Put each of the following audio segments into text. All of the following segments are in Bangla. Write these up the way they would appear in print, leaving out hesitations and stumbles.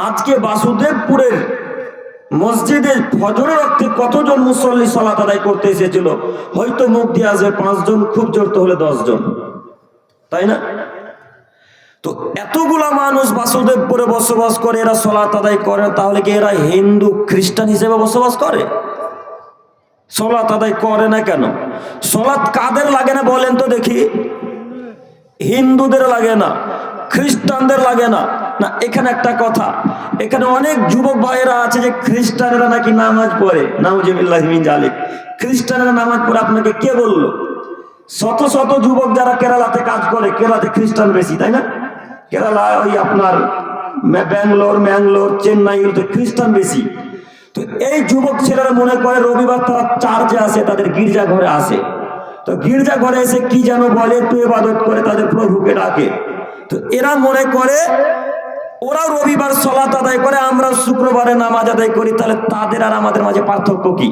আজকে বাসুদেবপুরের মসজিদে ফজরের রক্তে কতজন মুসল্লি সালাত আদায় করতে এসেছিল? হয়তো মুখ দিয়ে আসবে 5 জন, খুব জোর তো হলে 10 জন, তাই না? তো এতগুলা মানুষ বাসুদেবপুরে বসবাস করে, এরা সালাত আদায় করে, তাহলে কি এরা হিন্দু খ্রিস্টান হিসেবে বসবাস করে? সালাত আদায় করে না কেন? সালাত কাদের লাগে না বলেন তো দেখি? হিন্দুদের লাগে না, খ্রিস্টানদের লাগে না। না, এখানে একটা কথা, এখানে অনেক যুবক ভাইয়েরা আছে যে খ্রিস্টানেরা নাকি নামাজ পড়ে। নাউজুবিল্লাহি মিন জালিক। খ্রিস্টানেরা নামাজ পড়ে আপনাকে কে বললো? শত শত যুবক যারা কেরালাতে কাজ করে, কেরালাতে খ্রিস্টান বেশি, তাই না? কেরালা ওই আপনার ব্যাঙ্গালোর চেন্নাইতে খ্রিস্টান বেশি। তো এই যুবক ছেলেরা মনে করে রবিবার তারা চার্চে আসে, তাদের গির্জা ঘরে আসে। তো গির্জা ঘরে এসে কি যেন বলে, একটু ইবাদত করে তাদের প্রভুকে ডাকে। তো এরা মনে করে ওরা রবিবার সালাত আদায় করে, আমরা শুক্রবারে নামাজ আদায় করি, তাহলে তাদের আর আমাদের মাঝে পার্থক্য কি?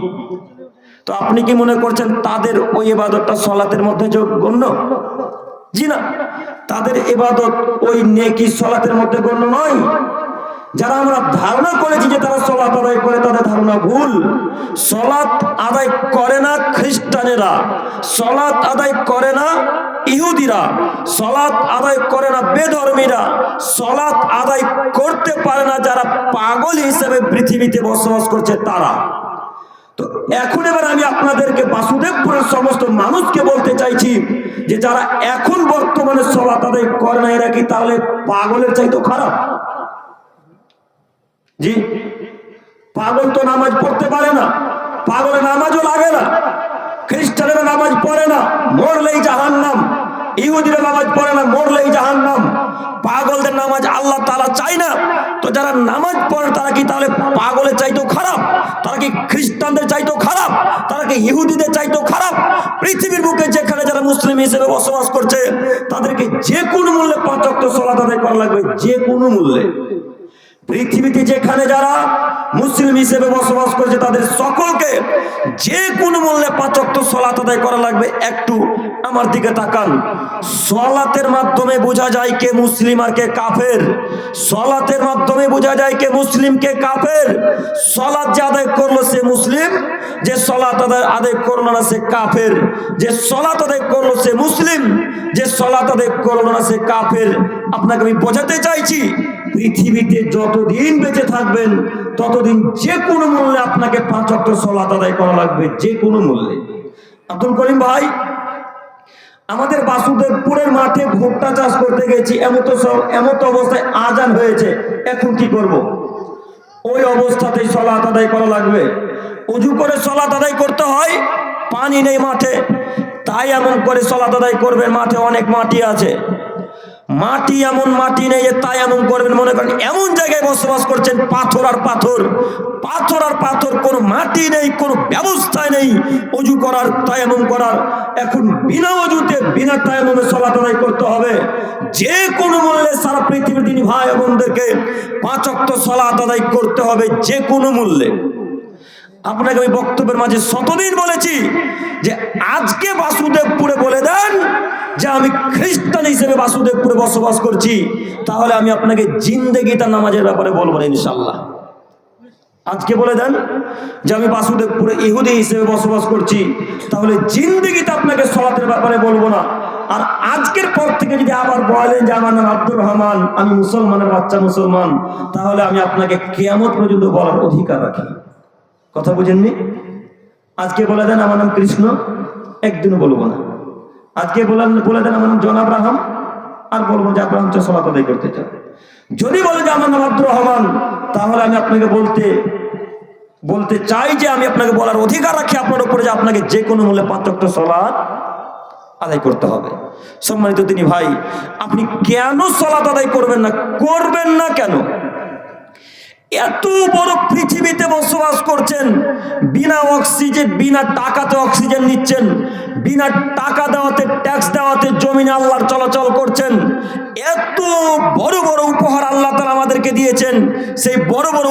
তো আপনি কি মনে করছেন তাদের ওই ইবাদতটা সালাতের মধ্যে গণ্য? জি না, তাদের ইবাদত ওই নেকি সালাতের মধ্যে গণ্য নয়। যারা আমরা ধারণা করেছি যে তারা সালাত আদায় করে, তাদের ধারণা ভুল। সালাত আদায় করে না খ্রিস্টানেরা, সালাত আদায় করে না ইহুদিরা, সালাত আদায় করে না বেধর্মীরা, সালাত আদায় করতে পারে না যারা পাগল হিসেবে পৃথিবীতে বসবাস করছে তারা। তো এখন এবার আমি আপনাদেরকে বাসুদেবপুরের সমস্ত মানুষকে বলতে চাইছি যে যারা এখন বর্তমানে সালাত আদায় করে না, এরা কি তাহলে পাগলের চাইতেও খারাপ? জি, পাগল তো নামাজ পড়তে পারে না, পাগলের নামাজও লাগে না। খ্রিস্টানেরা নামাজ পড়ে না, মরলেই জাহান্নাম। ইহুদিরা নামাজ পড়ে না, মরলেই জাহান্নাম। পাগলদের নামাজ আল্লাহ তাআলা চাই না। তো যারা নামাজ পড়ে তারা কি তাহলে পাগলের চাইতেও খারাপ? তারা কি খ্রিস্টানদের চাইতেও খারাপ? তারা কি ইহুদিদের চাইতেও খারাপ? পৃথিবীর বুকে যেখানে যারা মুসলিম হিসেবে বসবাস করছে, তাদেরকে যে কোনো মূল্যে 5 ওয়াক্ত সালাত আদায় করা লাগবে, যে কোনো মূল্যে। পৃথিবীতে যেখানে যারা মুসলিম হিসেবে বসবাস করছে, তাদের সকলকে যে কোনো মূল্যে 5 ওয়াক্ত সালাত আদায় করা লাগবে। একটু আমার দিকে তাকান। সালাতের মাধ্যমে বোঝা যায় কে মুসলিম আর কে কাফের। সালাতের মাধ্যমে বোঝা যায় কে মুসলিম কে কাফের। সালাত যে আদায় করলো সে মুসলিম, যে সালাত আদায় করলো না সে কাফের। যে সালাত আদায় করলো সে মুসলিম, যে সালাত আদায় করলো না সে কাফের। আপনাকে আমি বোঝাতে চাইছি, পৃথিবীতে যতদিন বেঁচে থাকবেন ততদিন যে কোনো মূল্যে আপনাকে 5 ওয়াক্ত সালাত আদায় করা লাগবে, যে কোনো মূল্যে। আব্দুল করিম ভাই, আমাদের বাসুদেবপুরের মাঠে ভুট্টা চাষ করতে গেছি, এমত অবস্থায় আজান হয়েছে। এখন কি করব? ওই অবস্থাতেই সালাত আদায় করা লাগবে। ওযু করে সালাত আদায় করতে হয়, পানি নেই মাঠে, তাই এমন করে সালাত আদায় করবেন। মাঠে অনেক মাটি আছে, মাটি এমন মাটি নেই যে তাই এমন করবেন। মনে করেন এমন জায়গায় বসবাস করছেন, পাথর আর পাথর, পাথর আর পাথর, কোনো মাটি নেই, কোনো ব্যবস্থা নেই ওযু করার, তায়াম্মুম করার। এখন বিনা ওযুতে বিনা তায়াম্মুমে সালাত আদায় করতে হবে। যে কোনো মূল্যে সারা পৃথিবীর দিনী ভাই বোনদেরকে 5 ওয়াক্ত সালাত আদায় করতে হবে, যে কোনো মূল্যে। আপনাকে আমি বক্তব্যের মাঝে শতদিন বলেছি যে আজকে বাসুদেবপুরে বলে দেন যে আমি খ্রিস্টান হিসেবে বাসুদেবপুরে বসবাস করছি, তাহলে আমি আপনাকে জিন্দেগিটা নামাজের ব্যাপারে বলবো না ইনশাআল্লাহ। আজকে বলে দেন যে আমি বাসুদেবপুরে ইহুদি হিসেবে বসবাস করছি, তাহলে জিন্দেগিতে আপনাকে সালাতের ব্যাপারে বলবো না। আর আজকের পর থেকে যদি আবার বলেন যে আমার নাম আব্দুর রহমান, আমি মুসলমানের বাচ্চা মুসলমান, তাহলে আমি আপনাকে কিয়ামত পর্যন্ত বলার অধিকার রাখি। কথা বুঝেননি? আজকে বলে দেন আমার নাম কৃষ্ণ, একদিনও বলবো না। আজকে বলে দেন আমার নাম জন আব্রাহাম, আর বলবো যে আব্রাহাম সালাত আদায় করতে চাও। যদি বলে যে আমার নাম আব্দুর রহমান, তাহলে আমি আপনাকে বলতে চাই যে আমি আপনাকে বলার অধিকার রাখি আপনার উপরে যে আপনাকে যে কোনো মূল্যে 5 ওয়াক্ত সালাত আদায় করতে হবে। সম্মানিত দিনী ভাই, আপনি কেন সালাত আদায় করবেন না কেন? এত বড় পৃথিবীতে বসবাস করছেন, বিনা অক্সিজেন, বিনা টাকাতে অক্সিজেন নিচ্ছেন, বিনা টাকা দেওয়াতে, ট্যাক্স দেওয়াতে জমিনে আল্লাহর চলাচল করছেন। এত বড় বড় উপহার আল্লাহ তাআলা আমাদেরকে দিয়েছেন। সেই বড় বড়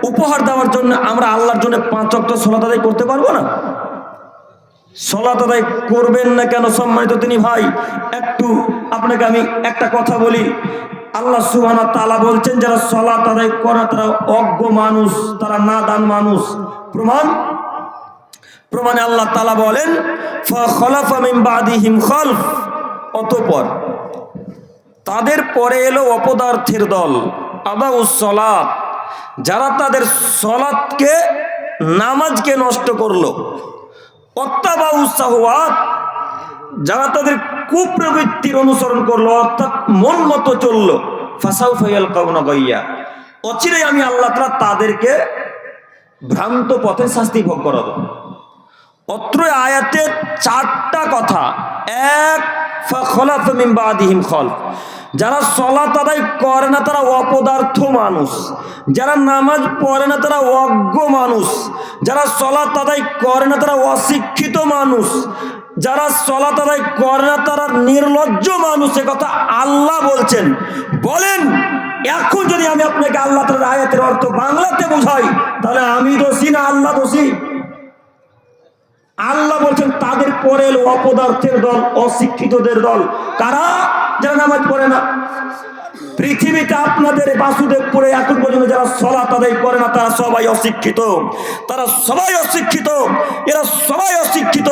উপহার দেওয়ার জন্য আমরা আল্লাহর জন্য 5 ওয়াক্ত সালাত আদায় করতে পারবো না? সালাত আদায় করবেন না কেন? সম্মানিত দিনী ভাই, একটু আপনাকে আমি একটা কথা বলি। আল্লাহ সুবহানাহু ওয়া তাআলা বলছেন যারা সালাত আদায় করে তারা অজ্ঞ মানুষ, তারা নাদান মানুষ। প্রমাণে আল্লাহ তাআলা বলেন ফাখালাফা মিন বাদিহিম খালফ, অতঃপর তাদের পরে এলো অপদার্থের দল, আদাউস সালাত, যারা তাদের সালাতকে নামাজকে নষ্ট করলো, ওয়াত্তাবাউস শাহওয়াত, যারা তাদের কুপ্রবৃত্তির অনুসরণ করলো অর্থাৎ মন মতো চললো, ফাসাউফা ইয়ালকাউনা গাইয়া, অচিরেই আমি আল্লাহ তাআলা তাদেরকে ভ্রান্ত পথে শাস্তি ভোগ করাবো। অত্র আয়াতে চারটা কথা। এক, ফাখালাফা মিন বাদিহিম খালফ, যারা সালাত আদায় করে না তারা অপদার্থ মানুষ, যারা নামাজ পড়ে না তারা অজ্ঞ মানুষ, যারা সালাত আদায় করে না তারা অশিক্ষিত মানুষ, যারা সালাত আদায় করে না তারা নির্লজ্জ মানুষ। এ কথা আল্লাহ বলছেন। বলেন এখন যদি আমি আপনাকে আল্লাহ তাআলার আয়াতের অর্থ বাংলাতে বোঝাই তাহলে আমি দোষী না আল্লাহ দোষী? আল্লাহ বলছেন তাদের পরে অপদার্থের দল, অশিক্ষিতদের দল। কারা? যারা নামাজ পড়ে না। পৃথিবীতে আপনাদের বাসুদেবপুরে এখন পর্যন্ত যারা সালাত আদায় করে না তারা সবাই অশিক্ষিত, তারা সবাই অশিক্ষিত, এরা সবাই অশিক্ষিত।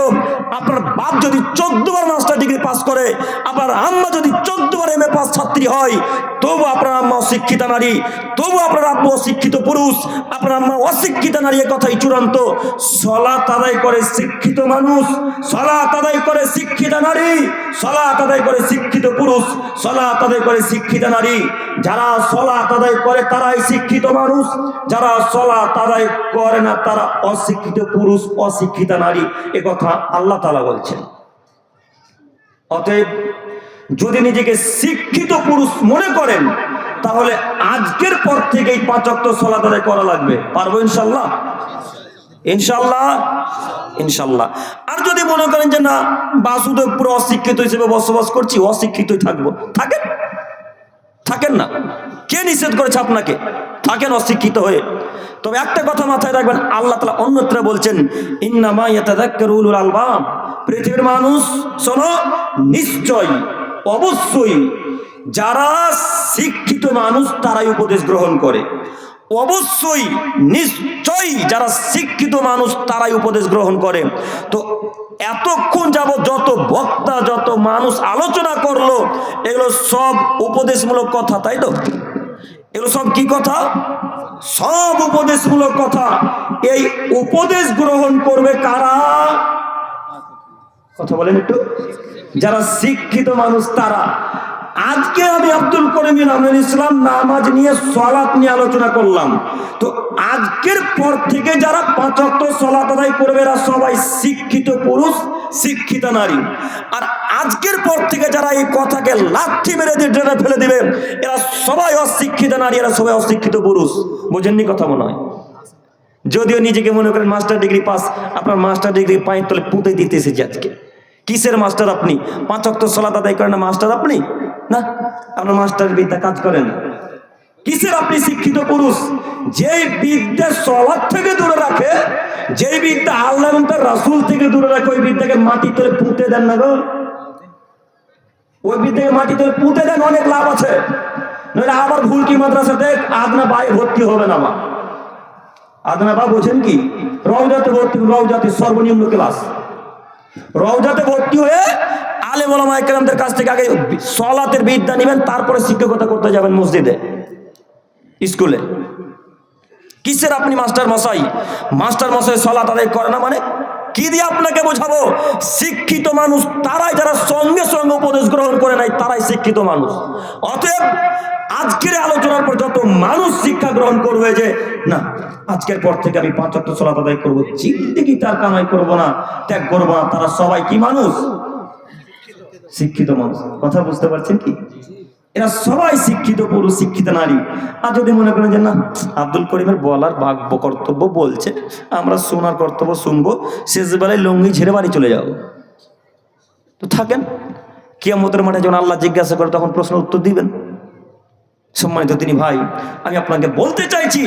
আপনার বাপ যদি 14 বার মাস্টার ডিগ্রি পাস করে, আপনার আম্মা যদি 14 বার MA পাস ছাত্রী হয়, তবু আপনার আম্মা অশিক্ষিত নারী, তবু আপনার আব্বু অশিক্ষিত পুরুষ, আপনার আম্মা অশিক্ষিত নারী। এ কথাই চূড়ান্ত। সালাত আদায় করে শিক্ষিত মানুষ, সালাত আদায় করে শিক্ষিত নারী, সালাত আদায় করে শিক্ষিত পুরুষ, সালাত আদায় করে শিক্ষিত নারী। যারা সালাত আদায় করে তারাই শিক্ষিত মানুষ, যারা সালাত আদায় করে না তারা অশিক্ষিত পুরুষ, অশিক্ষিত নারী। এ কথা আল্লাহ তাআলা বলছেন। অতএব যদি নিজেকে শিক্ষিত পুরুষ মনে করেন তাহলে আজকের পর থেকেই 5 ওয়াক্ত সালাত আদায় করা লাগবে। পারবো ইনশাআল্লাহ? ইনশাআল্লাহ, ইনশাআল্লাহ। আর যদি মনে করেন যে না বাসুদেবপুর অশিক্ষিত হিসেবে বসবাস করছি, অশিক্ষিতই থাকবো, থাকেন না। কে নিষেধ করেছে আপনাকে? থাকেন অশিক্ষিত হয়ে। তবে একটা কথা মাথায় রাখবেন, আল্লাহ তাআলা অন্যত্র বলছেন ইন্নামা ইয়াতাযাক্কারু উলুল আলবাব। পৃথিবীর মানুষ শোনো, নিশ্চয় অবশ্যই যারা শিক্ষিত মানুষ তারাই উপদেশ গ্রহণ করে। অবশ্যই নিশ্চয়ই যারা শিক্ষিত মানুষ তারাই উপদেশ গ্রহণ করে। তো এতক্ষণ যাবত যত বক্তা, যত মানুষ আলোচনা করলো, এগুলো সব উপদেশমূলক কথা, তাই তো? এগুলো সব কি কথা? সব উপদেশমূলক কথা। এই উপদেশ গ্রহণ করবে কারা? কথা বলেন একটু। যারা শিক্ষিত মানুষ তারা। আজকে আমি আব্দুল করিম আমিনুল ইসলাম নামাজ নিয়ে, সালাত নিয়ে আলোচনা করলাম। তো আজকের পর থেকে যারা 5 ওয়াক্ত সালাত আদায় করবে এরা সবাই শিক্ষিত পুরুষ, শিক্ষিত নারী। আর আজকের পর থেকে যারা এই কথাকে লাথি মেরে দিয়ে ডেরে ফেলে দিবে এরা সবাই অশিক্ষিত নারী, এরা সবাই অশিক্ষিত পুরুষ। বোঝেননি কথা মনে হয়? যদিও নিজেকে মনে করেন মাস্টার ডিগ্রি পাস, আপনার মাস্টার ডিগ্রি পায়ের তলে পুঁতে দিতে এসেছে আজকে। কিসের মাস্টার আপনি? 5 ওয়াক্ত সালাত আদায় করেন না মাস্টার আপনি? না, আপনার মাস্টার বিদ্যা কাজ করেন। কিসের আপনি শিক্ষিত পুরুষ? যেই বিদ্যা সালাত থেকে দূরে রাখে, যেই বিদ্যা আল্লাহ এবং তার রাসূল থেকে দূরে রাখে, ওই বিদ্যাকে মাটির তলে পুঁতে দেন না গো। ওই বিদ্যাকে মাটির তলে পুঁতে দেন, অনেক লাভ আছে। নইলে আবার ভুলকি মাদ্রাসাতে আদনা বাই ভর্তি হবে না। মা আদনা বা বোঝেন কি? রওজাতে ভর্তি, রওজাতে সর্বনিম্ন ক্লাস। রওজাতে ভর্তি হয়ে আলেম ওলামা ইকরামদের কাছ থেকে আগে সালাতের বিদ্যা নেবেন, তারপরে শিক্ষকতা করতে যাবেন মসজিদে, স্কুলে। কিসের আপনি মাস্টার মশাই? মাস্টার মশাই সালাত আদায় করে না মানে কি দিয়ে আপনাকে বোঝাবো? শিক্ষিত মানুষ তারাই যারা সঙ্গে সঙ্গে উপদেশ গ্রহণ করে নাই, তারাই শিক্ষিত মানুষ। অতএব আজকের আলোচনার পর যত মানুষ শিক্ষা গ্রহণ করবে যে না আজকের পর থেকে আমি 5 ওয়াক্ত সালাত আদায় করবো, জিন্দেগি তার কামাই করবো না, ত্যাগ করবো না, তারা সবাই কি মানুষ? শিক্ষিত মানুষ। কথা বুঝতে পারছেন কি? এরা সবাই শিক্ষিত পুরুষ, শিক্ষিত নারী। আর যদি মনে করেন যে না আব্দুল করিমের বলার ভাগ্য কর্তব্য বলছে, আমরা শোনার কর্তব্য শুনবো, শেষ বেলায় লুঙ্গি ঝেড়ে বাড়ি চলে যাও, তো থাকেন। কিয়ামতের মাঠে যখন আল্লাহ জিজ্ঞাসা করে তখন প্রশ্ন উত্তর দিবেন। সম্মানিত তিনি ভাই, আমি আপনাকে বলতে চাইছি,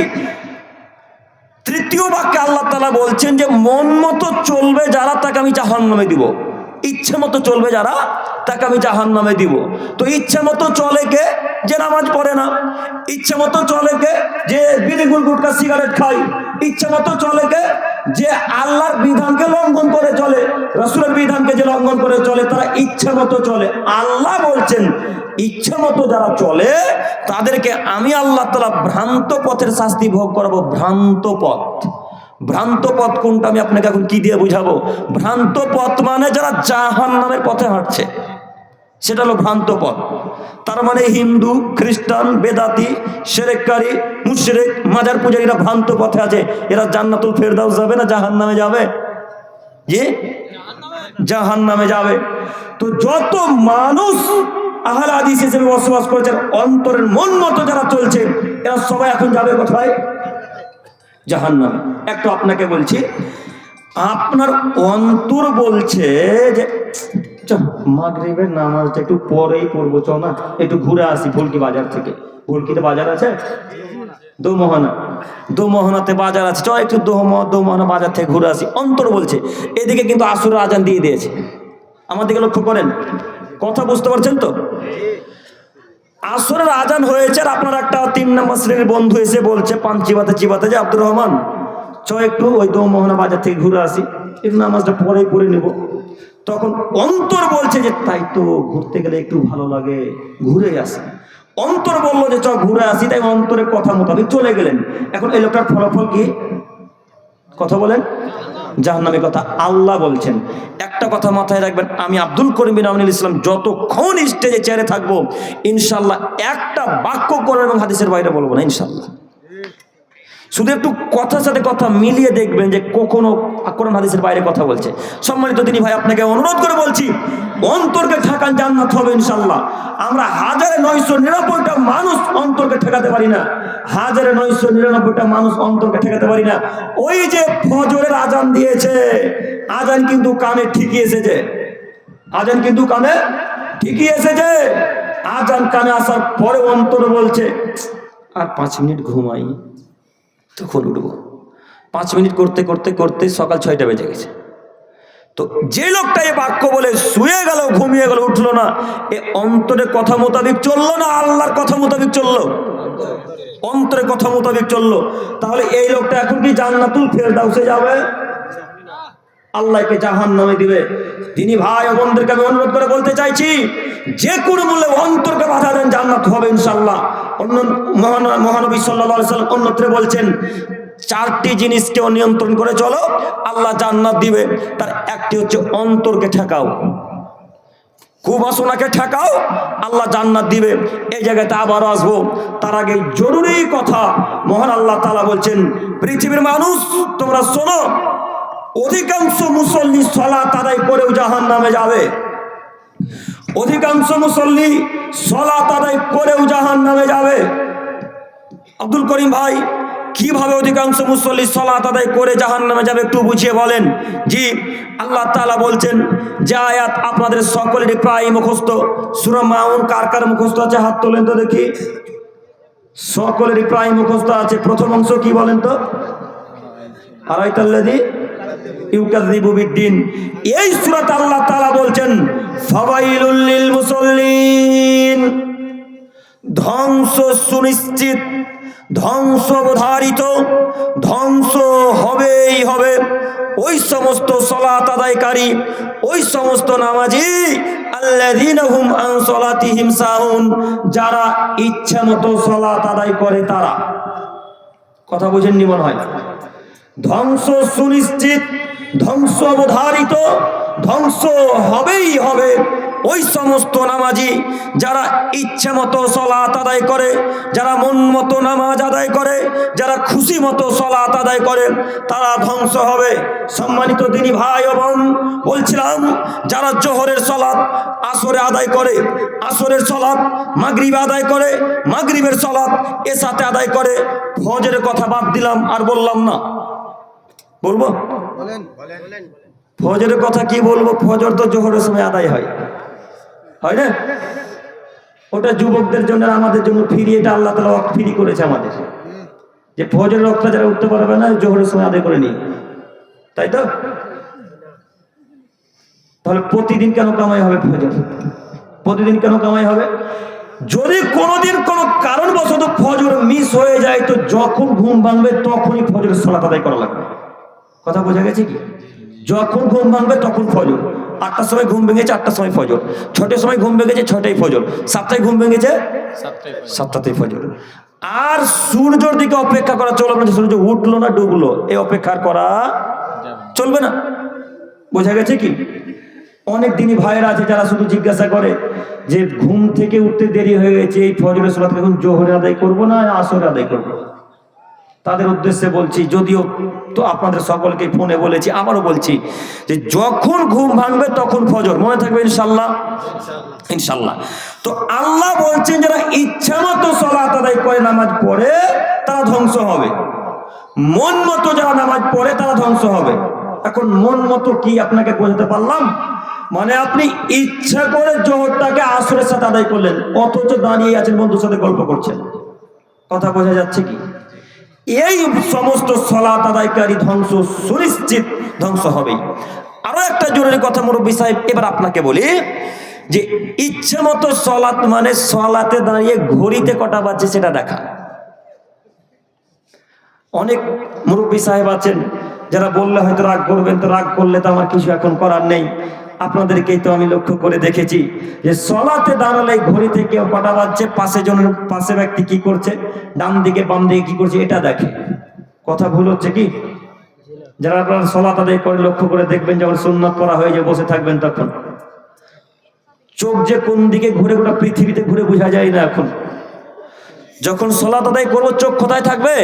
তৃতীয় বাক্যে আল্লাহ তাআলা বলছেন যে মন মতো চলবে যারা তাকে আমি জাহান্নামে দিব। ইচ্ছে মতো চলবে যারা তাকে আমি জাহান্নামে দিব। তো ইচ্ছা মতো চলে কে? যে নামাজ পড়ে না। ইচ্ছা মতো চলে কে? যে বিড়ি গুটখা সিগারেট খায়। ইচ্ছা মতো চলে কে? যে আল্লাহর বিধানকে লঙ্ঘন করে চলে, রাসূলের বিধানকে যে লঙ্ঘন করে চলে, তারা ইচ্ছা মতো চলে। আল্লাহ বলছেন ইচ্ছা মতো যারা চলে তাদেরকে আমি আল্লাহ তাআলা ভ্রান্ত পথের শাস্তি ভোগ করাবো। ভ্রান্ত পথ, ভ্রান্ত পথ কোনটা আমি আপনাকে এখন কি দিয়ে বুঝাবো? ভ্রান্ত পথ মানে যারা জাহান্নামের পথে হাঁটছে, সেটা হলো ভ্রান্ত পথ। তার মানে হিন্দু, খ্রিস্টান, বেদাতি, শিরককারী, মুশরিক, মাজার পূজারীরা ভ্রান্ত পথে আছে। এরা জান্নাতুল ফেরদাউস যাবে না জাহান্নামে যাবে? জি, জাহান্নামে যাবে। তো যত মানুষ আহলে হাদিস হিসেবে বসবাস করেছেন, অন্তরের মন মতো যারা চলছে, এরা সবাই এখন যাবে কোথায়? জাহান্নামে। একটু আপনাকে বলছি, আপনার অন্তর বলছে যে মাগরিবের নামাজটা একটু পরেই পড়বো, চ না একটু ঘুরে আসি ভুলকি বাজার থেকে। ভুলকিতে বাজার আছে, দোমোহনাতে বাজার আছে, চ একটু দোমোহনা বাজার থেকে ঘুরে আসি। অন্তর বলছে। এদিকে কিন্তু আসরের আজান দিয়ে দিয়েছে। আমার দিকে লক্ষ্য করেন, কথা বুঝতে পারছেন তো? আসরের আজান হয়েছে আর আপনার একটা 3 নম্বর শ্রেণীর বন্ধু এসে বলছে পান চিবাতে চিবাতে যে আব্দুর রহমান চ একটু ওই দোমোহনা বাজার থেকে ঘুরে আসি, একটু নামাজটা পরেই পড়ে নেব। তখন অন্তর বলছে যে তাই তো, ঘুরতে গেলে একটু ভালো লাগে, ঘুরে আসি। অন্তর বললো যে চ ঘুরে আসি, তাই অন্তরের কথা মোতাবেক চলে গেলেন। এখন এই লোকটার ফলাফল কি? কথা বলেন, জাহান্নামের কথা আল্লাহ বলছেন। একটা কথা মাথায় রাখবেন, আমি আব্দুল করিম বিন আমিনুল ইসলাম যতক্ষণ স্টেজে চেয়ারে থাকবো ইনশাল্লাহ একটা বাক্য কোরআন এবং হাদিসের বাইরে বলবো না ইনশাল্লাহ। শুধু একটু কথার সাথে কথা মিলিয়ে দেখবেন যে কখনো কোরআন হাদিসের বাইরে কথা বলছে। সম্মানিত দিনী ভাই, আপনাকে অনুরোধ করে বলছি, অন্তরকে ঠেকান, জান্নাত হবে ইনশাল্লাহ। আমরা 1999টা মানুষ অন্তরকে ঠেকাতে পারি না। 1999টা মানুষ অন্তরকে ঠেকাতে পারি না। ওই যে ফজরের আজান দিয়েছে, আজান কিন্তু কানে ঠিকই এসেছে, আজান কিন্তু কানে ঠিকই এসেছে। আজান কানে আসার পরে অন্তর বলছে আর 5 মিনিট ঘুমাই, তখন উঠবো। 5 মিনিট করতে করতে করতে সকাল 6টা বেজে গেছে। তো যে লোকটা এই বাক্য বলে শুয়ে গেল, ঘুমিয়ে গেল, উঠলো না, এ অন্তরের কথা মোতাবেক চললো না আল্লাহর কথা মোতাবেক চললো? অন্তরের কথা মোতাবেক চললো। তাহলে এই লোকটা এখন কি জান্নাতুল ফেরদাউসে যাবে? আল্লাহকে জাহান্নামে দিবে। তিনি ভাই ও বোনদেরকে আমি অনুরোধ করে বলতে চাইছি, যে কোনো মূল্যে অন্তরকে বাধা দেন, জান্নাত হবে ইনশাআল্লাহ। অন্য মহানবী সাল্লাল্লাহু আলাইহি ওয়াসাল্লাম অন্যত্রে বলছেন 4টি জিনিসকে নিয়ন্ত্রণ করে চলো, আল্লাহ জান্নাত দিবে। তার একটি হচ্ছে অন্তরকে ঠেকাও, কুবাসনাকে ঠেকাও, আল্লাহ জান্নাত দিবে। এই জায়গাতে আবারও আসবো, তার আগে জরুরি কথা। মহান আল্লাহ তাআলা বলছেন, পৃথিবীর মানুষ তোমরা শোনো, অধিকাংশ মুসল্লি সালাত আদায় করেও জাহান্নামে যাবে। অধিকাংশ মুসল্লি সালাত আদায় করেও জাহান্নামে যাবে। আব্দুল করিম ভাই, কিভাবে অধিকাংশ মুসল্লি সালাত আদায় করে জাহান্নামে যাবে একটু বুঝিয়ে বলেন। জি, আল্লাহ তাআলা বলছেন যে আয়াত আপনাদের সকলেরই প্রায় মুখস্থ। সূরা মাউন কার কার মুখস্থ আছে হাত তোলেন তো দেখি। সকলেরই প্রায় মুখস্থ আছে। প্রথম অংশ কি বলেন তো? আরাইতাল্লাযী ইউকাযযিবু বিদ্দিন। এই সূরাতে আল্লাহ তাআলা বলছেন ফাওয়াইলুল লিল মুসাল্লিন, ধ্বংস সুনিশ্চিত, ধ্বংস অবধারিত, ধ্বংস হবেই হবে ওই সমস্ত সালাত আদায়কারী, ওই সমস্ত নামাজি, আল্লাযীনা হুম আন সালাতিহিম সাহুন, যারা ইচ্ছা মতো সালাত আদায় করে তারা। কথা বুঝেননি মনে হয়? ধ্বংস সুনিশ্চিত, ধ্বংস অবধারিত, ধ্বংস হবেই হবে ওই সমস্ত নামাজি যারা ইচ্ছা মতো সালাত আদায় করে, যারা মন মতো নামাজ আদায় করে, যারা খুশি মতো সালাত আদায় করে, তারা ধ্বংস হবে। সম্মানিত দিনী ভাই ও বোন, বলছিলাম যারা জোহরের সালাত আসরে আদায় করে, আসরের সালাত মাগরিবে আদায় করে, মাগরিবের সালাত এশাতে আদায় করে, ফজরের কথা বাদ দিলাম আর বললাম না। বলবো? ফজরের কথা কি বলবো? ফজর তো জোহরের সময় আদায় হয়, হয় না? ওটা যুবকদের জন্য, আমাদের জন্য ফ্রি। এটা আল্লাহ তাআলা ওয়াক্ত ফ্রি করেছে আমাদের, যে ফজরের ওয়াক্তটা যারা উঠতে পারবে না জোহরের সময় আদায় করে নি, তাই তো? তাহলে প্রতিদিন কেন কামাই হবে ফজর? প্রতিদিন কেন কামাই হবে? যদি কোনোদিন কোনো কারণবশত ফজর মিস হয়ে যায় তো যখন ঘুম ভাঙবে তখনই ফজরের সালাত আদায় করা লাগবে। কথা বোঝা গেছে কি? যখন ঘুম ভাঙবে তখন ফজর। 8টার সময় ঘুম ভেঙেছে 8টার সময় ফজর, 6টার সময় ঘুম ভেঙেছে 6টায় ফজর, 7টায় ঘুম ভেঙেছে 7টাতেই ফজর। আর সূর্যের দিকে অপেক্ষা করা চলবে না, সূর্য উঠলো না ডুবলো এই অপেক্ষা করা চলবে না। বোঝা গেছে কি? অনেক দিনই ভাইয়েরা আছে যারা শুধু জিজ্ঞাসা করে যে ঘুম থেকে উঠতে দেরি হয়ে গেছে, এই ফজরের সালাত এখন জোহরে আদায় করবো না আসরে আদায় করবো? তাদের উদ্দেশ্যে বলছি, যদিও তো আপনাদের সকলকে ফোনে বলেছি, আবারও বলছি যে যখন ঘুম ভাঙবে তখন ফজর। মনে থাকবে ইনশাল্লাহ? ইনশাল্লাহ। তো আল্লাহ বলছেন যারা ইচ্ছা মতো সালাত আদায় করে নামাজ পড়ে তারা ধ্বংস হবে, মন মতো যারা নামাজ পড়ে তারা ধ্বংস হবে। এখন মন মতো কি আপনাকে বোঝাতে পারলাম? মানে আপনি ইচ্ছা করে জোহরটাকে আসরের সাথে আদায় করলেন, অথচ দাঁড়িয়ে আছেন বন্ধুর সাথে গল্প করছেন। কথা বোঝা যাচ্ছে কি? এই সমস্ত সালাত আদায়কারী ধ্বংস সুনিশ্চিত, ধ্বংস হবেই। আরো একটা জরুরি কথা মুরব্বী সাহেব এবার আপনাকে বলি যে ইচ্ছে মতো সালাত মানে সালাতে দাঁড়িয়ে ঘড়িতে কটা বাজছে সেটা দেখা। অনেক মুরব্বী সাহেব আছেন যারা বললে হয়তো রাগ করবেন, তো রাগ করলে তো আমার কিছু এখন করার নেই। আপনাদেরকেই তো আমি লক্ষ্য করে দেখেছি যে সালাতে দাঁড়ালে ঘড়িতে কেউ কটা বাজছে, পাশে ব্যক্তি কি করছে, ডান দিকে বাম দিকে কি করছে এটা দেখে। কথা ভুল হচ্ছে কি? যারা আপনারা সালাত আদায় করে লক্ষ্য করে দেখবেন, যখন সুন্নাত পড়া হয়ে যায় বসে থাকবেন তখন চোখ যে কোন দিকে ঘুরে গোটা পৃথিবীতে ঘুরে বোঝা যায় না। এখন যখন সালাত আদায় করবো চোখ কোথায় থাকবে?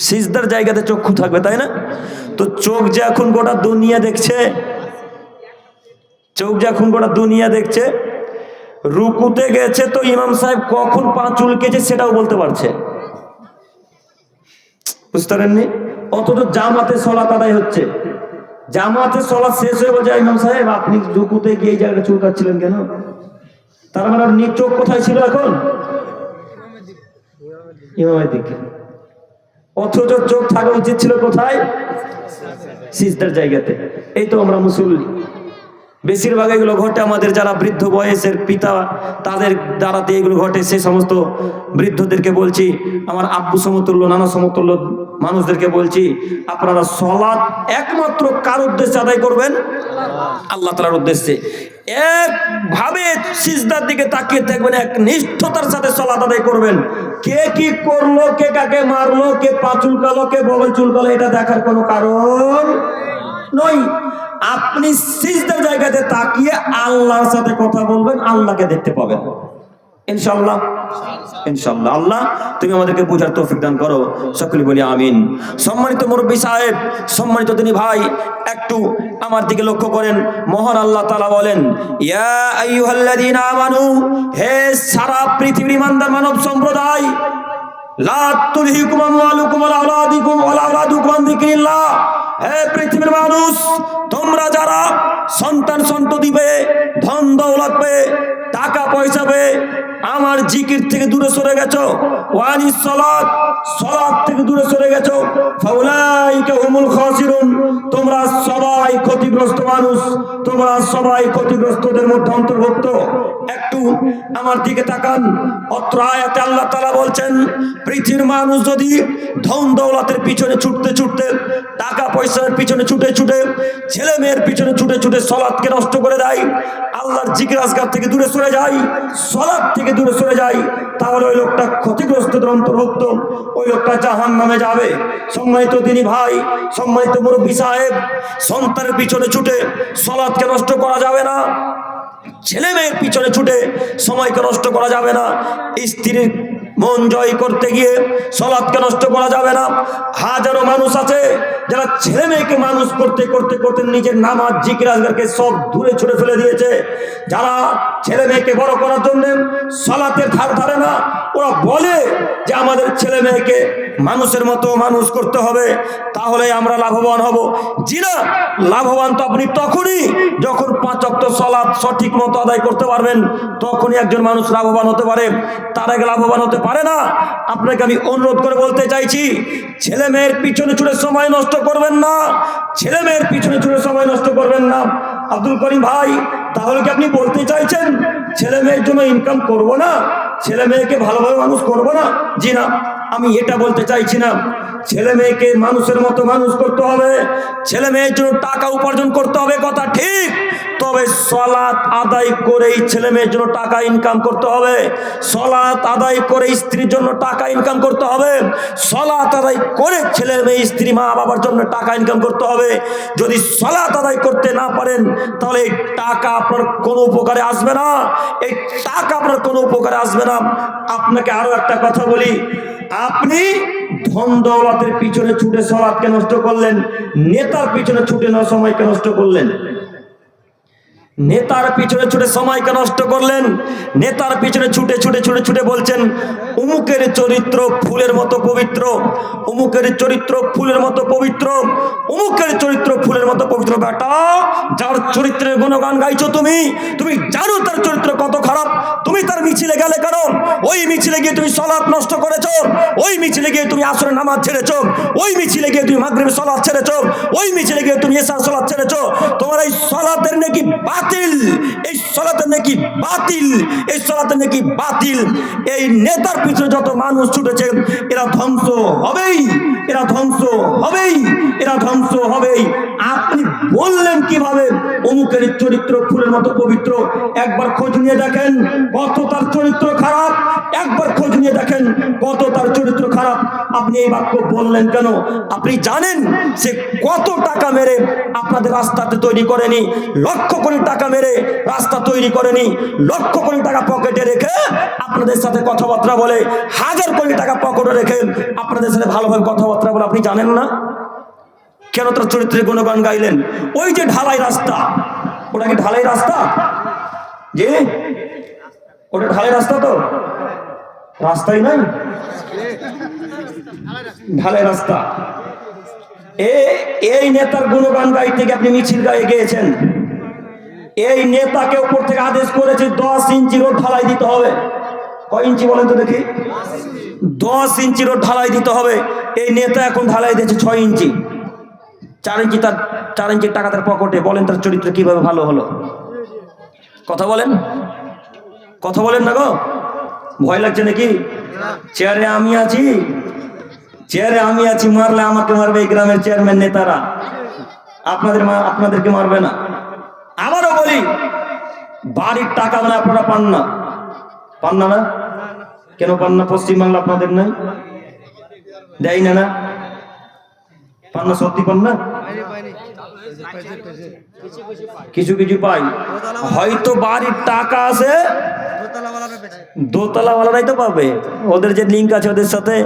সিজদার জায়গাতে চক্ষু থাকবে, তাই না? তো চোখ যে এখন গোটা দুনিয়া দেখছে, চোখ যে এখন গোটা দুনিয়া দেখছে। রুকুতে গেছে তো ইমাম সাহেব কখন পা চুলকেছে সেটাও বলতে পারছে, বুঝতে পারেননি? অথচ জামাতে সালাত আদায় হচ্ছে, জামাতে সালাত শেষ হয়ে বলছে ইমাম সাহেব আপনি রুকুতে গিয়ে এই জায়গাটা চুলকাচ্ছিলেন কেন? তার মানে নিজ চোখ কোথায় ছিল এখন? ইমামের দিকে। অথচ চোখ থাকা উচিত ছিল কোথায়? সিজদার জায়গাতে। এই তো আমরা মুসল্লি, বেশিরভাগ এগুলো ঘটে আমাদের যারা বৃদ্ধ বয়সের পিতা তাদের দ্বারাতে এগুলো ঘটে। সেই সমস্ত বৃদ্ধদেরকে বলছি, আমার আব্বু সমতুল্য নানা সমতুল্য মানুষদেরকে বলছি, আপনারা সালাত একমাত্র কার উদ্দেশ্যে আদায় করবেন? আল্লাহ তাআলার উদ্দেশ্যে। একভাবে সিজদার দিকে তাকিয়ে থাকবেন, এক নিষ্ঠতার সাথে সালাত আদায় করবেন। কে কি করলো, কে কাকে মারলো, কে পা চুলকালো, কে বগল চুলকালো এটা দেখার কোনো কারণ নয়। আপনি সিজদার জায়গাতে তাকিয়ে আল্লাহর সাথে কথা বলবেন, আল্লাহকে দেখতে পাবেন ইনশাআল্লাহ। ইনশাআল্লাহ। আল্লাহ তুমি আমাদেরকে বুঝার তৌফিক দান করো, সকলে বলি আমিন। সম্মানিত মুরব্বী সাহেব, সম্মানিত দিনী ভাই, একটু আমার দিকে লক্ষ্য করেন। মহান আল্লাহ তাআলা বলেন, ইয়া আইয়ুহাল্লাযীনা আমানু, হে সারা পৃথিবীর ইমানদার মানব সম্প্রদায়, লা তুলহিকুম আমওয়ালুকুম ওয়ালা আওলাদুকুম আন যিকরিল্লাহ। হে পৃথিবীর মানুষ, তোমরা যারা সন্তান সন্ততি পেয়ে, ধন দৌলত পেয়ে, টাকা পয়সা পেয়ে আমার জিকির থেকে দূরে সরে গেছো, ওয়ানিস সালাত, সালাত থেকে দূরে সরে গেছো, ফাউলাইকা হুমুল খাসিরুন, তোমরা সবাই ক্ষতিগ্রস্ত মানুষ, তোমরা সবাই ক্ষতিগ্রস্তদের মধ্যে অন্তর্ভুক্ত। একটু আমার দিকে তাকান। অত্র আয়াতে আল্লাহ তাআলা বলছেন, পৃথিবীর মানুষ যদি ধন দৌলতের পিছনে ছুটতে ছুটতে, টাকা পয়সার পিছনে ছুটে ছুটে, ছেলে মেয়ের পিছনে ছুটে ছুটে সালাতকে নষ্ট করে দেয়, আল্লাহর জিকির আজকার থেকে দূরে সরে যায়, সালাত থেকে দূরে সরে যায়, তাহলে ওই লোকটা ক্ষতিগ্রস্তদের অন্তর্ভুক্ত, ওই লোকটা জাহান্নামে যাবে। সম্মানিত দিনী ভাই, সম্মানিত মুরব্বী সাহেব, সন্তানের পিছনে ছুটে সালাতকে নষ্ট করা যাবে না, ছেলে মেয়ের পিছনে ছুটে সময়কে নষ্ট করা যাবে না, স্ত্রীর মন জয় করতে গিয়ে সালাতকে নষ্ট করা যাবে না। হাজারো মানুষ আছে যারা ছেলে মেয়েকে মানুষ করতে করতে করতে নিজের নামাজ জিকির আজগারকে সব দূরে ছুড়ে ফেলে দিয়েছে। যারা ছেলে মেয়েকে বড় করার জন্য সালাতের ধার ধারে না, ওরা বলে যে আমাদের ছেলে মেয়েকে মানুষের মতো মানুষ করতে হবে, তাহলে আমরা লাভবান হব। জি না, লাভবান তো আপনি তখনই যখন 5 ওয়াক্ত সালাত সঠিক মতো আদায় করতে পারবেন, তখনই একজন মানুষ লাভবান হতে পারে, তার আগে লাভবান হতে পারে না। আপনাকে আমি অনুরোধ করে বলতে চাইছি, ছেলে মেয়ের পিছনে ছুটে সময় নষ্ট করবেন না, ছেলে মেয়ের পিছনে ছুটে সময় নষ্ট করবেন না। আব্দুল করিম ভাই, তাহলে কি আপনি বলতে চাইছেন ছেলে মেয়ের জন্য ইনকাম করব না, ছেলে মেয়েকে ভালোভাবে মানুষ করব না? জি না, আমি এটা বলতে চাইছি না। ছেলে মেয়েকে মানুষের মতো মানুষ করতে হবে, ছেলে মেয়ের জন্য টাকা উপার্জন করতে হবে, কথা ঠিক। তবে সালাত আদায় করেই ছেলে মেয়ের জন্য টাকা ইনকাম করতে হবে, সালাত আদায় করে স্ত্রীর জন্য টাকা ইনকাম করতে হবে, সালাত আদায় করে ছেলে মেয়ে স্ত্রী মা বাবার জন্য টাকা ইনকাম করতে হবে। যদি সালাত আদায় করতে না পারেন, তাহলে এই টাকা আপনার কোনো উপকারে আসবে না, এই টাকা আপনার কোনো উপকারে আসবে না। আপনাকে আরো একটা কথা বলি, আপনি ধন দৌলতের পিছনে ছুটে সালাতকে নষ্ট করলেন, নেতার পিছনে ছুটে না সময়কে নষ্ট করলেন, নেতার পিছনে ছুটে সময়কে নষ্ট করলেন, নেতার পিছনে ছুটে ছুটে ছুটে ছুটে বলছেন অমুকের চরিত্র ফুলের মতো পবিত্র, অমুকের চরিত্র ফুলের মতো পবিত্র, অমুকের চরিত্র ফুলের মতো পবিত্র। বেটা, যার চরিত্রের গুণগান গাইছো তুমি, তুমি জানো তার চরিত্র কত খারাপ, তুমি তার মিছিলে গেলে কেন? ওই মিছিলে গিয়ে তুমি সালাত নষ্ট করেছো, ওই মিছিলে গিয়ে তুমি আসরের নামাজ ছেড়েছো, ওই মিছিলে গিয়ে তুমি মাগরিবের সালাত ছেড়েছো, ওই মিছিলে গিয়ে তুমি ইশার সালাত ছেড়েছো। তোমার এই সালাতের নাকি বাতিল, এই সালাতের নাকি বাতিল, এই সালাতের নাকি বাতিল। এই নেতার পিছনে যত মানুষ ছুটেছে, এরা ধ্বংস হবেই, এরা ধ্বংস হবেই, এরা ধ্বংস হবেই। আপনি বললেন কিভাবে অমুকের চরিত্র ফুলের মতো পবিত্র? একবার খোঁজ নিয়ে দেখেন কত তার চরিত্র খারাপ, একবার খোঁজ নিয়ে দেখেন কত তার চরিত্র খারাপ। আপনি এই বাক্য বললেন কেন? আপনি জানেন সে কত টাকা মেরে আপনাদের রাস্তাতে তৈরি করেনি, লক্ষ কোটি টাকা মেরে রাস্তা তৈরি করেনি, লক্ষ কোটি টাকা পকেটে রেখে আপনাদের সাথে কথাবার্তা বলে, হাজার কোটি টাকা পকেটে রেখে আপনাদের সাথে ভালোভাবে কথাবার্তা বলে। আপনি জানেন না কেন তার চরিত্রের গুণগান গাইলেন? ওই যে ঢালাই রাস্তা, ওটা কি ঢালাই রাস্তা? যে ওটা ঢালাই রাস্তা তো রাস্তাই নাই, ঢালাই রাস্তা। এই নেতার গুণগান গাইতে গিয়ে আপনি মিছিল গায়ে গিয়েছেন। এই নেতাকে উপর থেকে আদেশ করেছে 10 ইঞ্চি রোড ঢালাই দিতে হবে। কয় ইঞ্চি বলেন তো দেখি? 10 ইঞ্চি রোড ঢালাই দিতে হবে। এই নেতা এখন ঢালাই দিয়েছে 6 ইঞ্চি, 4 ইঞ্চি, তার 4 ইঞ্চি টাকা তার পকেটে। বলেন তার চরিত্র কিভাবে ভালো হলো? কথা বলেন, কথা বলেন না গো, ভয় লাগছে নাকি? চেয়ারে আমি আছি, চেয়ারে আমি আছি, মারলে আমাকে মারবে এই গ্রামের চেয়ারম্যান নেতারা, আপনাদেরকে মারবে না। আবারও বলি, বাড়ির টাকা মানে আপনারা পান না, পান না? না কেন পান না? পশ্চিমবাংলা আপনাদের নাই, দেয় না, না পান না? সত্যি পান না? কিছু কিছু পাই, হয়তো বাড়ির টাকা আছে, দোতলাওয়ালারাই তো পাবে, ওদের যে লিঙ্ক আছে ওদের সাথে।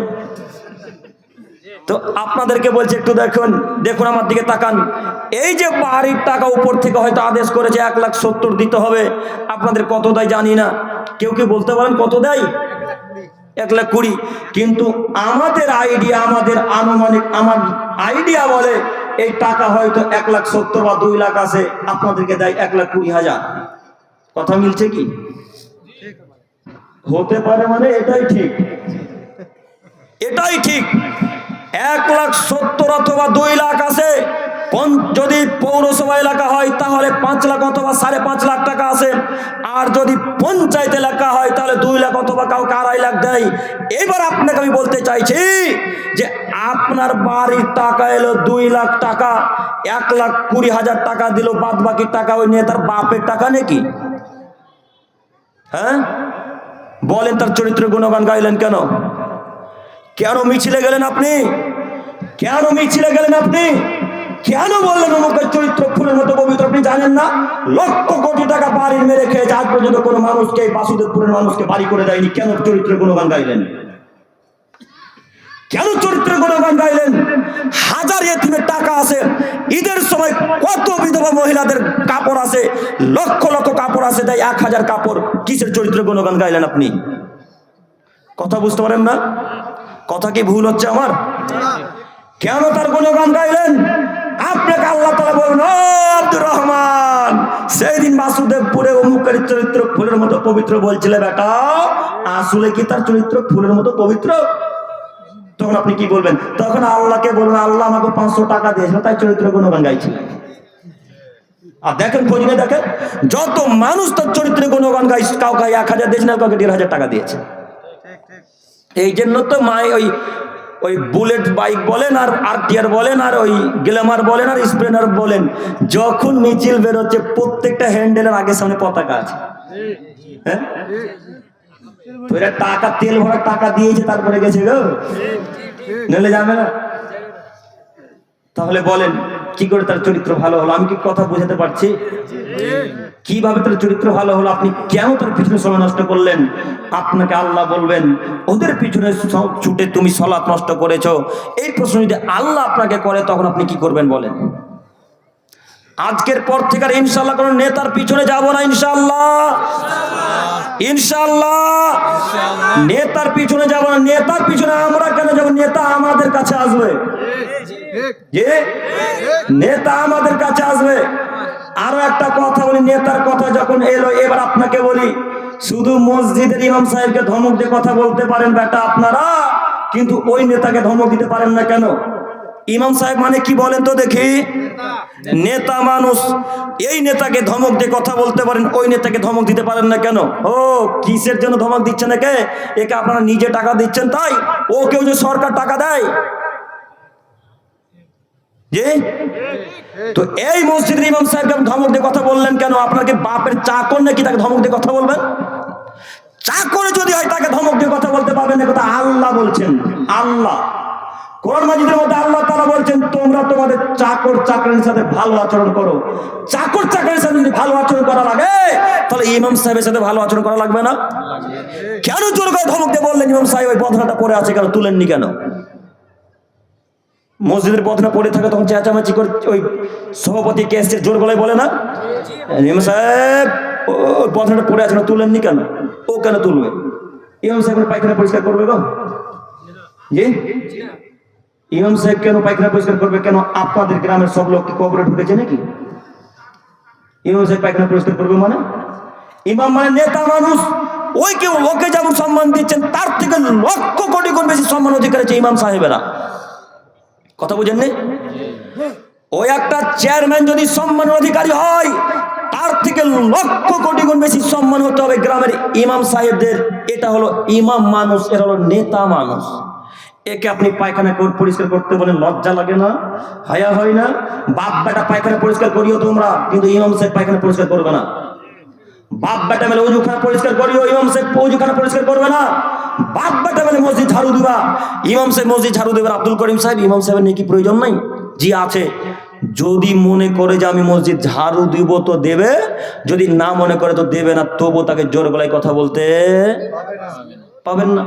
তো আপনাদেরকে বলছে একটু দেখুন, দেখুন আমার দিকে তাকান। এই যে বাড়ির টাকা উপর থেকে হয়তো আদেশ করেছে 1,70,000 দিতে হবে, আপনাদের কত দেয় জানি না, কেউ কেউ বলতে পারেন কত দেয়? 1,20,000। কিন্তু আমাদের আইডিয়া, আমাদের আনুমানিক আমার আইডিয়া বলে এই টাকা হয়তো 1,70,000 বা 2 লাখ আছে, আপনাদেরকে দেয় 1,20,000। কথা মিলছে কি? হতে পারে মানে এটাই ঠিক, এটাই ঠিক। 1,70,000 অথবা 2 লাখ আছে। যদি পৌরসভা এলাকা হয় তাহলে 5 লাখ অথবা 5.5 লাখ টাকা আছে, আর যদি পঞ্চায়েত এলাকা হয় তাহলে 2 লাখ অথবা কাউকে 2.5 লাখ দেয়। এবার আপনাকে আমি বলতে চাইছি যে আপনার বাড়ির টাকা এলো 2 লাখ টাকা, 1,20,000 টাকা দিল, বাদ বাকি টাকা ওই নেতার বাপের টাকা নাকি? হ্যাঁ বলেন, তার চরিত্র গুণগান গাইলেন কেন? কেন মিছিলে গেলেন আপনি? কেন মিছিলে গেলেন আপনি? কেন বললেন অমুকের চরিত্র ফুলের মতো পবিত্র? আপনি জানেন না লক্ষ কোটি টাকা বাড়ি মেরে খেয়েছে, আজ পর্যন্ত কোনো মানুষকে, বাসুদেবপুরের মানুষকে বাড়ি করে দেয়নি। কেন চরিত্রের গুণগান গাইলেন? কেন চরিত্রের গুণগান গাইলেন? হাজার এতিমের টাকা আছে, ঈদের সময় কত বিধবা মহিলাদের কাপড় আছে, লক্ষ লক্ষ কাপড় আছে, দেয় 1,000 কাপড়। কিসের চরিত্রের গুণগান গাইলেন আপনি? কথা বুঝতে পারেন না? কথা কি ভুল হচ্ছে আমার? কেন তার গুণগান গাইলেন? আপনাকে আল্লাহ তাআলা বলেন, ও আব্দুর রহমান, সেই দিন বাসুদেবপুরে অমুকের চরিত্র ফুলের মতো পবিত্র বলছিলে, বেটা আসলে কি তার চরিত্র ফুলের মতো পবিত্র? তখন আপনি কি বলবেন? তখন আল্লাহকে বলবেন, আল্লাহ আমাকে 500 টাকা দিয়েছিল, তাই চরিত্র গুণগান গাইছিলেন। আর দেখেন খোঁজনে দেখেন, যত মানুষ তার চরিত্রে গুণগান গাই, কাউকে 1000 দিয়েছে না, কাউকে 1500 টাকা দিয়েছে। এই জন্য তো ওই বুলেট বাইক বলেন আর আরটিআর বলেন আর ওই গ্ল্যামার বলেন আর স্প্লেন্ডার বলেন, যখন মিছিল বেরোচ্ছে প্রত্যেকটা হ্যান্ডেলের আগে সামনে পতাকা আছে। হ্যাঁ, তো এরা টাকা, তেল ভরা টাকা দিয়েছে, তারপরে গেছে গো, নইলে যাবে না। তাহলে বলেন কি করে তার চরিত্র ভালো হলো? আমি কি কথা বুঝাতে পারছি? কিভাবে তার চরিত্র ভালো হলো? আপনি কেন তার পিছনে সময় নষ্ট করলেন? আপনাকে আল্লাহ বলবেন, ওদের পিছনে ছুটে তুমি সালাত নষ্ট করেছো। এই প্রশ্ন যদি আল্লাহ আপনাকে করে, তখন আপনি কি করবেন বলেন? আজকের পর থেকে আর ইনশাআল্লাহ কোন নেতার পিছনে যাব না, ইনশাআল্লাহ, ইনশাআল্লাহ নেতার পিছনে যাব না। নেতার পিছনে আমরা কেন যাব? নেতা আমাদের কাছে আসবে, যে নেতা আমাদের কাছে আসবে। আরো একটা কথা বলি, নেতার কথা যখন এলো, এবার আপনাকে বলি, শুধু মসজিদের ইমাম সাহেবকে ধমক দিয়ে কথা বলতে পারেন বেটা আপনারা, কিন্তু ওই নেতাকে ধমক দিতে পারেন না কেন? ইমাম সাহেব মানে কি বলেন তো দেখি? নেতা মানুষ। এই নেতাকে ধমক দিয়ে কথা বলতে পারেন, ওই নেতাকে ধমক দিতে পারেন না কেন? ও কিসের জন্য ধমক দিচ্ছেন একে? একে আপনারা নিজে টাকা দিচ্ছেন তাই? ও কেউ যে সরকার টাকা দেয়, যে তো এই মসজিদের ইমাম সাহেবকে ধমক দিয়ে কথা বললেন কেন? আপনাকে বাপের চাকর নাকি তাকে ধমক দিয়ে কথা বলবেন? চাকর যদি হয় তাকে ধমক দিয়ে কথা বলতে পারবেন না। কথা আল্লাহ বলছেন, আল্লাহ কোরআন মাজিদের মধ্যে আল্লাহ তাআলা বলছেন, তোমরা তোমাদের চাকর চাকরের সাথে ভালো আচরণ করো। চাকর চাকরের সাথে যদি ভালো আচরণ করা লাগে, তাহলে ইমাম সাহেবের সাথে ভালো আচরণ করা লাগবে না? কেন জোর করে ধমক দিয়ে বললেন ইমাম সাহেব ওই বদনাটা পড়ে আছে কেন, তুলেননি কেন? মসজিদের বদনা পড়ে থাকে তখন চেঁচামেচি করে ওই সভাপতি কেসে জোর গলায় বলে না, ইমাম সাহেব ওই বদনাটা পড়ে আছে না, তুলেননি কেন? ও কেন তুলবে? ইমাম সাহেব পায়খানা পরিষ্কার করবে গো? জি, ইমাম সাহেব কেন পায়খানা পরিষ্কার করবে? কেন আপনাদের গ্রামের সব লোক কি কবরে ঢুকেছে নাকি? ইমাম সাহেব পায়খানা পরিষ্কার করবে মানে? ইমাম মানে নেতা মানুষ। ওই কেউ ওকে যেমন সম্মান দিচ্ছেন, তার থেকে লক্ষ কোটি গুণ বেশি সম্মান অধিকার আছে ইমাম সাহেবেরা। কথা বুঝেননি? ওই একটা চেয়ারম্যান যদি সম্মানের অধিকারী হয়, তার থেকে লক্ষ কোটি গুণ বেশি সম্মান হতে হবে গ্রামের ইমাম সাহেবদের। এটা হলো ইমাম মানুষ, এরা হলো নেতা মানুষ। একে আপনি পায়খানা পরিষ্কার করতে বলেন, লজ্জা লাগে না? হায়া হয় না? বাপ বেটা পায়খানা পরিষ্কার করিও তোমরা, কিন্তু ইমাম সাহেব পায়খানা পরিষ্কার করবে না। বাপ বেটা মেলে অজুখানা পরিষ্কার করিও, ইমাম সাহেব অজুখানা পরিষ্কার করবে না। বাপ বেটা মেলে মসজিদ ঝাড়ু দিবা, ইমাম সাহেব মসজিদ ঝাড়ু দেবেন। আব্দুল করিম সাহেব, ইমাম সাহেবের নাকি প্রয়োজন নাই? জি আছে। যদি মনে করে যে আমি মসজিদ ঝাড়ু দিব তো দেবে, যদি না মনে করে তো দেবে না, তবু তাকে জোর গলায় কথা বলতে পাবেন না।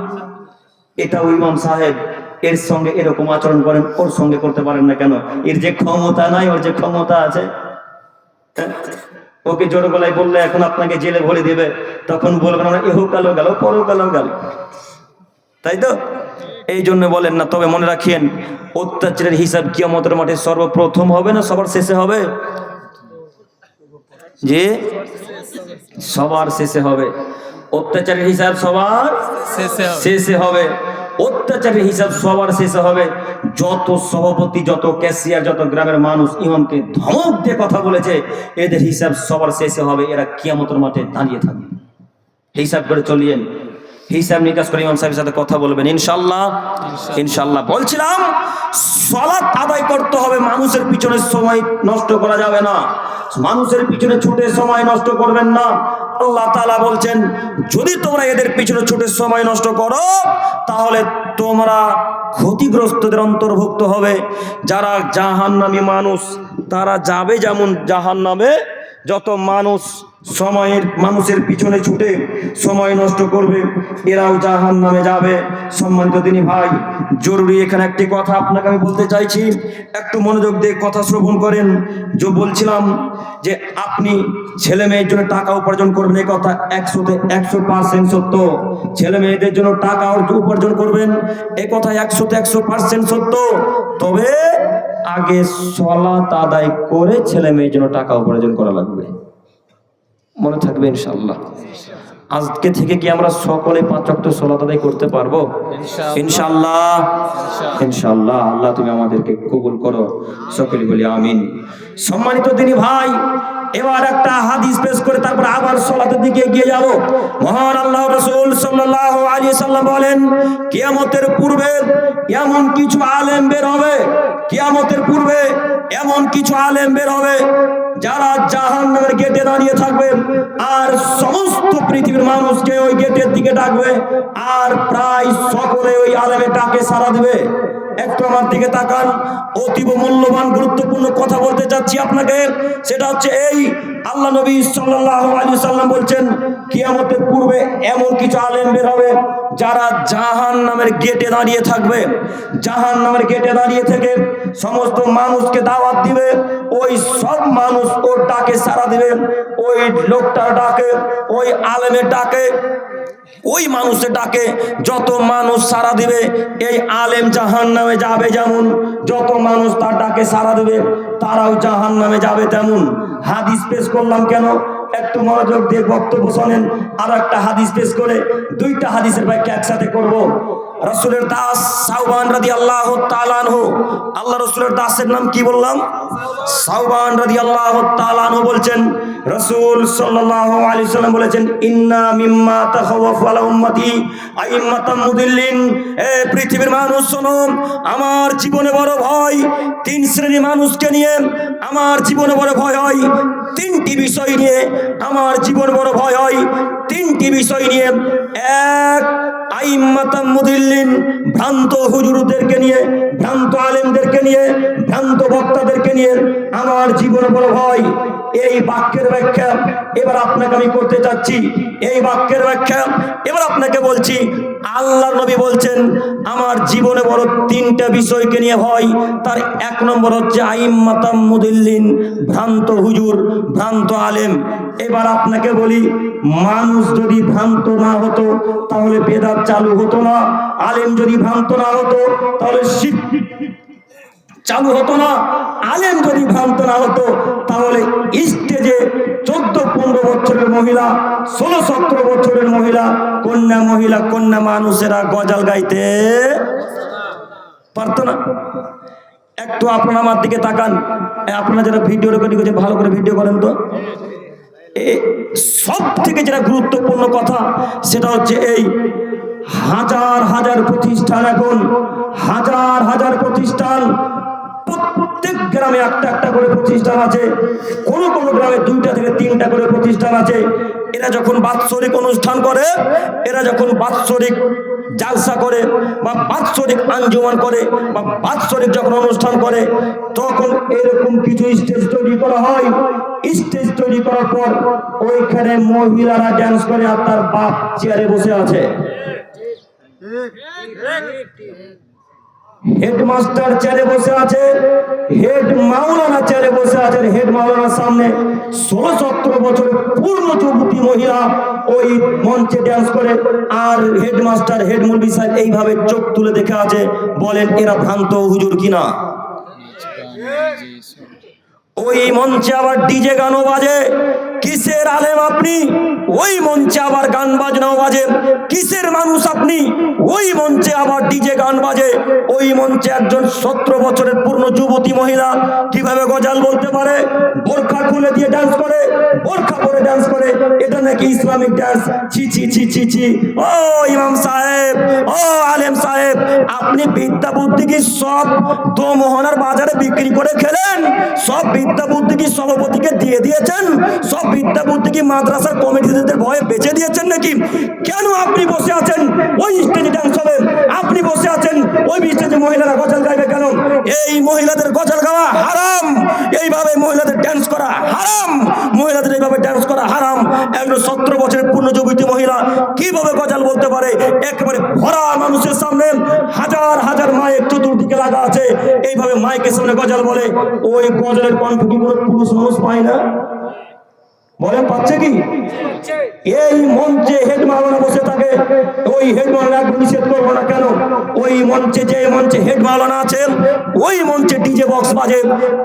এটা ওই ইমাম সাহেব, এর সঙ্গে এরকম আচরণ করেন, ওর সঙ্গে করতে পারেন না কেন? এর যে ক্ষমতা নাই, ওর যে ক্ষমতা আছে। ওকে জোর গলায় বললে এখন আপনাকে জেলে ভরে দেবে, তখন বলবেন আমরা ইহকালও গেল পরকালও গেল, তাই তো? এই জন্য বলেন না। তবে মনে রাখিয়েন, অত্যাচারের হিসাব কিয়ামতের মাঠে সর্বপ্রথম হবে না সবার শেষে হবে? যে সবার শেষে হবে। অত্যাচারের হিসাব সবার শেষে হবে। অত্যাচারের হিসাব সবার শেষে হবে। যত সভাপতি, যত ক্যাশিয়ার, যত গ্রামের মানুষ ইমামকে ধমক দিয়ে কথা বলেছে, এদের হিসাব সবার শেষে হবে। এরা কিয়ামতের মাঠে দাঁড়িয়ে থাকবে। হিসাব করে চলিয়েন, হিসাব নিকাশ করে ইমাম সাহেবের সাথে কথা বলবেন, ইনশাআল্লাহ। ইনশাআল্লাহ বলছিলাম, সালাত আদায় করতে হবে, মানুষের পিছনে সময় নষ্ট করা যাবে না। মানুষের পিছনে ছুটে সময় নষ্ট করবেন না। আল্লাহ তাআলা বলছেন, যদি তোমরা এদের পিছনে ছুটে সময় নষ্ট করো, তাহলে তোমরা ক্ষতিগ্রস্তদের অন্তর্ভুক্ত হবে। যারা জাহান্নামী মানুষ, তারা যাবে যেমন জাহান্নামে। যত মানুষ মানুষের পিছনে ছুটে সময় নষ্ট করবে, এরাও জাহান্নামে যাবে। সম্মানিত দিনী ভাই, জরুরি এখানে একটি কথা আপনাকে আমি বলতে চাইছি, একটু মনোযোগ দিয়ে কথা শ্রবণ করেন। যে বলছিলাম যে আপনি ছেলে মেয়ের জন্য টাকা উপার্জন করবেন, এই কথা 100% সত্য। ছেলে মেয়েদের জন্য টাকা উপার্জন করবেন, এই কথা 100% সত্য। তবে আগে সালাত আদায় করে ছেলে মেয়ের জন্য টাকা উপার্জন করা লাগবে, মনে থাকবে ইনশাআল্লাহ। আজকে থেকে কি আমরা সকলে 5 ওয়াক্ত সালাত আদায় করতে পারবো? ইনশাআল্লাহ, ইনশাআল্লাহ। আল্লাহ তুমি আমাদেরকে কবুল করো, সকলে বলি আমিন। সম্মানিত দিনী ভাই, এবার একটা হাদিস পেশ করে তারপর আবার সালাতের দিকে এগিয়ে যাব। মহান আল্লাহর রাসূল সাল্লাল্লাহু আলাইহি সাল্লাম বলেন, কিয়ামতের পূর্বে এমন কিছু আলেম বের হবে, কিয়ামতের পূর্বে এমন কিছু আলেম বের হবে যারা জাহান্নামের গেটে দাঁড়িয়ে থাকবে, আর সমস্ত পৃথিবীর মানুষকে ওই গেটের দিকে ডাকবে, আর প্রায় সকলে ওই আলেমের ডাকে সাড়া দিবে। একটু আমার দিকে তাকান, অতীব মূল্যবান গুরুত্বপূর্ণ কথা বলতে চাচ্ছি আপনাকে। সেটা হচ্ছে এই, আল্লাহ নবী সাল্লাল্লাহু আলাইহি সাল্লাম বলছেন, কিয়ামতের পূর্বে এমন কিছু আলেম বের হবে যারা জাহান্নামের গেটে দাঁড়িয়ে থাকবে। জাহান্নামের গেটে দাঁড়িয়ে থেকে সমস্ত মানুষকে দাওয়াত দিবে, ওই সব মানুষ ওর ডাকে সাড়া দিবে, ওই লোকটার ডাকে, ওই আলেমের ডাকে, ওই মানুষের ডাকে যত মানুষ সাড়া দিবে, এই আলেম জাহান্নামে যাবে যেমন, যত মানুষ তার ডাকে সাড়া দিবে তারাও জাহান্নামে যাবে তেমন। হাদিস পেশ করলাম কেন? একটু মনোযোগ দিয়ে বক্তব্য শোনেন। আর একটা হাদিস পেশ করে দুইটা হাদিসের ব্যাখ্যা একসাথে করব। রাসূলের দাস সাওবান রাদিয়াল্লাহু তাআলা আনহু, আল্লাহ রাসূলের দাসের নাম কি বললাম? সাওবান রাদিয়াল্লাহু তাআলা আনহু বলছেন, রাসূল সাল্লাল্লাহু আলাইহি সাল্লাম বলেছেন, ইন্না মিম্মা তাখাওয়াফু আলা উম্মতি আইম্মাতাম মুদিল্লিন। এ পৃথিবীর মানুষ শোনো, আমার জীবনে বড় ভয় 3 শ্রেণীর মানুষকে নিয়ে। আমার জীবনে বড় ভয় হয় 3টি বিষয় নিয়ে। আমার জীবন বড় ভয় হয় 3টি বিষয় নিয়ে। এক, আইম্মাতাম মুদিল্লিন, ভ্রান্ত হুজুরদেরকে নিয়ে, ভ্রান্ত আলেমদেরকে নিয়ে, ভ্রান্ত বক্তাদেরকে নিয়ে আমার জীবনে বড় ভয়। এই বাক্যের ব্যাখ্যা এবার আপনাকে আমি করতে চাচ্ছি। এই বাক্যের ব্যাখ্যা এবার আপনাকে বলছি। আল্লাহর নবী বলছেন, আমার জীবনে বড় 3টা বিষয়কে নিয়ে ভয়। তার 1 নম্বর হচ্ছে আইম্মাতাম মুদিল্লিন, ভ্রান্ত হুজুর, ভ্রান্ত আলেম। এবার আপনাকে বলি, মানুষ যদি ভ্রান্ত না হতো তাহলে বেদাত চালু হতো না। আলেম যদি ভ্রান্ত না হতো তাহলে শিরক চালু হতো না। আলেম যদি ভ্রান্ত না হতো তাহলে স্টেজে 14-15 বছরের মহিলা, 16-17 বছরের মহিলা, কন্যা মানুষেরা গজল গাইতে পারতো না। একটু আপনারা আমার দিকে তাকান। আপনারা যারা ভিডিও রেকর্ডিং করছেন, ভালো করে ভিডিও করেন তো। সব থেকে যেটা গুরুত্বপূর্ণ কথা সেটা হচ্ছে এই, হাজার হাজার প্রতিষ্ঠান, এখন হাজার হাজার প্রতিষ্ঠান, প্রত্যেক গ্রামে একটা করে প্রতিষ্ঠান আছে, কোন গ্রামে 2টা থেকে 3টা করে প্রতিষ্ঠান আছে। এরা যখন বাৎসরিক অনুষ্ঠান করে, এরা যখন বাৎসরিক জালসা করে বা বাৎসরিক আঞ্জুমান করে বা বাৎসরিক যখন অনুষ্ঠান করে, তখন এরকম কিছু স্টেজ তৈরি করা হয়। স্টেজ তৈরি করার পর ওইখানে মহিলারা ডান্স করে, আর তার বাপ চেয়ারে বসে আছে। হেডমাস্টার চেয়ারে বসে আছে, হেড মাওলানা চেয়ারে বসে আছেন। হেড মাওলানার সামনে 16-17 বছরের পূর্ণ যুবতী মহিলা ওই মঞ্চে ডান্স করে, আর হেডমাস্টার, হেড মুলবি সাহেব এইভাবে চোখ তুলে দেখে আছে। বলেন এরা ভ্রান্ত হুজুর কিনা? ওই মঞ্চে আবার ডিজে গানও বাজে। কিসের আলেম আপনি? ওই মঞ্চে আবার গান বাজনাও বাজে। কিসের মানুষ আপনি? ওই মঞ্চে আবার ডিজে গান বাজে। ওই মঞ্চে একজন 17 বছরের পূর্ণ যুবতী মহিলা কিভাবে গজাল বলতে পারে? বোরখা খুলে দিয়ে ডান্স করে, বোরখা পরে ডান্স করে। এটা নাকি ইসলামিক ডান্স? ছি ছি ছি ছি ছি। ও ইমাম সাহেব, ও আলেম সাহেব, আপনি বিদ্যা বুদ্ধি কি সব দোমোহনার বাজারে বিক্রি করে খেলেন? সব বিদ্যা বুদ্ধি কি সভাপতিকে দিয়ে দিয়েছেন? সব বিদ্যা বুদ্ধি কি মাদ্রাসার কমিটিদের ভয়ে বেঁচে দিয়েছেন নাকি? কেন আপনি বসে আছেন ওই স্টেজে ডান্স হবে? আপনি বসে আছেন ওই স্টেজে মহিলারা গজল গাইবে কেন? এই মহিলাদের গজল গাওয়া হারাম, এইভাবে মহিলাদের ডান্স করা হারাম, মহিলাদের এইভাবে ডান্স করা হারাম। একজন 17 বছরের পূর্ণ যুবতী মহিলা কিভাবে গজল বলতে পারে? একেবারে ভরা মানুষের সামনে হাজার হাজার মাইক চতুর্দিকে লাগা আছে, এইভাবে মাইকের সামনে গজল বলে, ওই গজলের কণ্ঠ কি কোনো পুরুষ মানুষ পায় না? বলেন পাচ্ছে কি? এই মঞ্চে হেড মাওলানা বসে থাকে, ওই হেড মাওলানা নিষেধ করবো না কেন? ওই মঞ্চে যে মঞ্চে হেড মাওলানা আছেন, ওই মঞ্চে ডিজে বক্স বাজে,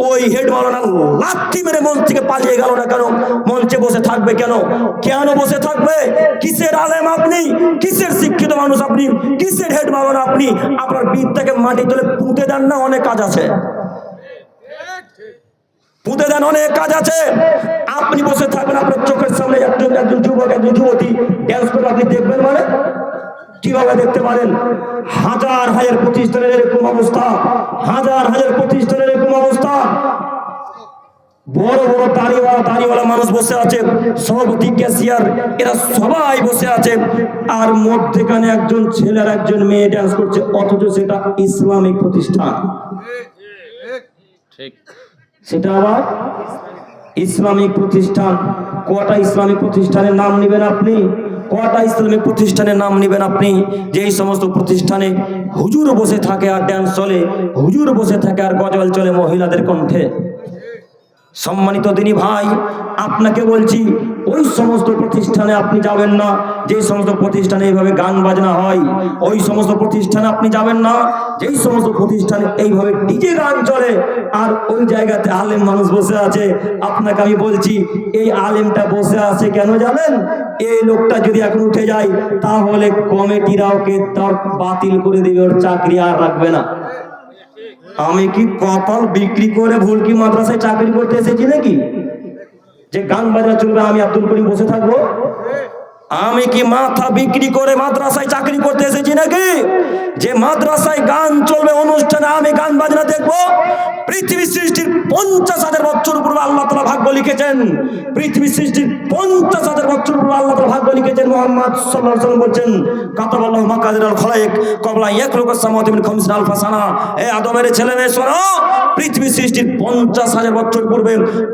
ওই হেড মাওলানা লাথি মেরে মঞ্চ থেকে পালিয়ে গেল না কেন? মঞ্চে বসে থাকবে কেন? কেন বসে থাকবে? কিসের আলেম আপনি? কিসের শিক্ষিত মানুষ আপনি? কিসের হেড মাওলানা আপনি? আপনার বিদ্যাকে মাটি তুলে পুঁতে দেন না, অনেক কাজ আছে। পুঁতে দেন, অনেক কাজ আছে। আপনি বসে থাকবেন, আপনার চোখের সামনে একজন যুবক একজন যুবতী ড্যান্স করে আপনি দেখবেন, মানে কিভাবে দেখতে পারেন? হাজার হাজার প্রতিষ্ঠানের এরকম অবস্থা, হাজার হাজার প্রতিষ্ঠানের এরকম অবস্থা। বড় বড় দাড়িওয়ালা মানুষ বসে আছে, সভাপতি, ক্যাশিয়ার, এরা সবাই বসে আছে, আর মধ্যেখানে একজন ছেলে আর একজন মেয়ে ড্যান্স করছে, অথচ সেটা ইসলামিক প্রতিষ্ঠান। ঠিক, সেটা আবার ইসলামিক প্রতিষ্ঠান। কটা ইসলামিক প্রতিষ্ঠানের নাম নেবেন আপনি? কটা ইসলামিক প্রতিষ্ঠানের নাম নেবেন আপনি? যেই সমস্ত প্রতিষ্ঠানে হুজুর বসে থাকে আর ড্যান্স চলে, হুজুর বসে থাকে আর গজল চলে মহিলাদের কণ্ঠে। সম্মানিত দিনী ভাই, আপনাকে বলছি, ওই সমস্ত প্রতিষ্ঠানে আপনি যাবেন না যেই সমস্ত প্রতিষ্ঠানে এইভাবে গান বাজনা হয়। ওই সমস্ত প্রতিষ্ঠানে আপনি যাবেন না যেই সমস্ত প্রতিষ্ঠানে এইভাবে ডিজে গান চলে, আর ওই জায়গাতে আলেম মানুষ বসে আছে। আপনাকে আমি বলছি, এই আলেমটা বসে আছে কেন জানেন? এই লোকটা যদি এখন উঠে যায়, তাহলে কমিটিরা ওকে তার বাতিল করে দেবে, ওর চাকরি আর রাখবে না। আমি কি কপাল বিক্রি করে ভুলকি মাদ্রাসায় চাকরি করতে এসেছি নাকি যে গান বাজনা চলবে আমি আব্দুল করিম বসে থাকবো? আমি কি মাথা বিক্রি করে মাদ্রাসায় চাকরি করতে এসেছি নাকি যে মাদ্রাসায় গান চলবে, অনুষ্ঠানে আমি গান বাজনা দেখবো? পৃথিবী সৃষ্টির 50,000 বছর পূর্বে আল্লাহ তাআলা ভাগ্য লিখেছেন। পৃথিবী সৃষ্টির 50,000 বছর পূর্বে আল্লাহ তাআলা ভাগ্য লিখেছেন। মুহাম্মদ সাল্লাল্লাহু আলাইহি ওয়াসাল্লাম বলছেন, কাতাবাল্লাহু মাকাদিরাল খালাইক ক্বাবলা ইয়াখলুকাস সামাওয়াতি মিন 50 আলফা সানা। এই আদমের ছেলে মেয়ে শোনো, পৃথিবী সৃষ্টির 50,000 বছর পূর্বে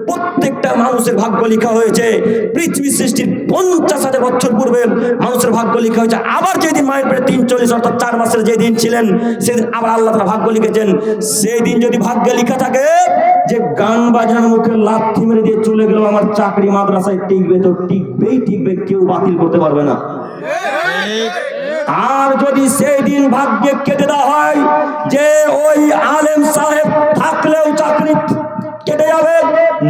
প্রত্যেকটা মানুষের ভাগ্য লেখা হয়েছে। পৃথিবী সৃষ্টির 50,000 বছর পূর্বে মানুষের ভাগ্য লেখা হয়েছে। আবার যেদিন মায়ের পেটে 43 অর্থাৎ 4 মাসের যেদিন ছিলেন, সেদিন আবার আল্লাহ তাআলা ভাগ্য লিখেছেন। সেই দিন যদি ভাগ্যে লেখা থাকে যে গান বাজনার মুখে লাথি মেরে দিয়ে চলে গেল আমার চাকরি মাদ্রাসায় টিকবে, তো টিকবে, কেউ বাতিল করতে পারবে না। আর যদি সেই দিন ভাগ্যে কেটে দেওয়া হয় যে ওই আলেম সাহেব থাকলেও চাকরি কেটে যাবে,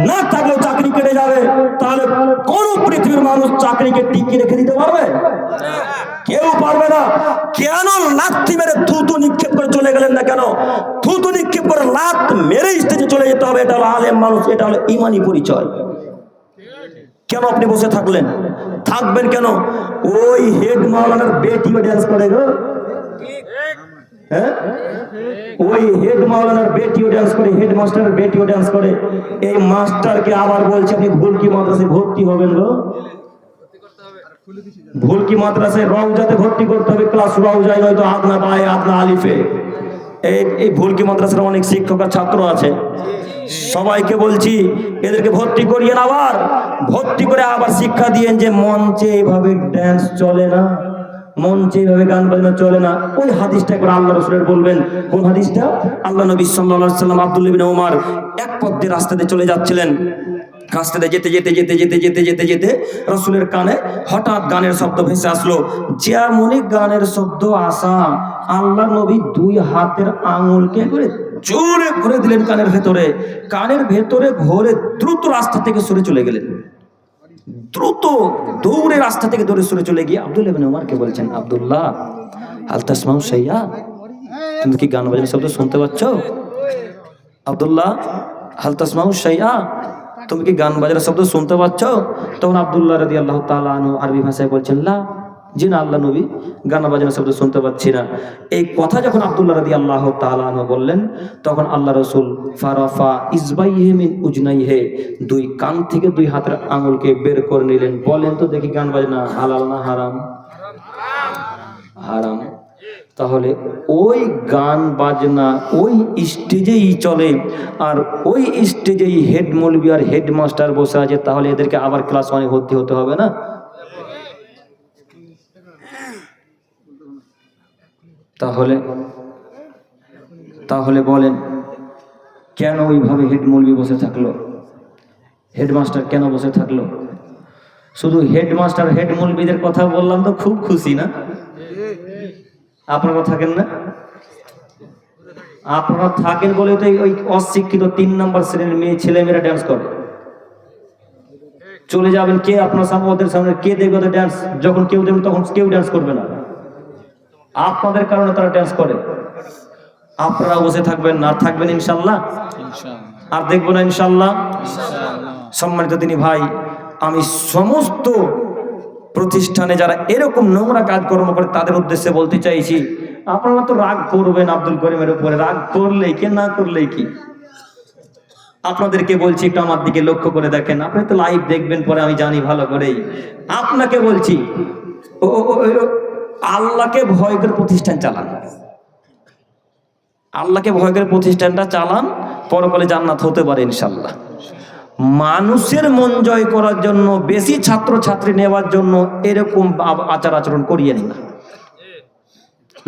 না থাকলেও চাকরি কেটে যাবে, তাহলে কোন পৃথিবীর মানুষ চাকরিকে টিকিয়ে রেখে দিতে পারবে? কেউ পারবে না। কেন লাথি মেরে থুতু নিক্ষেপ করে চলে গেলেন না কেন? থুতু নিক্ষেপ করে লাথ মেরে স্টেজে চলে যেতে হবে, এটা হলো আলেম মানুষ, এটা হলো ঈমানি পরিচয়। কেন আপনি বসে থাকলেন? থাকবেন কেন? ওই হেড মাওলানার বেটিও ড্যান্স করে গো, হ্যাঁ, ওই হেড মাওলানার বেটিও ড্যান্স করে, হেড মাস্টারের বেটিও ড্যান্স করে। এই মাস্টারকে আবার বলছে আপনি ভুলকি মাদ্রাসায় ভর্তি হবেন গো, ভুলকি মাদ্রাসায় রওজাতে ভর্তি করতে হবে, ক্লাস রওজায় নয়তো আদনা বায়ে আদনা আলিফে। এই ভুলকি মাদ্রাসার অনেক শিক্ষক আর ছাত্র আছে, সবাইকে বলছি এদেরকে ভর্তি করিয়েন, আবার ভর্তি করে আবার শিক্ষা দিয়েন যে মঞ্চে এইভাবে ড্যান্স চলে না, মঞ্চে এইভাবে গান বাজনা চলে না। ওই হাদিসটা করে আল্লাহ রাসূলের বলবেন। কোন হাদিসটা? আল্লাহ নবী সাল্লাল্লাহু আলাইহি ওয়াসাল্লাম আব্দুল্লাহ ইবনে ওমর এক পথ দিয়ে রাস্তাতে চলে যাচ্ছিলেন। রাস্তাতে যেতে রাসূলের কানে হঠাৎ গানের শব্দ ভেসে আসলো। যেমনই গানের শব্দ আসা, আল্লাহ নবী 2 হাতের আঙুলকে করে জোরে ভরে দিলেন কানের ভেতরে ভরে দ্রুত রাস্তা থেকে সরে চলে গেলেন। দ্রুত দৌড়ে রাস্তা থেকে দৌড়ে সরে চলে গিয়ে আব্দুল্লাহ ইবনে ওমরকে বলছেন, আব্দুল্লাহ হাল তাসমাউ শাইয়া, তুমি কি গান বাজনার শব্দ শুনতে পাচ্ছ? আব্দুল্লাহ হাল তাসমাউ শাইয়া, তুমি কি গান বাজনার শব্দ শুনতে পাচ্ছ? তখন আব্দুল্লাহ রাদিয়াল্লাহু তাআলা আনহু আরবি ভাষায় বলছেন, লা, জি না আল্লাহ নবী, গান বাজনার শব্দ শুনতে পাচ্ছি না। এই কথা যখন আব্দুল্লাহ রাদিয়াল্লাহু তাআলা আনহু বললেন, তখন আল্লাহ রাসূল ফারাফা ইসবাইহি মিন উজনাইহি, 2 কান থেকে 2 হাতের আঙুলকে বের করে নিলেন। বলেন তো দেখি গান বাজনা হালাল না হারাম? হারাম। তাহলে ওই গান বাজনা ওই স্টেজেই চলে, আর ওই স্টেজেই হেড মৌলবি আর হেড মাস্টার বসে আছে, তাহলে এদেরকে আবার ক্লাস 1-এ ভর্তি হতে হবে না? তাহলে বলেন কেন ওইভাবে হেড মৌলবি বসে থাকলো, হেডমাস্টার কেন বসে থাকলো? শুধু হেডমাস্টার হেড মৌলবিদের কথা বললাম তো খুব খুশি না? আপনারা থাকেন না? আপনারা থাকেন বলে তো ওই অশিক্ষিত 3 নম্বর শ্রেণীর ছেলেমেয়েরা ড্যান্স করে। চলে যাবেন, কে আপনার সামনে, ওদের সামনে কে দেখবে ওদের ড্যান্স? যখন কেউ দেখবে তখন কেউ ড্যান্স করবে না, আপনাদের কারণে তারা ড্যান্স করে। আপনারা বসে থাকবেন আর থাকবেন ইনশাল্লাহ, আর দেখবো না ইনশাল্লাহ। সম্মানিত দিনী ভাই, আমি সমস্ত প্রতিষ্ঠানে যারা এরকম নোংরা কাজকর্ম করে তাদের উদ্দেশ্যে বলতে চাইছি, আপনারা তো রাগ করবেন আব্দুল করিমের উপরে, রাগ করলেই কে, না করলেই কি? আপনাদেরকে বলছি একটু আমার দিকে লক্ষ্য করে দেখেন, আপনি তো লাইভ দেখবেন পরে, আমি জানি ভালো করেই। আপনাকে বলছি আল্লাহকে ভয় করে প্রতিষ্ঠান চালান, আল্লাহকে ভয় করে প্রতিষ্ঠানটা চালান, পরকালে জান্নাত হতে পারে ইনশাল্লাহ। মানুষের মন জয় করার জন্য, বেশি ছাত্র ছাত্রী নেওয়ার জন্য এরকম আচার আচরণ করিয়ে নিন না,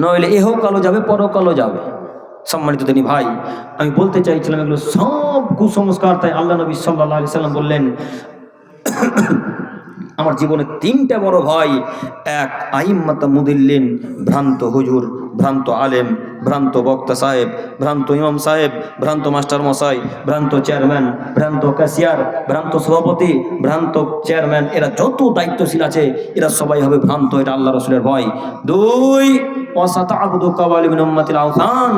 নইলে এহকালও যাবে পরকালও যাবে। সম্মানিত দিনী ভাই, আমি বলতে চাইছিলাম এগুলো সব কুসংস্কার। তাই আল্লাহ নবী সাল্লাল্লাহু আলাইহি সাল্লাম বললেন, আমার জীবনে 3টা বড় ভয়, এক আইম্মাতা মুদিল্লিন, ভ্রান্ত হুজুর, ভ্রান্ত আলেম, ভ্রান্ত বক্তা সাহেব, ভ্রান্ত ইমাম সাহেব, ভ্রান্ত মাস্টার মশাই, ভ্রান্ত চেয়ারম্যান, ভ্রান্ত ক্যাশিয়ার, ভ্রান্ত সভাপতি, ভ্রান্ত চেয়ারম্যান, এরা যত দায়িত্বশীল আছে এরা সবাই হবে ভ্রান্ত। এটা আল্লাহ রাসূলের ভয়। 2 ওয়াসাতা'বুদু কাওয়ালি মিন উম্মাতিল আওসান,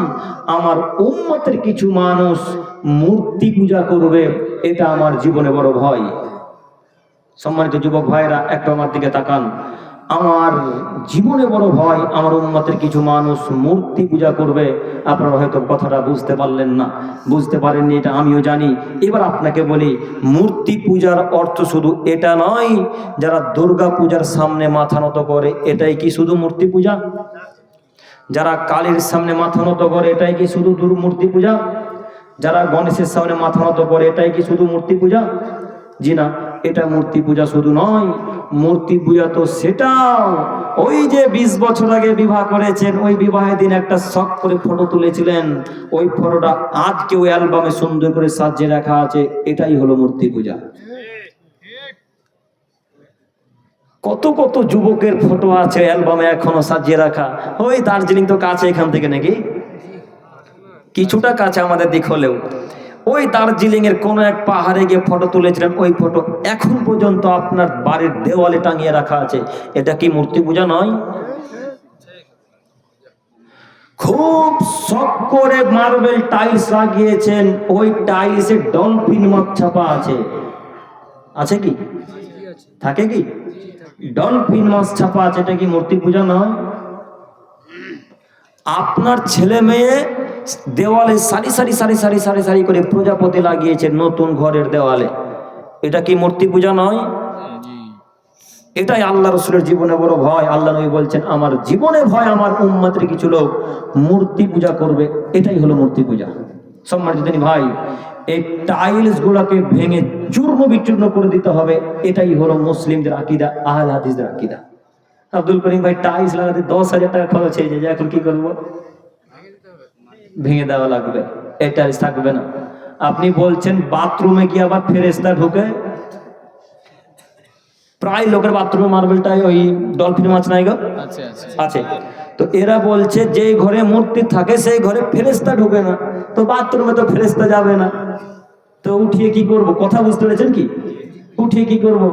আমার উম্মতের কিছু মানুষ মূর্তি পূজা করবে, এটা আমার জীবনে বড় ভয়। সম্মানিত যুবক ভাইরা, একটু আমার দিকে তাকান। আমার জীবনে বড় ভয়, আমার উম্মতের কিছু মানুষ মূর্তি পূজা করবে। আপনারা হয়তো কথাটা বুঝতে পারলেন না, বুঝতে পারেননি, এটা আমিও জানি। এবার আপনাকে বলি, মূর্তি পূজার অর্থ শুধু এটা নয়, যারা দুর্গা পূজার সামনে মাথা নত করে এটাই কি শুধু মূর্তি পূজা? যারা কালীর সামনে মাথা নত করে এটাই কি শুধু মূর্তি পূজা? যারা গণেশের সামনে মাথা নত করে এটাই কি শুধু মূর্তি পূজা? জি না, এটা মূর্তি পূজা শুধু নয়। মূর্তি পূজা তো সেটাও, ওই যে 20 বছর আগে বিবাহ করেছেন, ওই বিবাহের দিন একটা শখ করে ফটো তুলেছিলেন, ওই ফটোটা আজকে ওই অ্যালবামে সুন্দর করে সাজিয়ে রাখা আছে, এটাই হলো মূর্তি পূজা। কত কত যুবকের ফটো আছে অ্যালবামে এখনো সাজিয়ে রাখা। ওই দার্জিলিং তো কাছে এখান থেকে, নাকি কিছুটা কাছে আমাদের দিক হলেও, ওই দার্জিলিং এর কোন এক পাহাড়ে গিয়ে ফটো তুলেছিলেন, ওই ফটো এখন পর্যন্ত আপনার বাড়ির দেওয়ালে টাঙিয়ে রাখা আছে। এটা কি মূর্তি পূজা নয়? খুব শখ করে মার্বেল টাইলস লাগিয়েছেন, ওই টাইলসে ডলফিন মাছ ছাপা আছে, আছে কি? থাকে কি? ডলফিন মাছ ছাপা আছে, এটা কি মূর্তি পূজা নয়? আপনার ছেলে মেয়ে দেওয়ালে সারি সারি সারি সারি সারি সারি করে প্রজাপতি লাগিয়েছে নতুন ঘরের দেওয়ালে, এটা কি মূর্তি পূজা নয়? এটাই আল্লাহ রাসূলের জীবনে বড় ভয়। আল্লাহ নবী বলছেন, আমার জীবনে ভয় আমার উম্মতের কিছু লোক মূর্তি পূজা করবে, এটাই হলো মূর্তি পূজা। সম্মানিত ভাই, এই টাইলস গুলাকে ভেঙে চূর্ণ বিচূর্ণ করে দিতে হবে, এটাই হলো মুসলিমদের আকীদা, আহলে হাদিসদের আকীদা। আব্দুল করিম ভাই, টাইলস লাগাতে 10,000 টাকা খরচ হয়ে যায়, এখন কি করবো? ভেঙে দেওয়া লাগবে, এই টাইলস থাকবে না। আপনি বলছেন বাথরুমে কি আবার ফেরেশতা ঢুকে? প্রায় লোকের বাথরুমে মার্বেলটাই ওই ডলফিন মাছ নাই গো, আছে। তো এরা বলছে যে ঘরে মূর্তি থাকে সেই ঘরে ফেরেশতা ঢুকে না, তো বাথরুমে তো ফেরেশতা যাবে না, তো উঠিয়ে কি করব? কথা বুঝতে পেরেছেন কি? উঠিয়ে কি করব?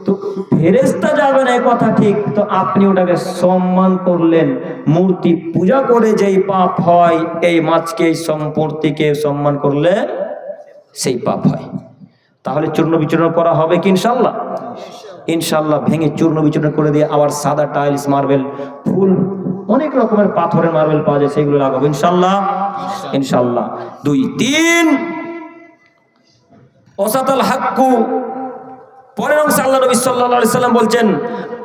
তো ফেরেশতা যাবে না, এই কথা ঠিক, তো আপনি ওটাকে সম্মান করলেন। মূর্তি পূজা করে যেই পাপ হয়, এই মাছকে, এই সম্পত্তিকে সম্মান করলে সেই পাপ হয়। তাহলে চূর্ণ বিচূর্ণ করা হবে কি ইনশাআল্লাহ? ইনশাআল্লাহ ভেঙে চূর্ণ বিচূর্ণ করে দিয়ে আবার সাদা টাইলস, মার্বেল, ফুল, অনেক রকমের পাথরের মার্বেল পাওয়া যায়, সেগুলো লাগাবো ইনশাআল্লাহ। ইনশাআল্লাহ। 2, 3 ওয়াসাতাল হাক্কু, পরের অংশে আল্লাহ নবী সাল্লাল্লাহু আলাইহি সাল্লাম বলছেন,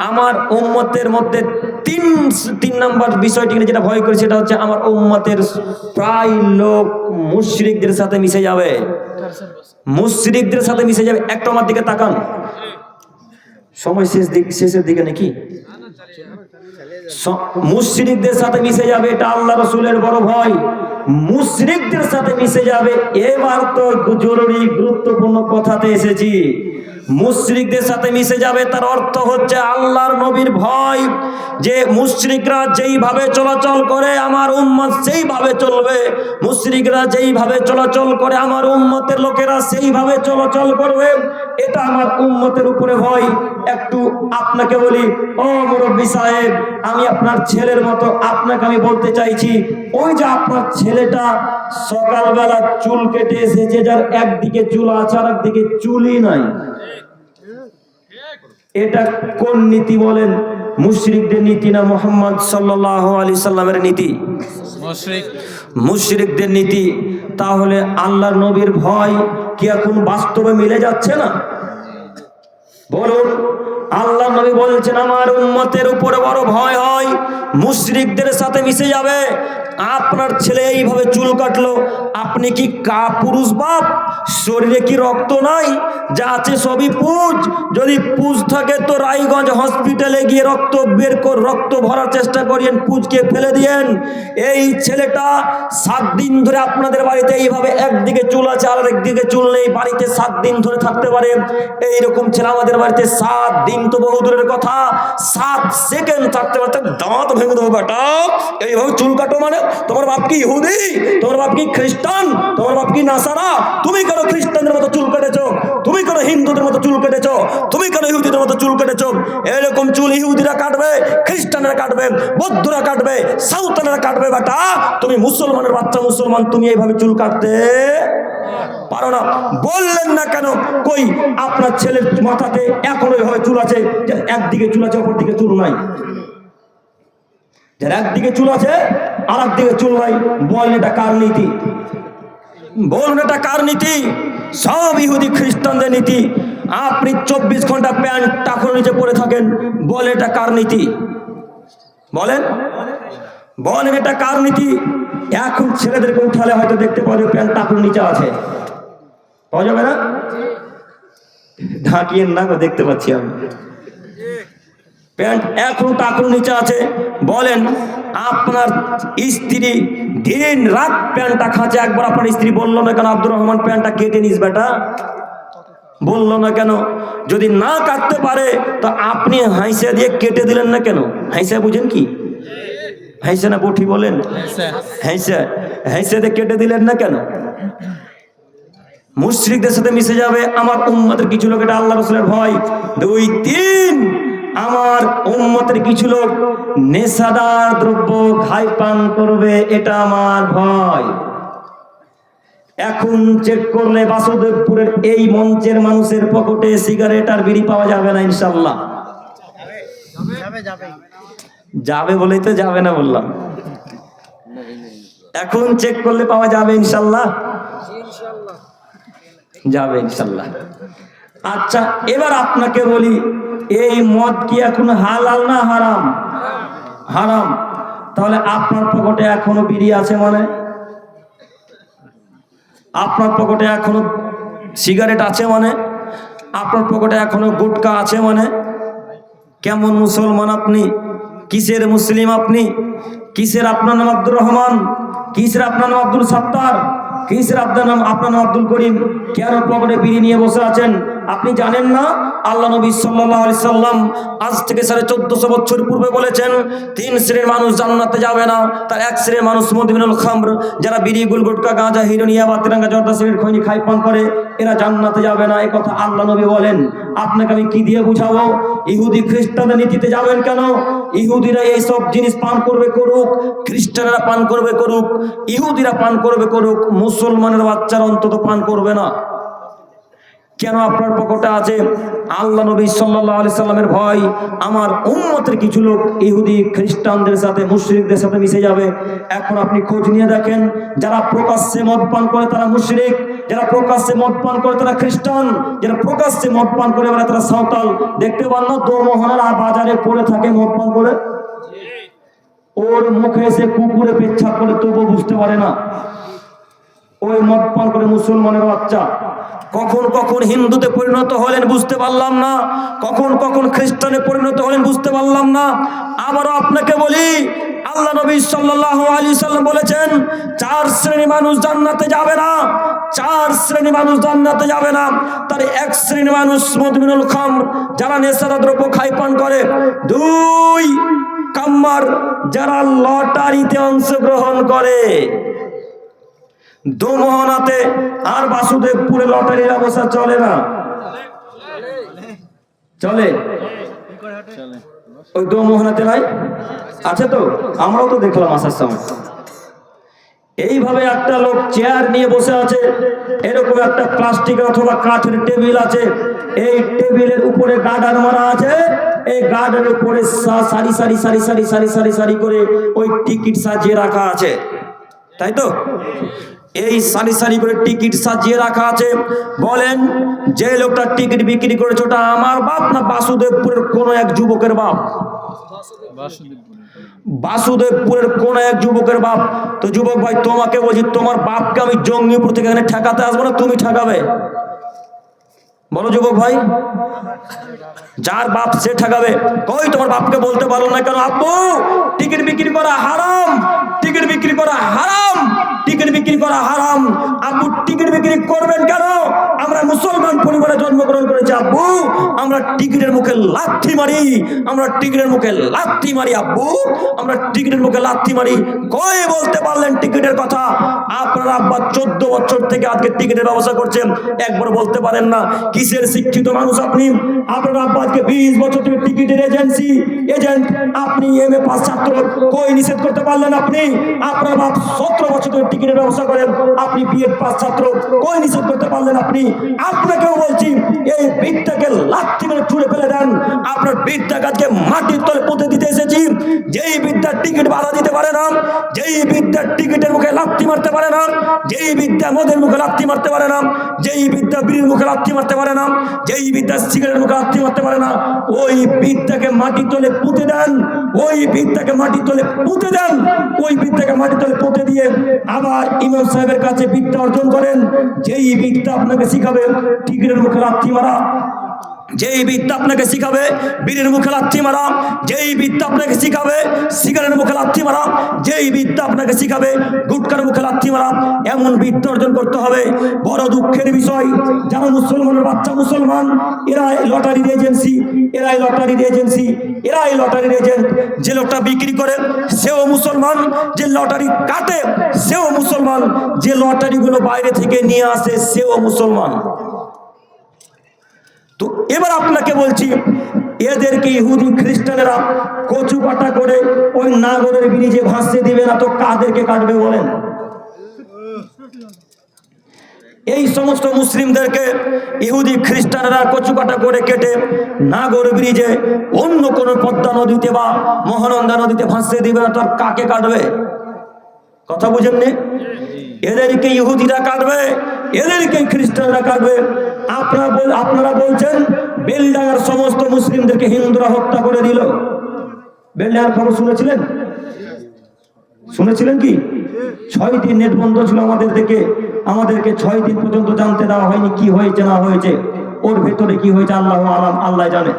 আমার উম্মতের মধ্যে 3 নম্বর বিষয়টি যেটা ভয় করে, সেটা হচ্ছে আমার উম্মতের প্রায় লোক মুশরিকদের সাথে মিশে যাবে, মুশরিকদের সাথে মিশে যাবে। একটা আমার দিকে তাকান, সময় শেষের দিকে নাকি? মুশরিকদের সাথে মিশে যাবে, এটা আল্লাহ রাসূলের বড় ভয়। মুশরিকদের সাথে মিশে যাবে, এবার তো জরুরি গুরুত্বপূর্ণ কথাতে এসেছি। মুশরিকদের সাথে মিশে যাবে, তার অর্থ হচ্ছে আল্লাহর নবীর ভয় যে মুশরিকরা যেইভাবে চলাচল করে আমার উম্মত সেইভাবে চলবে, মুশরিকরা যেইভাবে চলাচল করে আমার উম্মতের লোকেরা সেইভাবে চলাচল করবে, এটা আমার উম্মতের উপরে ভয়। একটু আপনাকে বলি, ও মুরব্বী সাহেব, আমি আপনার ছেলের মতো আপনাকে আমি বলতে চাইছি, ওই যে আপনার ছেলেটা সকালবেলা চুল কেটে এসেছে, যার একদিকে চুল আছে আর একদিকে চুলই নাই, এটা কোন নীতি বলেন? মুশরিকদের নীতি না মুহাম্মদ সাল্লাল্লাহু আলাইহি সাল্লামের নীতি? মুশরিকদের নীতি। তাহলে আল্লাহর নবীর ভয় কি এখন বাস্তবে মিলে যাচ্ছে না? বলুন। আল্লাহ নবী বলছেন আমার উম্মতের উপরে বড় ভয় হয়, মুশরিকদের সাথে মিশে যাবে। আপনার ছেলে এইভাবে চুল কাটলো, আপনি কি পুরুষ বাপ? শরীরে কি রক্ত নাই? যা আছে সবই পুঁজ। যদি পুঁজ থাকে তো রায়গঞ্জ হসপিটালে গিয়ে রক্ত ভরার চেষ্টা করিয়েন, পুঁজকে ফেলে দিয়েন। এই ছেলেটা 7 দিন ধরে আপনাদের বাড়িতে এইভাবে একদিকে চুল আছে আর একদিকে চুল নেই, বাড়িতে 7 দিন ধরে থাকতে পারে। এইরকম ছেলে আমাদের বাড়িতে 7 দিন তো বহু দূরের কথা, 7 সেকেন্ড থাকতে পারতে দাঁত ভেঙে দেবো বেটা। এইভাবে চুল কাটো মানে? তোমার বাপ কি ইহুদি? তোমার বাপ কি খ্রিস্টান? তোমার বাপ কি নাসারা? তুমি কেন খ্রিস্টানদের মতো চুল কেটেছো? তুমি কেন হিন্দুদের মতো চুল কেটেছো? তুমি কেন ইহুদিদের মতো চুল কেটেছো? এরকম চুল ইহুদিরা কাটবে, খ্রিস্টানরা কাটবে, বৌদ্ধরা কাটবে, সাঁওতালরা কাটবে বেটা। তুমি মুসলমানের বাচ্চা মুসলমান, তুমি এইভাবে চুল কাটতে পারো না। বললেন না কেন? কই আপনার ছেলের মাথাতে এখনো এইভাবে চুল আছে, যে একদিকে চুল আছে অপর দিকে চুল নাই, যার একদিকে চুল আছে আর একদিকে চুল নাই। বলেন এটা কার নীতি? বলুন এটা কার নীতি? সব ইহুদি খ্রিস্টানদের নীতি। আপনি 24 ঘন্টা প্যান্ট টাকুর নিচে পড়ে থাকেন, বলেন এটা কার নীতি? বলেন, বলেন এটা কার নীতি? এখন ছেলেদেরকে উঠালে হয়তো দেখতে পাওয়া যাবে প্যান্ট টাকুর নিচে আছে, পাওয়া যাবে না? ঢাকিয়েন না, দেখতে পাচ্ছি আমি প্যান্ট এখন টাকুর নিচে আছে। বলেন আপনার স্ত্রী দিন রাত প্যান্টটা খাঁচে, একবার আপনার স্ত্রী বললো না কেন আব্দুর রহমান প্যান্টটা কেটে নিস বেটা? বললো না কেন? যদি না কাটতে পারে তো আপনি হাইসা দিয়ে কেটে দিলেন না কেন? হাইসা বুঝেন কি? হাইসা না বটি বলেন? হাইসা, হাইসা দিয়ে কেটে দিলেন না কেন? মুশরিকদের সাথে মিশে যাবে আমার উম্মতের কিছু লোক, এটা আল্লাহ রাসূলের ভয়। 2, 3 আমার উম্মতের কিছু লোক নেশাদার দ্রব্য খাই পান করবে, এটা আমার ভয়। এখন চেক করলে বাসুদেবপুরের এই মঞ্চের মানুষের পকেটে সিগারেট আর বিড়ি পাওয়া যাবে না ইনশাআল্লাহ। যাবে বলেই তো যাবে না বললাম। এখন চেক করলে পাওয়া যাবে ইনশাআল্লাহ, যাবে ইনশাআল্লাহ। আচ্ছা এবার আপনাকে বলি, এই মদ কি এখন হালাল না হারাম? হারাম। তাহলে আপনার পকেটে এখনো বিড়ি আছে মানে? আপনার পকেটে এখনো সিগারেট আছে মানে? আপনার পকেটে এখনো গুটকা আছে মানে? কেমন মুসলমান আপনি? কিসের মুসলিম আপনি? কিসের আপনার নাম আব্দুর রহমান? কিসের আপনার নাম আব্দুল সাত্তার? কিসের আপনার নাম আব্দুল করিম? কেন পকেটে বিড়ি নিয়ে বসে আছেন? আপনি জানেন না আল্লাহ নবী সাল্লাল্লাহু আলাইহি সাল্লাম আজ থেকে 1450 বছর পূর্বে বলেছেন 3 শ্রেণীর মানুষ জান্নাতে যাবে না। তার 1 শ্রেণীর মানুষ মুদমিনুল খামর, যারা বিড়ি গুল গুটকা গাঁজা হিরোইন বাতিরাঙ্গা জর্দা সিগারেট খৈনি খাই পান করে, এরা জান্নাতে যাবে না। এই কথা আল্লাহ নবী বলেন। আপনাকে আমি কি দিয়ে বুঝাবো? ইহুদি খ্রিস্টানদের নীতিতে যাবেন কেন? ইহুদিরা এই সব জিনিস পান করবে করুক, খ্রিস্টানরা পান করবে করুক, ইহুদিরা পান করবে করুক, মুসলমানের বাচ্চারা অন্তত পান করবে না। কেন আপনার পকেটে আছে? আল্লাহ নবী সাল্লাল্লাহু আলাইহি সাল্লামের ভয় আমার উম্মতের কিছু লোক ইহুদি খ্রিস্টানদের সাথে মুশরিকদের সাথে মিশে যাবে। এখন আপনি খোঁজ নিয়ে দেখেন, যারা প্রকাশ্যে মদ পান করে তারা মুশরিক, যারা প্রকাশ্যে মদ পান করে তারা খ্রিস্টান, যারা প্রকাশ্যে মদ পান করে তারা সাঁওতাল। দেখতে পান না দোমোহনার বাজারে পড়ে থাকে মদ পান করে, ওর মুখে এসে কুকুরে পেচ্ছাপ করে তবুও বুঝতে পারে না ওই মদ পান করে মুসলমানের বাচ্চা। কখন কখন হিন্দুতে পরিণত হলেন বুঝতে পারলাম না, কখন কখন খ্রিস্টানে পরিণত হলেন বুঝতে পারলাম না। আবারও আপনাকে বলি, আল্লাহ নবী সাল্লাল্লাহু আলাইহি সাল্লাম বলেছেন 4 শ্রেণী মানুষ জান্নাতে যাবে না, 4 শ্রেণী মানুষ জান্নাতে যাবে না। তার 1 শ্রেণী মানুষ মুদমিনুল খামর, যারা নেশাদার দ্রব্য খায় পান করে। 2 কাম্মার, যারা লটারিতে অংশগ্রহণ করে। দোমোহনাতে আর বাসুদেবপুরে লটারির ব্যবস্থা চলে না? চলে? ওই দোমোহনাতে নাই? আছে তো, আমরাও তো দেখলাম আসার সময়। এইভাবে একটা লোক চেয়ার নিয়ে বসে আছে, এরকম একটা প্লাস্টিকের অথবা কাঠের টেবিল আছে, এই টেবিলের উপরে গার্ডার মারা আছে, এই গার্ডারের উপরে সারি সারি সারি সারি সারি সারি সারি করে ওই টিকিট সাজিয়ে রাখা আছে, তাই তো? এই সারি সারি করে টিকিট সাজিয়ে রাখা আছে। বলেন, যে লোকটা টিকিট বিক্রি করেছে ওটা আমার বাপ না বাসুদেবপুরের কোন এক যুবকের বাপ? বাসুদেবপুরের কোন এক যুবকের বাপ। তো যুবক ভাই, তোমাকে বলছি, তোমার বাপকে আমি জঙ্গিপুর থেকে এখানে ঠেকাতে আসবো না, তুমি ঠেকাবে? বলো যুবক ভাই, যার বাপ সে ঠেকাবে। কই তোমার বাপকে বলতে পারো না কেন? আব্বু, টিকিট বিক্রি করা হারাম, টিকিট বিক্রি করা হারাম, টিকিট বিক্রি করা হারাম। আব্বু টিকিট বিক্রি করবেন কেন? আমরা মুসলমান পরিবারে জন্মগ্রহণ করেছি আব্বু, আমরা টিকিটের মুখে লাথি মারি, আমরা টিকিটের মুখে লাথি মারি আব্বু, আমরা টিকিটের মুখে লাথি মারি। কই বলতে পারলেন টিকিটের কথা? আপনার আব্বা 14 বছর থেকে আজকে টিকিটের ব্যবস্থা করছেন, একবার বলতে পারেন না? কিসের শিক্ষিত মানুষ আপনি? আপনার আব্বা আজকে 20 বছর থেকে টিকিটের এজেন্ট, আপনি এমএ পাস ছাত্র, কই নিষেধ করতে পারলেন আপনি? আপনার বাপ 17 বছর ধরে টিকিটের ব্যবস্থা করেন, আপনি বিএড পাস ছাত্র, কই নিষেধ করতে পারলেন আপনি? আপনাকেও বলছি, এই বিদ্যাকে লাথি মেরে ছুঁড়ে ফেলে দেন। আপনার বিদ্যা কাজকে মাটির তলে পুঁতে দিতে এসেছি। যেই বিদ্যার টিকিট বাধা দিতে পারে না, যেই বিদ্যার টিকিটের মুখে লাথি মারতে পারে না, যেই বিদ্যা মদের মুখে লাথি মারতে পারে না, যেই বিদ্যা বিড়ির মুখে লাথি মারতে পারে না, যেই বিদ্যা সিগারেটের মুখে লাথি মারতে পারে না, ওই বিদ্যাকে মাটির তলে পুঁতে দেন, ওই বিদ্যাকে মাটির তলে পুঁতে দেন, ওই বিদ্যাকে মাটির তলে পুঁতে দিয়ে আবার ইমাম সাহেবের কাছে বিদ্যা অর্জন করেন। যেই বিদ্যা আপনাকে শিখাবে টিকিটের মুখে লাথি মারা, যেই বিদ্যা আপনাকে শিখাবে বীরের মুখে লাথি মারা, যেই বিদ্যা আপনাকে শিখাবে সিগারেটের মুখে লাথি মারা, যেই বিদ্যা আপনাকে শিখাবে গুটকার মুখে লাথি মারা, এমন বিদ্যা অর্জন করতে হবে। বড় দুঃখের বিষয়, যারা মুসলমানের বাচ্চা মুসলমান, এরাই লটারির এজেন্সি, এরাই লটারির এজেন্সি, এরাই লটারির এজেন্ট। যে লোকটা বিক্রি করে সেও মুসলমান, যে লটারি কাটে সেও মুসলমান, যে লটারিগুলো বাইরে থেকে নিয়ে আসে সেও মুসলমান। তো এবার আপনাকে বলছি, এদেরকে ইহুদি খ্রিস্টানেরা কচু কাটা করে ওই নাগরের ব্রিজে ভাসিয়ে দিবে না তো কাদেরকে কাটবে বলেন? এই সমস্ত মুসলিমদেরকে ইহুদি খ্রিস্টানেরা কচু কাটা করে কেটে নাগর ব্রিজে অন্য কোন পদ্মা নদীতে বা মহানন্দা নদীতে ভাসিয়ে দিবে না তো কাকে কাটবে? কথা বুঝেননি? এদেরকে ইহুদিরা কাটবে, এদেরকে খ্রিস্টানরা কাটবে। আপনারা বলছেন বেলডাঙ্গার সমস্ত মুসলিমদেরকে হিন্দুরা হত্যা করে দিল। বেলডাঙ্গার খবর শুনেছিলেন? শুনেছিলেন কি? 6 দিন নেট বন্ধ ছিল আমাদেরকে 6 দিন পর্যন্ত জানতে দেওয়া হয়নি কি হয়েছে না হয়েছে, ওর ভেতরে কি হয়েছে আল্লাহু আলাম, আল্লাহ জানে।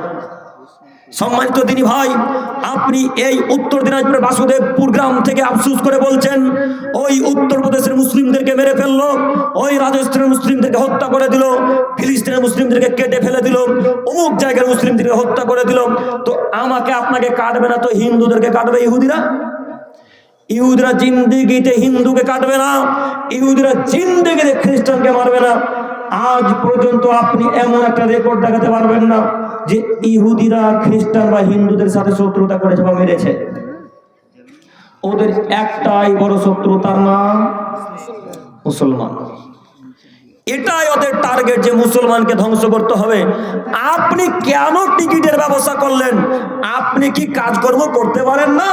সম্মানিত দিনী ভাই, আপনি এই উত্তর দিনাজপুরের বাসুদেবপুর গ্রাম থেকে আফসোস করে বলছেন ওই উত্তরপ্রদেশের মুসলিমদেরকে মেরে ফেললো, ওই রাজস্থানের মুসলিমদেরকে হত্যা করে দিল, ফিলিস্তিনের মুসলিমদেরকে কেটে ফেলে দিল, অমুক জায়গার মুসলিমদেরকে হত্যা করে দিল। তো আমাকে আপনাকে কাটবে না তো হিন্দুদেরকে কাটবে ইহুদিরা? ইহুদিরা জিন্দেগিতে হিন্দুকে কাটবে না, ইহুদিরা জিন্দেগিতে খ্রিস্টানকে মারবে না। আজ পর্যন্ত আপনি এমন একটা রেকর্ড দেখাতে পারবেন না যে ইহুদিরা খ্রিস্টান বা হিন্দুদের সাথে শত্রুতা করেছে বা মেরেছে। ওদের একটাই বড় শত্রু, তার নাম মুসলমান। এটাই ওদের টার্গেট যে মুসলমানকে ধ্বংস করতে হবে। আপনি কেন টিকিটের ব্যবস্থা করলেন? আপনি কি কাজকর্ম করতে পারেন না?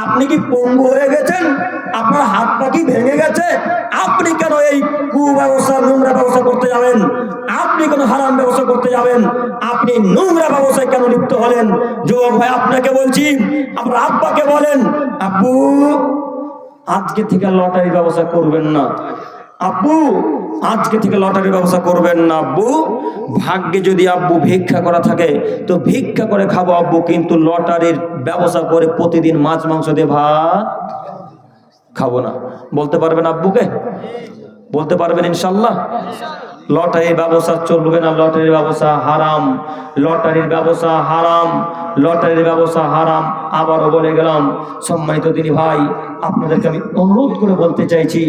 আপনি কি পঙ্গু হয়ে গেছেন? আপনার হাত পা কি ভেঙে গেছে? আপনি কেন এই কুব্যবস্থা নোংরা ব্যবস্থা করতে যাবেন? আপনি কেন হারাম ব্যবস্থা করতে যাবেন? আপনি নোংরা ব্যবসায় কেন লিপ্ত হলেন? যুবক ভাই, আপনাকে বলছি, আপনার আব্বাকে বলেন, আব্বু আজকে থেকে লটারি ব্যবস্থা করবেন না। আব্বু আজকে থেকে লটারির ব্যবস্থা করবেন না আব্বু, ভাগ্যে যদি আব্বু ভিক্ষা করা থাকে তো ভিক্ষা করে খাবো আব্বু, কিন্তু লটারির ব্যবস্থা করে প্রতিদিন মাছ মাংস দিয়ে ভাত খাবো না। বলতে পারবেন আব্বুকে? বলতে পারবেন ইনশাল্লাহ? লটারির ব্যবস্থা চলবে না, লটারির ব্যবস্থা হারাম, লটারির ব্যবস্থা হারাম, লটারির ব্যবস্থা হারাম। আবারও বলে গেলাম, সম্মানিত দিনী ভাই, আপনাদেরকে আমি অনুরোধ করে বলতে চাইছি,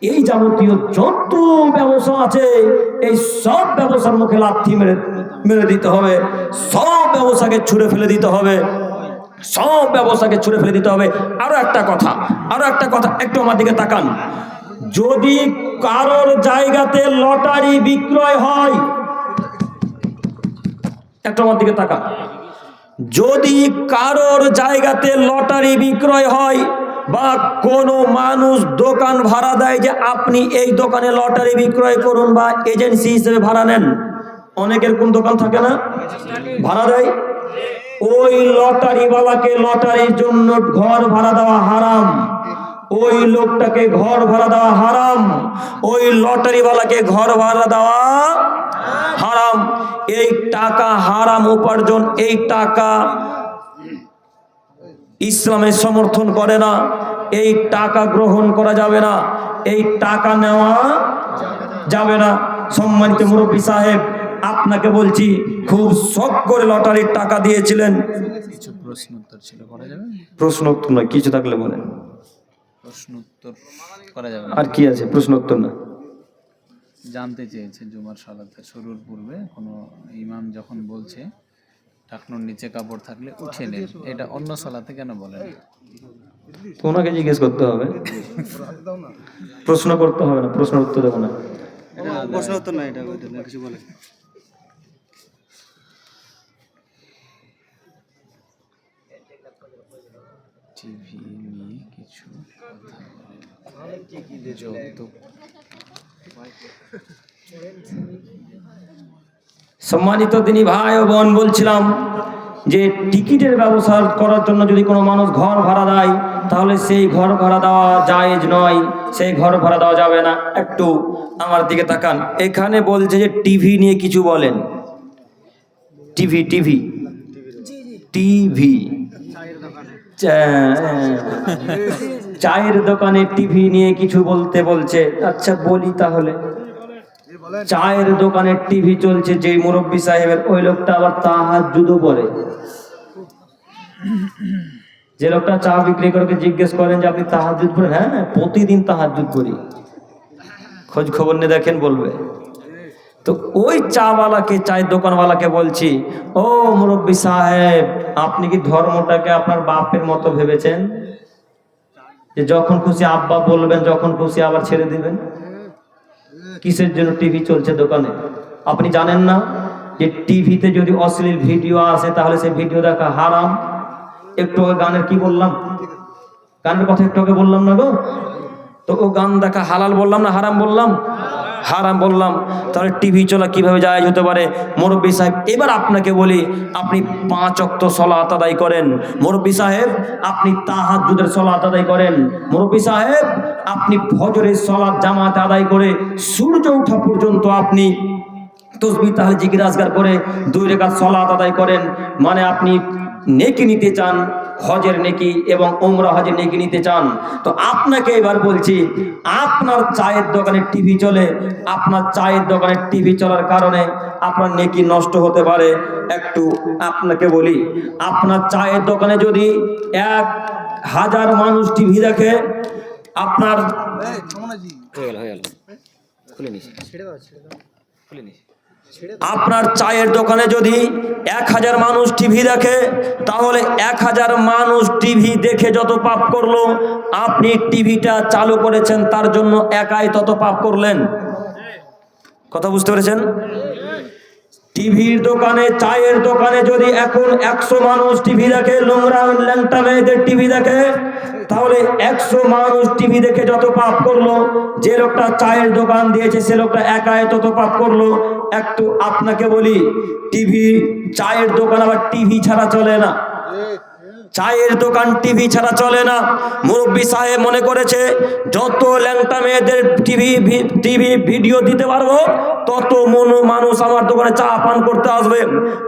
এই যাবতীয় যত ব্যবসা আছে এই সব ব্যবসার মুখে লাথি মেরে দিতে হবে, সব ব্যবসাকে ছুঁড়ে ফেলে দিতে হবে, সব ব্যবসাকে ছুঁড়ে ফেলে দিতে হবে। আরো একটা কথা, একটু আমার দিকে তাকান। যদি কারোর জায়গাতে লটারি বিক্রয় হয়, একটু আমার দিকে তাকান, যদি কারোর জায়গাতে লটারি বিক্রয় হয় বা কোনো মানুষ দোকান ভাড়া দেয় যে আপনি এই দোকানে লটারি বিক্রয় করুন, বা এজেন্সি হিসেবে ভাড়া নেন, অনেকের কোন দোকান থাকে না ভাড়া দেয়, ওই লটারিওয়ালাকে লটারির জন্য ঘর ভাড়া দেওয়া হারাম, ওই লোকটাকে ঘর ভাড়া দেওয়া হারাম, ওই লটারিওয়ালাকে ঘর ভাড়া দেওয়া হারাম। এই টাকা হারাম উপার্জন, এই টাকা ইসলামের সমর্থন করে না, এই টাকা গ্রহণ করা যাবে না, এই টাকা নেওয়া যাবে না। সম্মানিত মুরব্বী সাহেব, আপনাকে বলছি, খুব শখ করে লটারির টাকা দিয়েছিলেন। কিছু প্রশ্ন উত্তর ছিল, করা যাবে? প্রশ্ন উত্তর নয়, কিছু থাকলে বলেন। প্রশ্ন উত্তর করা যাবে? আর কি আছে? প্রশ্ন উত্তর না। জানতে চেয়েছে, জুমার সালাতে শুরুর পূর্বে কোনো ইমাম যখন বলছে টাকনুর নিচে কাপড় থাকলে উঠে নেন, এটা অন্য সালাতে কেন বলেন? ওনাকে জিজ্ঞেস করতে হবে, প্রশ্ন করতে হবে না, প্রশ্ন উত্তর দেবো না। প্রশ্ন উত্তর না, এটা কিছু বলে। টিভি নিয়ে কিছু যৌতুক। সম্মানিত দিনী ভাই ও বোন, বলছিলাম যে টিকিটের ব্যবস্থা করার জন্য যদি কোনো মানুষ ঘর ভাড়া দেয়, তাহলে সেই ঘর ভাড়া দেওয়া জায়েজ নয়, সেই ঘর ভাড়া দেওয়া যাবে না। একটু আমার দিকে তাকান, এখানে বলছে যে টিভি নিয়ে কিছু বলেন। টিভি টিভি টিভি চায়ের দোকানে টিভি নিয়ে কিছু বলতে বলছে। আচ্ছা বলি তাহলে, চায়ের দোকানে টিভি চলছে, যে মুরব্বী সাহেবের, ওই লোকটা আবার তাহাজ্জুদও পড়ে। যে লোকটা চা বিক্রি করে জিজ্ঞেস করেন যে আপনি তাহাজ্জুদ পড়েন? হ্যাঁ, প্রতিদিন তাহাজ্জুদ করি, খোঁজ খবর নিয়ে দেখেন বলবে। তো ওই চাওয়ালাকে, চায়ের দোকানওয়ালাকে বলছি, ও মুরব্বী সাহেব, আপনি কি ধর্মটাকে আপনার বাপের মতো ভেবেছেন যে যখন খুশি আব্বা বলবেন, যখন খুশি আবার ছেড়ে দিবেন? কিসের জন্য টিভি চলছে দোকানে? আপনি জানেন না যে টিভিতে যদি অশ্লীল ভিডিও আসে তাহলে সেই ভিডিও দেখা হারাম? একটু গানের কি বললাম, গানের কথা একটু আগে বললাম না গো? তো ও গান দেখা হালাল বললাম না হারাম বললাম? হারাম বললাম। তাহলে টিভি চলা কিভাবে জায়েজ হতে পারে? মুরব্বী সাহেব, এবার আপনাকে বলি, আপনি 5 ওয়াক্ত সালাত আদায় করেন। মুরব্বী সাহেব, আপনি তাহাজ্জুদের সালাত আদায় করেন। মুরব্বী সাহেব, আপনি ফজরের সালাত জামাতে আদায় করে সূর্য ওঠা পর্যন্ত আপনি তাসবিহ তাহলিল জিকির আজকার করে 2 রাকাত সালাত আদায় করেন। মানে আপনি নেকি নিতে চান, হজের নেকি এবং উমরা হজের নেকি নিতে চান। তো আপনাকে এবার বলছি, আপনার চায়ের দোকানে টিভি চলে, আপনার চায়ের দোকানে টিভি চলার কারণে আপনার নেকি নষ্ট হতে পারে। একটু আপনাকে বলি, আপনার চায়ের দোকানে যদি 1000 মানুষ টিভি দেখে, আপনার আপনার চায়ের দোকানে যদি 1000 মানুষ টিভি দেখে, তাহলে 1000 মানুষ টিভি দেখে যত পাপ করলো, আপনি টিভিটা চালু করেছেন তার জন্য একাই তত পাপ করলেন। কথা বুঝতে পেরেছেন? টিভির দোকানে, চায়ের দোকানে যদি এখন 100 মানুষ টিভি দেখে, নোংরা ল্যাংটা মেয়েদের টিভি দেখে, তাহলে 100 মানুষ টিভি দেখে যত পাপ করলো, যে লোকটা চায়ের দোকান দিয়েছে সে লোকটা একাই তত পাপ করলো। একটু আপনাকে বলি, টিভি, চায়ের দোকান আবার টিভি ছাড়া চলে না। চায়ের দোকান টিভি ছাড়া চলে না। মুরব্বী সাহেব মনে করেছে যত ল্যাংটা মেয়েদের টিভি ভিডিও দিতে পারবো তত মানুষ আমার দোকানে চা পান করতে আসবে।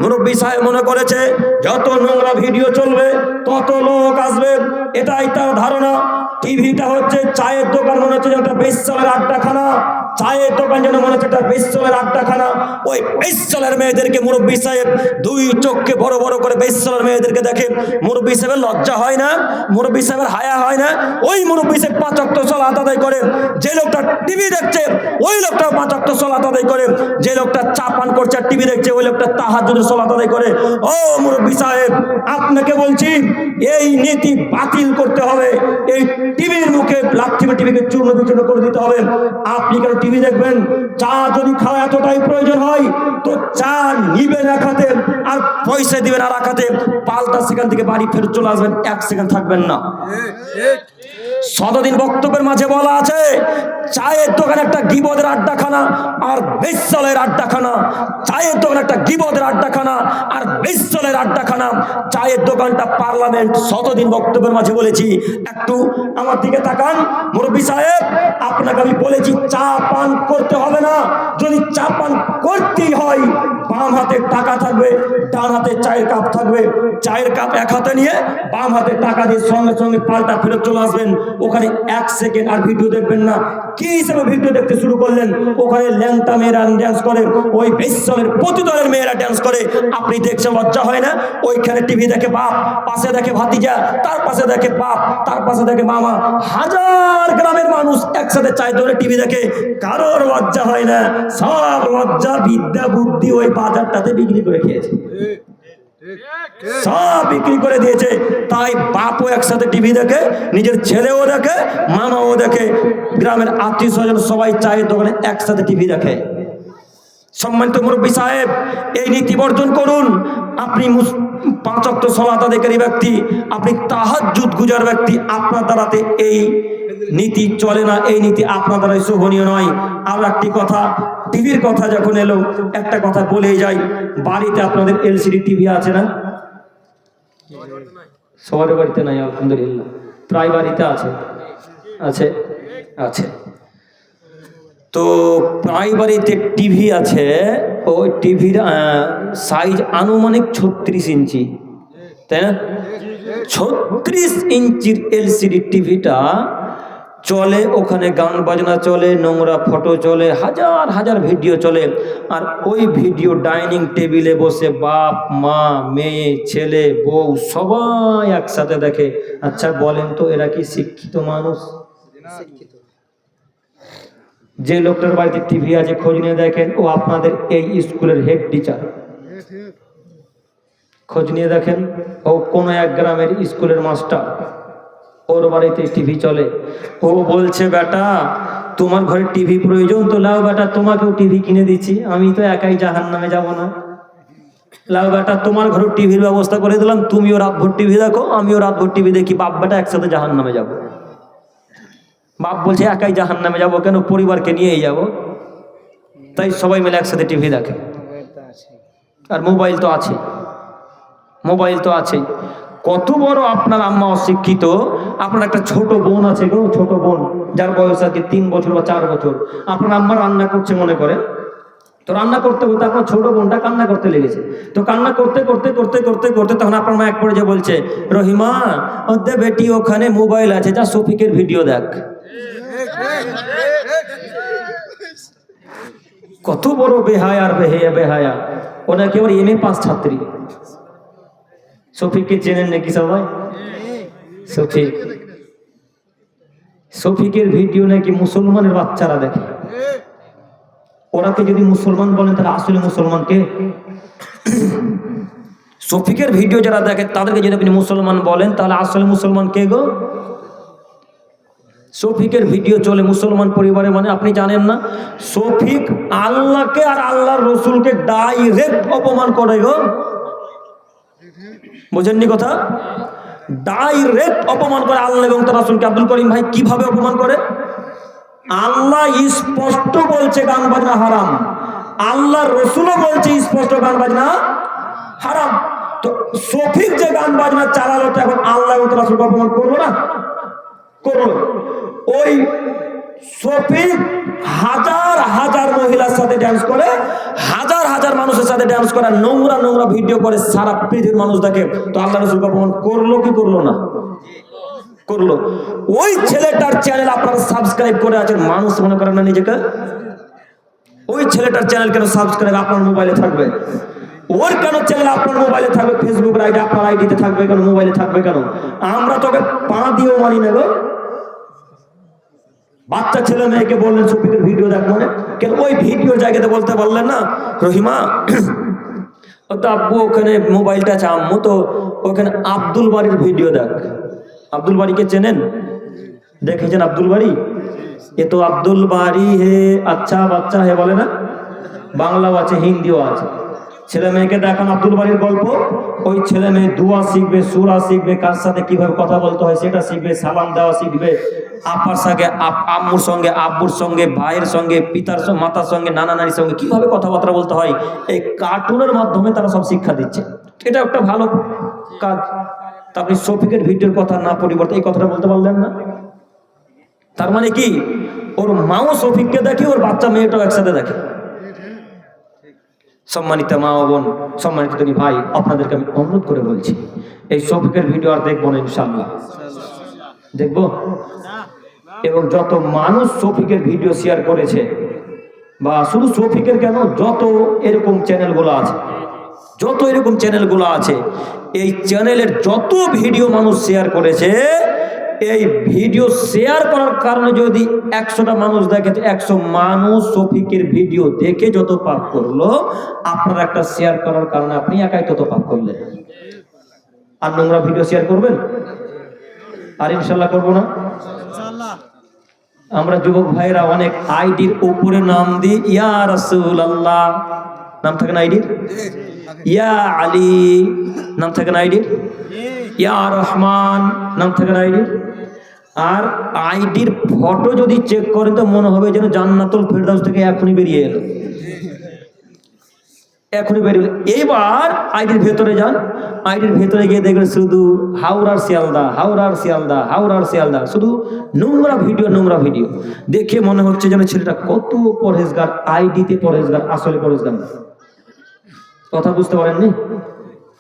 মুরব্বী সাহেব মনে করেছে যত নোংরা ভিডিও চলবে তত লোক আসবে, এটাই তার ধারণা। টিভিটা হচ্ছে চায়ের দোকান, মনে হচ্ছে একটা বেশ্যালের আড্ডাখানা। চায়ের দোকান যেন মনে হচ্ছে একটা বেশ্যালের আড্ডাখানা। ওই বেশ্যালের মেয়েদেরকে মুরব্বী সাহেব দুই চোখকে বড় বড় করে বেশ্যালের মেয়েদেরকে দেখে। মুরব্বী সাহেবের লজ্জা হয় না? মুরব্বী সাহেবের হায়া হয় না? ওই মুরব্বী সাহেব 5 ওয়াক্ত সালাত আদায় করে। যে লোকটা টিভি দেখছে ওই লোকটা 5 ওয়াক্ত সালাত আদায় করে। যে লোকটা চা পান করছে আর টিভি দেখছে ওই লোকটা তাহাজ্জুদের সালাত আদায় করে। ও মুরব্বী সাহেব, আপনাকে বলছি এই নীতি বাতিল করতে হবে। এই টিভির মুখে লাঠি টিভিকে চূর্ণ বিচূর্ণ করে দিতে হবে। আপনি কেন টিভি দেখবেন? চা যদি খাওয়া এতটাই প্রয়োজন হয় তো চা নিবেন এক হাতে আর পয়সা দিবেন আর এক হাতে, পাল্টা সেখান থেকে বাড়ি ফেরত চলে আসবেন, 1 সেকেন্ড থাকবেন না। শতদিন বক্তব্যের মাঝে বলা আছে চায়ের দোকান একটা গীবতের আড্ডাখানা আর বেশ্যালের আড্ডাখানা। চায়ের দোকান একটা গীবতের আড্ডাখানা আর বেশ্যালের আড্ডাখানা। চায়ের দোকানটা পার্লামেন্ট। শতদিন বক্তব্যের মাঝে বলেছি, একটু আমার দিকে তাকান। মুরব্বী সাহেব, আপনাকে আমি বলেছি চা পান করতে হবে না। যদি চা পান করতেই হয় বাম হাতে টাকা থাকবে, ডান হাতে চায়ের কাপ থাকবে। চায়ের কাপ এক হাতে নিয়ে বাম হাতে টাকা দিয়ে সঙ্গে সঙ্গে পাল্টা ফেরত চলে আসবেন। ওখানে 1 সেকেন্ড আর ভিডিও দেখবেন না। কি হিসেবে ভিডিও দেখতে শুরু করলেন? ওখানে ল্যাংটা মেয়েরা ড্যান্স করে, ওই বেশ্যালের প্রতিদলের মেয়েরা ড্যান্স করে। আপনি দেখছেন, লজ্জা হয় না? ওইখানে টিভি দেখে বাপ, পাশে দেখে ভাতিজা, তার পাশে দেখে বাপ, তার পাশে দেখে মামা। 1000 গ্রামের মানুষ একসাথে চায় ধরে টিভি দেখে। কারোর লজ্জা হয় না? সব লজ্জা বিদ্যা বুদ্ধি ওই বাজারটাতে বিক্রি করে খেয়েছে, সব বিক্রি করে দিয়েছে। তাই বাপও একসাথে টিভি দেখে, নিজের ছেলেও দেখে, মামাও দেখে, গ্রামের আত্মীয় স্বজন সবাই চায়ের দোকানে একসাথে টিভি দেখে। সম্মানিত মুরব্বী সাহেব, এই নীতি বর্জন করুন। আপনি 5 ওয়াক্ত সালাত আদায়কারী ব্যক্তি, আপনি তাহাজ্জুদ গুজার ব্যক্তি, আপনার দ্বারাতে এই নীতি চলে না, এই নীতি আপনার দ্বারাই শোভনীয় নয়। আর একটি কথা, টিভির কথা যখন এলো একটা কথা বলেই যাই। বাড়িতে আপনাদের এলসিডি টিভি আছে না? সবার বাড়িতে নাই আলহামদুলিল্লাহ, প্রায় বাড়িতে আছে। আছে আছে তো প্রায় বাড়িতে টিভি আছে। ওই টিভির সাইজ আনুমানিক 36 ইঞ্চি, তাই না? 36 ইঞ্চির এলসিডি টিভিটা চলে, ওখানে গান বাজনা চলে, নোংরা ফটো চলে, হাজার হাজার ভিডিও চলে। আর ওই ভিডিও ডাইনিং টেবিলে বসে বাপ মা মেয়ে ছেলে বউ সবাই একসাথে দেখে। আচ্ছা বলেন তো, এরা কি শিক্ষিত মানুষ? যে লোকটার বাড়িতে টিভি আছে খোঁজ নিয়ে দেখেন, ও আপনাদের এই স্কুলের হেড টিচার। খোঁজ নিয়ে দেখেন, ও কোনো এক গ্রামের স্কুলের মাস্টার, ওর বাড়িতে টিভি চলে। ও বলছে বেটা তোমার ঘরে টিভি প্রয়োজন তো লাও বেটা, তোমাকেও টিভি কিনে দিচ্ছি, আমি তো একাই জাহান্নামে যাব না। লাও বেটা তোমার ঘরে টিভির ব্যবস্থা করে দিলাম, তুমিও রাতভর টিভি দেখো, আমিও রাতভর টিভি দেখি, বাপ বেটা একসাথে জাহান্নামে যাব। বাপ বলছে একাই জাহান্নামে যাব কেন, পরিবারকে নিয়েই যাব। তাই সবাই মিলে একসাথে টিভি দেখে। আর মোবাইল তো আছে, মোবাইল তো আছেই। কত বড় আপনার আম্মা অশিক্ষিত, আপনার একটা ছোট বোন আছে গো, ছোট বোন যার বয়স আছে 3 বছর বা 4 বছর। আপনার আম্মা রান্না করছে মনে করে, তো রান্না করতে করতে আপনার ছোট বোনটা কান্না করতে লেগেছে। তো কান্না করতে করতে করতে করতে করতে তখন আপনার মা এক পর্যায়ে বলছে, রহিমা ওদের বেটি ওখানে মোবাইল আছে, যা শফিকের ভিডিও দেখ। কত বড় বেহায়া আর বেহায়া। ওরা কি আমার MA পাস ছাত্রী। শফিককে চেনেন নাকি সবাই? শফিকের ভিডিও নাকি মুসলমানের বাচ্চারা দেখে। ওরাকে যদি মুসলমান বলেন তাহলে আসলে মুসলমান কে? শফিকের ভিডিও যারা দেখে তাদেরকে যদি আপনি মুসলমান বলেন তাহলে আসলে মুসলমান কে গো? শফিকের ভিডিও চলে মুসলমান পরিবারে, মানে আপনি জানেন না শফিক আল্লাহকে আর আল্লাহর রসুলকে ডাইরেক্ট অপমান করে গো। বোঝেননি কথা? ডাইরেক্ট অপমান করে আল্লাহ এবং তার রাসূলকে। আব্দুল করিম ভাই কিভাবে অপমান করে? আল্লাহ স্পষ্ট বলছে গান বাজনা হারাম, আল্লাহর রসুলও বলছে স্পষ্ট গান বাজনা হারাম। তো শফিক যে গান বাজনা চালালো তো এখন আল্লাহ ও রাসূল অপমান করলো না? করলো। ওই শফিক হাজার হাজার মহিলার সাথে ডান্স করে, হাজার হাজার মানুষের সাথে ডান্স করে, নোংরা নোংরা ভিডিও করে সারা পৃথিবীর মানুষ দেখে, তো আল্লাহ রাসূল অপমান করলো কি করলো না? করলো। ওই ছেলেটার চ্যানেল আপনারা সাবস্ক্রাইব করে আছেন, মানুষ মনে করেন না নিজেকে? ওই ছেলেটার চ্যানেল কেন সাবস্ক্রাইব আপনার মোবাইলে থাকবে? ওর কেন চ্যানেল আপনার মোবাইলে থাকবে? ফেসবুক আইডি আপনার আইডিতে থাকবে কেন? মোবাইলে থাকবে কেন? আমরা তোকে পা দিয়েও মানি না গো। বাচ্চা ছেলে মেয়েকে বললেন শফিকের ভিডিও দেখ, মানে কেন ওই ভিডিও জায়গাতে বলতে পারলেন না রহিমা ও তো আব্বু ওখানে মোবাইলটা আছে, আম্মু তো ওখানে আব্দুল বাড়ির ভিডিও দেখ। আব্দুল বাড়িকে চেনেন? দেখেছেন আব্দুল বাড়ি? এ তো আব্দুল বাড়ি হে আচ্ছা বাচ্চা হে বলে না, বাংলাও আছে হিন্দিও আছে। ছেলে মেয়েকে দেখান আব্দুল বাড়ির গল্প, ওই ছেলে মেয়ে দুয়া শিখবে, সূরা শিখবে, কার সাথে কিভাবে কথা বলতে হয় সেটা শিখবে, সালাম দেওয়া শিখবে, আপার সঙ্গে আম্মুর সঙ্গে, আব্বুর সঙ্গে, ভাইয়ের সঙ্গে, পিতার সঙ্গে, মাতার সঙ্গে, নানা নানির সঙ্গে কিভাবে কথাবার্তা বলতে হয়, এই কার্টুনের মাধ্যমে তারা সব শিক্ষা দিচ্ছে। এটা একটা ভালো কাজ। তা আপনি শফিকের ভিডিওর কথা না পরিবর্তে এই কথাটা বলতে পারলেন না? তার মানে কি ওর মাও শফিককে দেখে, ওর বাচ্চা মেয়েটাও একসাথে দেখে। সম্মানিত মা ও বোন, সম্মানিত তুমি ভাই, আপনাদেরকে আমি অনুরোধ করে বলছি, এই শফিকের ভিডিও আর দেখবো না ইনশাআল্লাহ। দেখবো? এবং যত মানুষ শফিকের ভিডিও শেয়ার করেছে, বা শুধু শফিকের কেন, যত এরকম চ্যানেলগুলো আছে, যত এরকম চ্যানেলগুলো আছে, এই চ্যানেলের যত ভিডিও মানুষ শেয়ার করেছে, এই ভিডিও শেয়ার করার কারণে যদি 100টা মানুষ দেখে, 100 মানুষ শফিকের ভিডিও দেখে যত পাপ করলো, আপনার একটা শেয়ার করার কারণে আপনি একাই তত পাপ করলেন। আর নোংরা ভিডিও শেয়ার করবেন? আর ইনশাল্লাহ করবো না। আমরা যুবক ভাইরা অনেক আইডির উপরে নাম দিই, ইয়া রাসূলুল্লাহ নাম থাকে না আইডির, ইয়া আলী নাম থাকে না আইডির, ইয়া রহমান নাম থাকে না আইডির। আর আইডির ফটো যদি চেক করেন তো মনে হবে যেন জান্নাতুল ফেরদাউস থেকে এখনই বেরিয়ে এলো, এখনই বেরিয়ে। এইবার আইডির ভেতরে যান, আইডির ভেতরে গিয়ে দেখবেন শুধু হাওড়ার শিয়ালদা, হাওড়ার শিয়ালদা, হাওড়ার শিয়ালদা, শুধু নোংরা ভিডিও, নোংরা ভিডিও। দেখে মনে হচ্ছে যেন ছেলেটা কত পরহেজগার, আইডিতে পরহেজগার, আসলে পরহেজগার না। কথা বুঝতে পারেননি?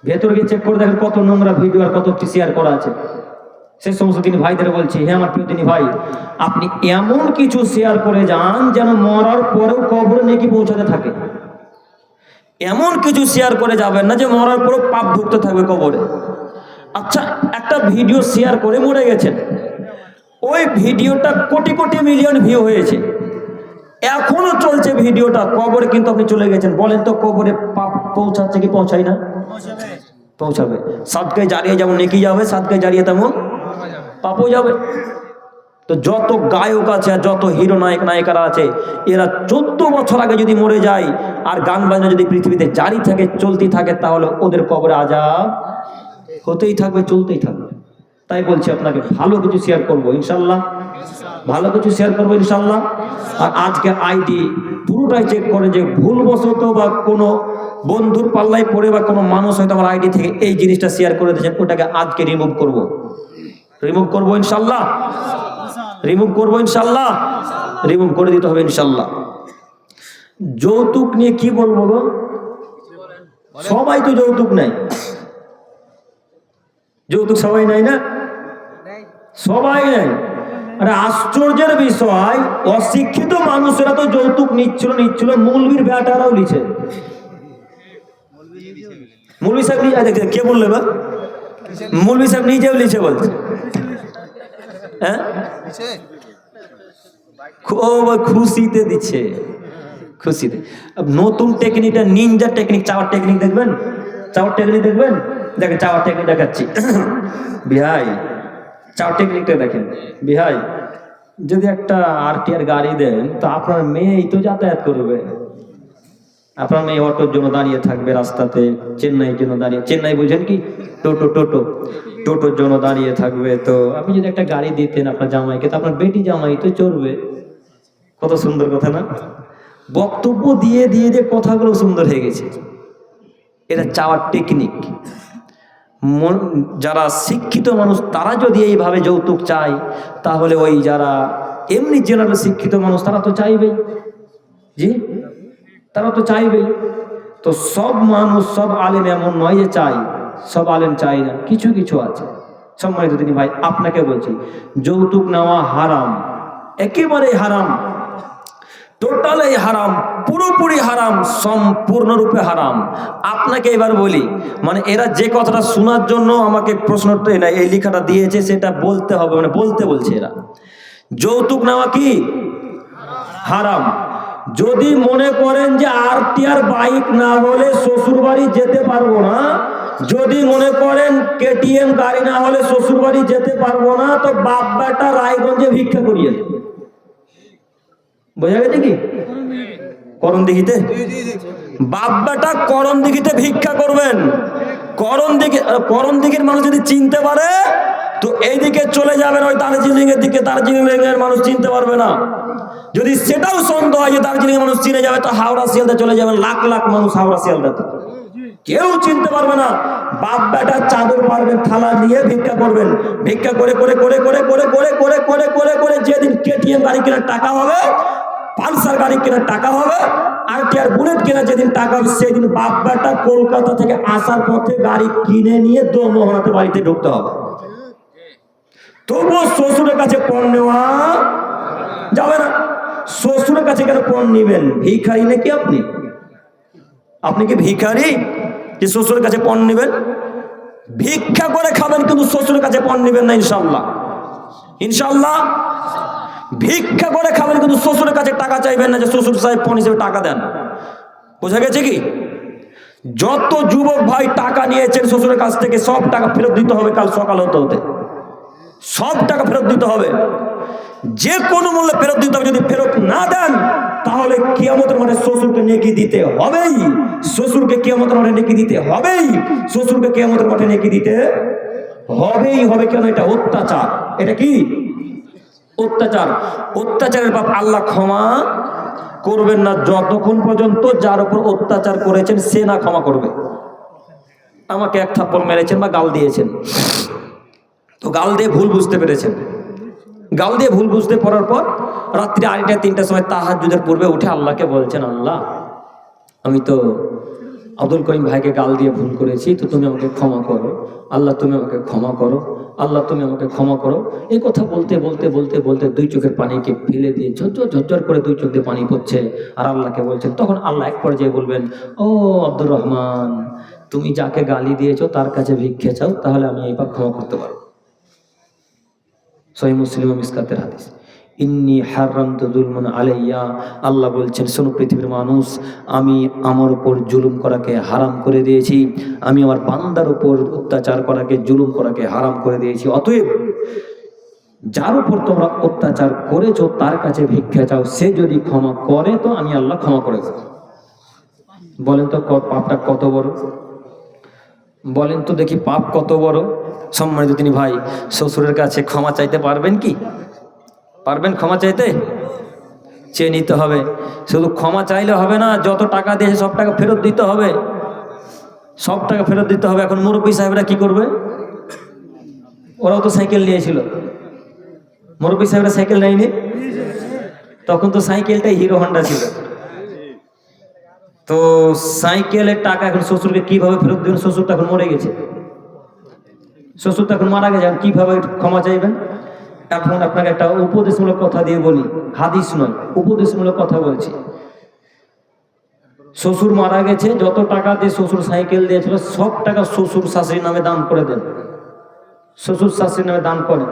ভেতরে গিয়ে চেক করে দেখেন কত নোংরা ভিডিও আর কত শেয়ার করা আছে। সেই সমস্ত তিনি ভাইদের বলছি, হ্যাঁ আমার প্রিয় তিনি ভাই, আপনি এমন কিছু শেয়ার করে যান যেন মরার পরেও কবরে নেকি পৌঁছাতে থাকে। এমন কিছু শেয়ার করে যাবেন না যে মরার পরেও পাপ ঢুকতে থাকবে কবরে। আচ্ছা, একটা ভিডিও শেয়ার করে মরে গেছেন, ওই ভিডিওটা কোটি কোটি মিলিয়ন ভিউ হয়েছে, এখনো চলছে ভিডিওটা, কবরে কিন্তু আপনি চলে গেছেন। বলেন তো কবরে পাপ পৌঁছাচ্ছে কি পৌঁছায় না? পৌঁছাবে। সাদকায়ে জারিয়া যেমন নেকি যাবে, সাদকায়ে জারিয়া তেমন পাপও যাবে। তো যত গায়ক আছে আর যত হিরো নায়ক নায়িকারা আছে, এরা 14 বছর আগে যদি মরে যায় আর গান বাজনা যদি পৃথিবীতে জারি থাকে, চলতেই থাকে, তাহলে ওদের কবরে আযাব হতেই থাকবে, চলতেই থাকবে। তাই বলছি আপনাকে ভালো কিছু শেয়ার করবো ইনশাল্লাহ, ভালো কিছু শেয়ার করবো ইনশাল্লাহ। আর আজকে আইডি পুরোটাই চেক করে, যে ভুলবশত বা কোনো বন্ধুর পাল্লায় পড়ে বা কোনো মানুষ হয়তো আমার আইডি থেকে এই জিনিসটা শেয়ার করে দিয়েছেন, ওটাকে আজকে রিমুভ করবো, রিমুভ করবো ইনশাল্লাহ, রিমুভ করবো ইনশাল্লাহ, রিমুভ করে দিতে হবে ইনশাল্লাহ। যৌতুক নিয়ে কি বলবো গো? সবাই তো যৌতুক নেয়, যৌতুক সবাই নেয় না, সবাই নেয়। আরে আশ্চর্যের বিষয়, অশিক্ষিত মানুষেরা তো যৌতুক নিচ্ছিল, মৌলবীর বেটারাও লিছে। মৌলবী সাহেব নিজে, কে বললে বা? মৌলবী সাহেব নিজেও লিছে বলছে। হ্যাঁ, খুব খুশিতে দিচ্ছে, খুশিতে। নতুন টেকনিকটা নিনজা টেকনিক, চাওয়ার টেকনিক দেখবেন, চাওয়ার টেকনিক দেখবেন, দেখেন চাওয়ার টেকনিক দেখাচ্ছি। বিহাই চাওয়ার টেকনিকটা দেখেন। বিহাই, যদি একটা আরটিআর গাড়ি দেন তো আপনার মেয়েই তো যাতায়াত করবে, আপনার মেয়ে অটোর জন্য দাঁড়িয়ে থাকবে রাস্তাতে, চেন্নাইয়ের জন্য দাঁড়িয়ে, চেন্নাই বুঝেন কি, টোটো, টোটো, টোটোর জন্য দাঁড়িয়ে থাকবে। তো আপনি যদি একটা গাড়ি দিতেন আপনার জামাইকে, তো আপনার বেটি জামাই তো চড়বে। কত সুন্দর কথা না? বক্তব্য দিয়ে দিয়ে যে কথাগুলো সুন্দর হয়ে গেছে। এটা চাওয়ার টেকনিক। যারা শিক্ষিত মানুষ তারা যদি এইভাবে যৌতুক চায়, তাহলে ওই যারা এমনি জেনারেল শিক্ষিত মানুষ তারা তো চাইবেই, জি তারা তো চাইবেই। তো সব মানুষ, সব আলেম এমন নয় যে চাই, সব আলেম চাই না, কিছু কিছু আছে। সম্মানিত তিনি ভাই, আপনাকে বলছি যৌতুক নেওয়া হারাম, একেবারে হারাম, টোটালি হারাম, পুরোপুরি হারাম, সম্পূর্ণরূপে হারাম। আপনাকে এবার বলি, মানে এরা যে কথাটা শোনার জন্য আমাকে প্রশ্নটা না এই লেখাটা দিয়েছে সেটা বলতে হবে, মানে বলতে বলছে এরা যৌতুক নেওয়া কি হারাম। যদি মনে করেন যে আরটিআর বাইক না হলে শ্বশুর বাড়ি যেতে পারবো না, যদি মনে করেন কেটিএম গাড়ি না হলে শ্বশুর বাড়ি যেতে পারবো না, তো বাপ বেটা রায়গঞ্জে ভিক্ষা করিয়ে, বোঝা গেছে কি? করণ দিঘিতে বাপ বেটা করণ দিঘিতে ভিক্ষা করবেন। করণ দিঘির মানুষ যদি চিনতে পারে তো এইদিকে চলে যাবেন ওই দার্জিলিং এর দিকে, দার্জিলিং এর মানুষ চিনতে পারবে না। যদি সেটাও সন্দেহ হয় যে দার্জিলিং এর মানুষ চিনে যাবে, তো হাওড়া শিয়ালদা চলে যাবেন, লাখ লাখ মানুষ হাওড়া শিয়ালদাতে, কেউ চিনতে পারবে না। বাপ বেটা চাদর পারবেন, থালা নিয়ে ভিক্ষা করবেন, ভিক্ষা করে করে করে করে করে করে করে করে করে করে যেদিন কেটিএম গাড়ি কেনার টাকা হবে, পালসার গাড়ি কেনার টাকা হবে, আরটিআর বুলেট কেনার যেদিন টাকা হবে, সেদিন বাপ বেটা কলকাতা থেকে আসার পথে গাড়ি কিনে নিয়ে দোমোহনাতে বাড়িতে ঢুকতে হবে। তবুও শ্বশুরের কাছে পণ নেওয়া যাবে না। শ্বশুরের কাছে কেন পণ নিবেন? ভিখারি নাকি আপনি? আপনি কি ভিখারি যে শ্বশুরের কাছে পণ নিবেন? ভিক্ষা করে খাবেন কিন্তু শ্বশুরের কাছে পণ নিবেন না, ইনশাল্লাহ। ইনশাল্লাহ ভিক্ষা করে খাবেন কিন্তু শ্বশুরের কাছে টাকা চাইবেন না যে শ্বশুর সাহেব পণ হিসেবে টাকা দেন। বোঝা গেছে কি? যত যুবক ভাই টাকা নিয়েছেন শ্বশুরের কাছ থেকে সব টাকা ফেরত দিতে হবে, কাল সকাল হতে হতে সব টাকা ফেরত দিতে হবে, যে কোনো মূল্যে ফেরত দিতে হবে। যদি ফেরত না দেন তাহলে কিয়ামতের মাঠে শ্বশুরকে নেকি দিতে হবেই, শ্বশুরকে কিয়ামতের মাঠে নেকি দিতে হবেই, শ্বশুরকে কিয়ামতের মাঠে নেকি দিতে হবেই হবে। কেন? এটা অত্যাচার। এটা কি অত্যাচার? অত্যাচারের পাপ আল্লাহ ক্ষমা করবেন না যতক্ষণ পর্যন্ত যার উপর অত্যাচার করেছেন সে না ক্ষমা করবে। আমাকে এক থাপ্পড় মেরেছেন বা গাল দিয়েছেন, তো গাল দিয়ে ভুল বুঝতে পেরেছেন, গাল দিয়ে ভুল বুঝতে পারার পর রাত্রি 2টা 3টার সময় তাহাজ্জুদের পূর্বে উঠে আল্লাহকে বলছেন, আল্লাহ আমি তো আব্দুল করিম ভাইকে গাল দিয়ে ভুল করেছি, তো তুমি আমাকে ক্ষমা করো, আল্লাহ তুমি আমাকে ক্ষমা করো, আল্লাহ তুমি আমাকে ক্ষমা করো। এই কথা বলতে বলতে বলতে বলতে 2 চোখের পানিকে ফেলে দিয়ে ঝরঝর ঝরঝর করে 2 চোখ দিয়ে পানি পড়ছে আর আল্লাহকে বলছেন। তখন আল্লাহ এক পর্যায়ে বলবেন, ও আব্দুর রহমান, তুমি যাকে গালি দিয়েছো তার কাছে ভিক্ষে চাও, তাহলে আমি এই পাপ ক্ষমা করতে পারবো। সহিহ মুসলিম ও মিসকাতের হাদিস। ইন্নী হারামতু যুলমান আলাইয়া, আল্লাহ বলছেন শোনো পৃথিবীর মানুষ, আমি আমার উপর জুলুম করাকে হারাম করে দিয়েছি, আমি আমার বান্দার উপর অত্যাচার করাকে, জুলুম করাকে হারাম করে দিয়েছি। অতএব যার উপর তোমরা অত্যাচার করেছো তার কাছে ভিক্ষা চাও, সে যদি ক্ষমা করে তো আমি আল্লাহ ক্ষমা করে দেব। বলেন তো পাপটা কত বড়? বলেন তো দেখি পাপ কত বড়? সম্মানিত তিনি ভাই, শ্বশুরের কাছে ক্ষমা চাইতে পারবেন কি? পারবেন ক্ষমা চাইতে? চেয়ে নিতে হবে। শুধু ক্ষমা চাইলে হবে না, যত টাকা দিয়েছে সব টাকা ফেরত দিতে হবে, সব টাকা ফেরত দিতে হবে। এখন মুরব্বী সাহেবরা কি করবে? ওরাও তো সাইকেল নিয়েছিল, মুরব্বী সাহেবরা সাইকেল নেয়নি, তখন তো সাইকেলটাই হিরো হন্ডা ছিল। তো সাইকেলের টাকা এখন শ্বশুরকে কিভাবে ফেরত দেবেন? শ্বশুর তো এখন মরে গেছে, শ্বশুর তো এখন মারা গেছে, কিভাবে ক্ষমা চাইবেন? এখন আপনাকে একটা উপদেশমূলক কথা দিয়ে বলি, হাদিস নয়, উপদেশমূলক কথা বলছি। শ্বশুর মারা গেছে, যত টাকা দিয়ে শ্বশুর সাইকেল দিয়েছিল সব টাকা শ্বশুর শাশুড়ির নামে দান করে দেন, শ্বশুর শাশুড়ির নামে দান করেন।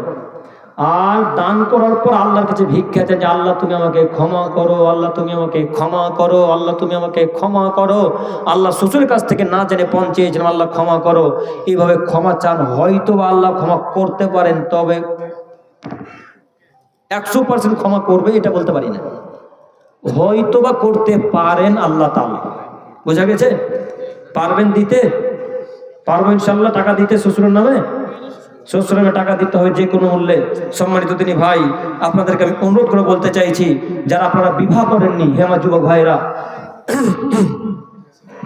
আর দান করার পর আল্লাহর কাছে ভিক্ষা চান যে আল্লাহ তুমি আমাকে ক্ষমা করো, আল্লাহ তুমি আমাকে ক্ষমা করো, আল্লাহ তুমি আমাকে ক্ষমা করো। আল্লাহ শ্বশুরের কাছ থেকে না জেনে পণ চেয়েছিলাম, আল্লাহ ক্ষমা করো। এইভাবে ক্ষমা চান, হয়তো বা আল্লাহ ক্ষমা করতে পারেন, তবে 100% ক্ষমা করবে এটা বলতে পারি না, হয়তো বা করতে পারেন আল্লাহ তাআলা। বোঝা গেছে? পারবেন দিতে? পারবো ইনশাল্লাহ টাকা দিতে শ্বশুরের নামে? শ্বশুরের নামে টাকা দিতে হয় যে কোনো মূল্যে। সম্মানিত তিনি ভাই, আপনাদেরকে আমি অনুরোধ করে বলতে চাইছি, যারা আপনারা বিবাহ করেননি, হে আমার যুবক ভাইরা,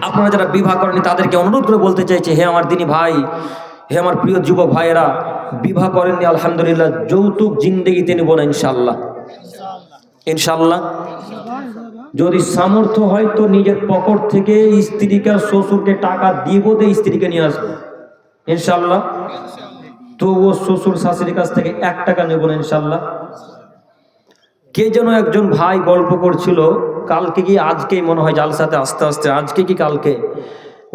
আপনারা যারা বিবাহ করেননি তাদেরকে অনুরোধ করে বলতে চাইছি, হে আমার দিনী ভাই, হে আমার প্রিয় যুবক ভাইয়েরা, বিবাহ করেননি আলহামদুলিল্লাহ, যৌতুক জিন্দেগিতে নেব না ইনশাআল্লাহ। ইনশাআল্লাহ যদি সামর্থ্য হয় তো নিজের পকেট থেকে স্ত্রীকে শ্বশুরকে টাকা দিব, দিয়ে স্ত্রীকে নিয়ে আসবো ইনশাআল্লাহ। তো ও শ্বশুর শাশুড়ির কাছ থেকে 1 টাকা নেব না ইনশাআল্লাহ। কে যেন একজন ভাই গল্প করছিল, কালকে কি আজকেই মনে হয় জালসাতে আস্তে আস্তে, আজকে কি কালকে,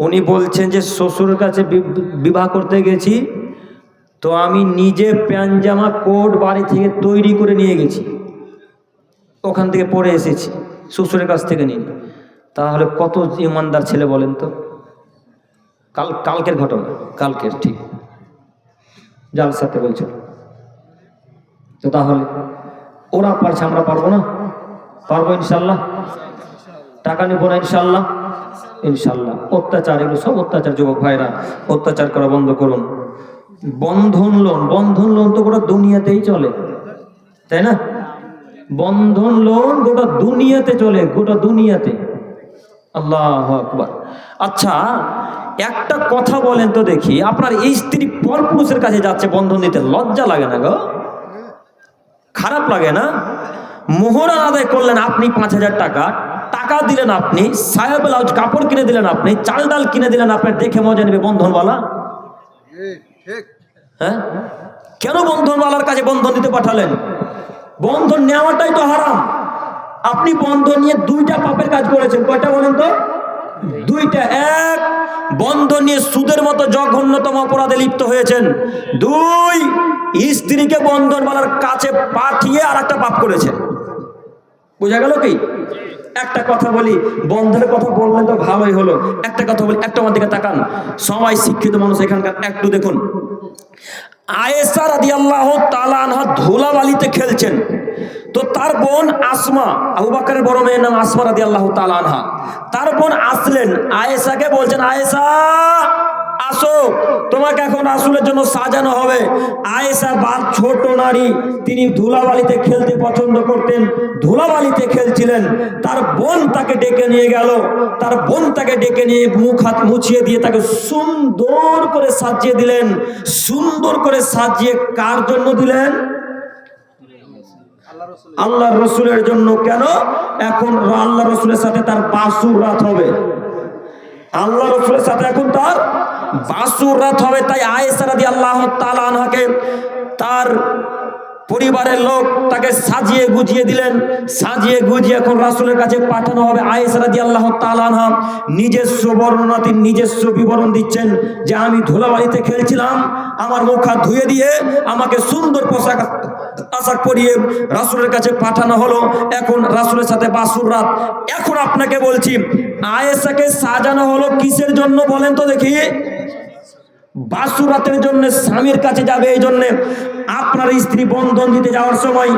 উনি বলছেন যে শ্বশুরের কাছে বিবাহ করতে গেছি, তো আমি নিজে প্যান্ট জামা কোট বাড়ি থেকে তৈরি করে নিয়ে গেছি, ওখান থেকে পরে এসেছি, শ্বশুরের কাছ থেকে নিন। তাহলে কত ইমানদার ছেলে বলেন তো। কালকের ঘটনা, কালকের ঠিক জালসাতে বলছেন। তো তাহলে ওরা পারছে, আমরা পারবো না? পারবো ইনশাল্লাহ। টাকা নেবো না ইনশাল্লাহ। ইনশাল্লাহ। অত্যাচার, এগুলো সব অত্যাচার। যুবক ভাইরা, অত্যাচার করা বন্ধ করুন। বন্ধন লোন তো গোটা দুনিয়াতেই চলে, তাই না? বন্ধন লোন গোটা দুনিয়াতে চলে, গোটা দুনিয়াতে। আল্লাহু আকবার। আচ্ছা একটা কথা বলেন তো দেখি, আপনার এই স্ত্রী পরপুরুষের কাছে যাচ্ছে বন্ধন দিতে, লজ্জা লাগে না গো? খারাপ লাগে না? মোহরা আদায় করলেন আপনি 5,000 টাকা, টাকা দিলেন আপনি, সায়া ব্লাউজ কাপড় কিনে দিলেন আপনি, চাল ডাল কিনে দিলেন আপনি, দেখে মজা নেবে বন্ধনওয়ালা? হ্যাঁ, কেন বন্ধনওয়ালার কাছে বন্ধন দিতে পাঠালেন? বন্ধন নেওয়াটাই তো হারাম। আপনি বন্ধন নিয়ে 2টা পাপের কাজ করেছেন। কয়টা বলেন তো? 2টা। 1, বন্ধন নিয়ে সুদের মতো জঘন্যতম অপরাধে লিপ্ত হয়েছেন। 2, স্ত্রীকে বন্ধনওয়ালার কাছে পাঠিয়ে আর একটা পাপ করেছেন। বোঝা গেল কি? একটা কথা বলি, বন্ধের কথা বললেন তো ভালোই হলো। একটা কথা বলি, একটা আমার দিকে তাকান, সবাই শিক্ষিত মানুষ এখানকার, একটু দেখুন। আয়েশা রাদিয়াল্লাহু তাআলা আনহা ধুলাবালিতে খেলছেন, তো তার বোন আসমা, আবু বকরের বড় মেয়ের নাম আসমা রাদিয়াল্লাহু তাআলা আনহা, তার বোন আসলেন, আয়েশাকে বলছেন, আয়েশা আসো, তোমাকে এখন রাসূলের জন্য সাজানো হবে। আয়েশা ছোট নারী, তিনি ধুলাবালিতে খেলতে পছন্দ করতেন, ধুলাবালিতে খেলছিলেন। তার বোন তাকে ডেকে নিয়ে গেল, তার বোন তাকে ডেকে নিয়ে মুখ হাত মুছিয়ে দিয়ে তাকে সুন্দর করে সাজিয়ে দিলেন। সুন্দর করে সাজিয়ে কার জন্য দিলেন? আল্লাহর রাসূলের জন্য। কেন? এখন আল্লাহ রাসূলের সাথে তার বাসুর রাত হবে, আল্লাহ রাসূলের সাথে এখন তার বাসুর রাত হবে। তাই আয়েশা রাদিয়াল্লাহু তাআলা আনহাকে তার পরিবারের লোক তাকে সাজিয়ে গুজিয়ে দিলেন, সাজিয়ে গুজিয়ে এখন রাসূলের কাছে পাঠানো হবে। আয়েশা রাদিয়াল্লাহু তাআলা আনহা নিজস্ব বর্ণনাতে নিজস্ব বিবরণ দিচ্ছেন যে আমি ধুলাবালিতে খেলছিলাম, আমার মুখ হাত ধুয়ে দিয়ে আমাকে সুন্দর পোশাক পরিয়ে রাসূলের কাছে পাঠানো হলো। এখন রাসূলের সাথে বাসুর রাত। এখন আপনাকে বলছি, আয়েশাকে সাজানো হলো কিসের জন্য বলেন তো দেখি? বাসুর রাতের জন্য, স্বামীর কাছে যাবে এই জন্য। আপনার স্ত্রী বন্ধন দিতে যাওয়ার সময়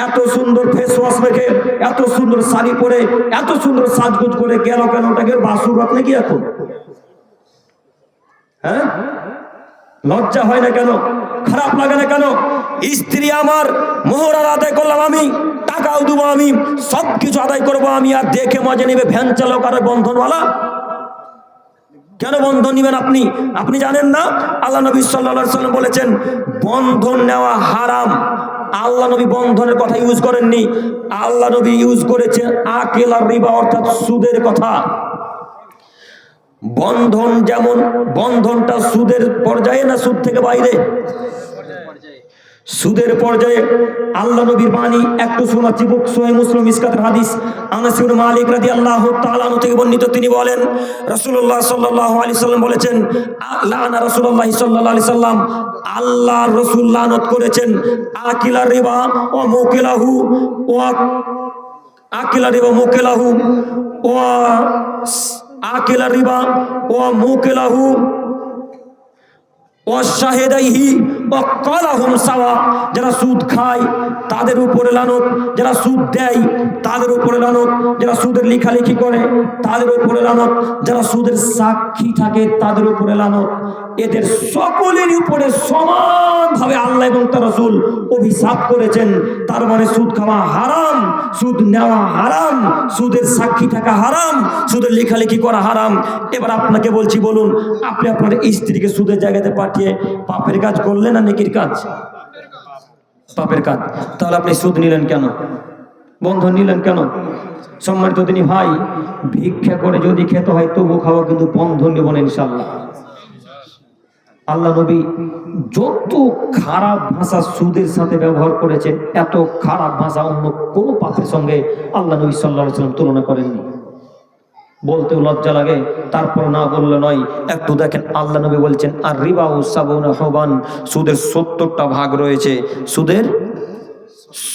এত সুন্দর ফেস ওয়াশ মেখে, এত সুন্দর শাড়ি পরে, এত সুন্দর সাজগোজ করে গেল কেন? ওটাকে বাসুর রাত নাকি এখন? হ্যাঁ, লজ্জা হয় না কেন? খারাপ লাগে না কেন? স্ত্রী আমার, মোহরা আদায় করলাম আমি, টাকাও দেবো আমি, সবকিছু আদায় করবো আমি, আর দেখে মজা নেবে ভ্যান চালক আর বন্ধনওয়ালা। কেন বন্ধন নিবেন আপনি? আপনি জানেন না আল্লাহ নবী সাল্লাল্লাহু আলাইহি ওয়াসাল্লাম বলেছেন বন্ধন নেওয়া হারাম। আল্লাহ নবী বন্ধনের কথা ইউজ করেননি, আল্লাহ নবী ইউজ করেছেন আকিল আর রিবা, অর্থাৎ সুদের কথা। বন্ধন যেমন, বন্ধনটা সুদের পর্যায়ে না সুদ থেকে বাইরে? সুদের পর্যায়ে। আল্লাহ নবীর বাণী একটু শোনাচ্ছি, বুক সহিহ মুসলিম মিসকাতের হাদিস, আনাস ইবনে মালিক রাদিয়াল্লাহু তাআলা আনহু থেকে বর্ণিত। তিনি বলেন রাসূলুল্লাহ সাল্লাল্লাহু আলাইহি সাল্লাম বলেছেন, লানা রাসূলুল্লাহ সাল্লাল্লাহু আলাইহি সাল্লাম, আল্লাহর রাসূল লানত করেছেন আকিলা রিবা ওয়া মুকিলাহু ওয়া আকিলা রিবা মুকিলাহু ওয়া আকিলা রিবা ওয়া মুকিলাহু যারা সুদ খায় তাদের উপরে লানত, যারা সুদ দেয় তাদের উপরে লানত, যারা সুদের লেখালেখি করে তাদের উপরে লানত, যারা সুদের সাক্ষী থাকে তাদের উপরে লানত। এদের সকলের উপরে সমানভাবে আল্লাহ এবং তার রাসূল অভিশাপ করেছেন। তার মানে সুদ খাওয়া হারাম, সুদ নেওয়া হারাম, সুদের সাক্ষী থাকা হারাম, সুদের লেখালেখি করা হারাম। এবার আপনাকে বলছি, বলুন আপনি আপনার স্ত্রীকে সুদের জায়গাতে পাঠিয়ে পাপের কাজ করলেন না নেকির কাজ? পাপের কাজ। তাহলে আপনি সুদ নিলেন কেন? বন্ধন নিলেন কেন? সম্মানিত দিনী ভাই, ভিক্ষা করে যদি খেতে হয় তবু খাওয়া, কিন্তু বন্ধন নেব না ইনশাআল্লাহ। আল্লাহ নবী যত খারাপ ভাষা সুদের সাথে ব্যবহার করেছেন, এত খারাপ ভাষা অন্য কোনো পাপের সঙ্গে আল্লাহ নবী সাল্লাল্লাহু আলাইহি ওয়াসাল্লাম তুলনা করেননি। বলতেও লজ্জা লাগে, তারপর না বললে নয়। একটু দেখেন, আল্লাহ নবী বলছেন আর রিবা ও সাবুনা হবান, সুদের 70টা ভাগ রয়েছে, সুদের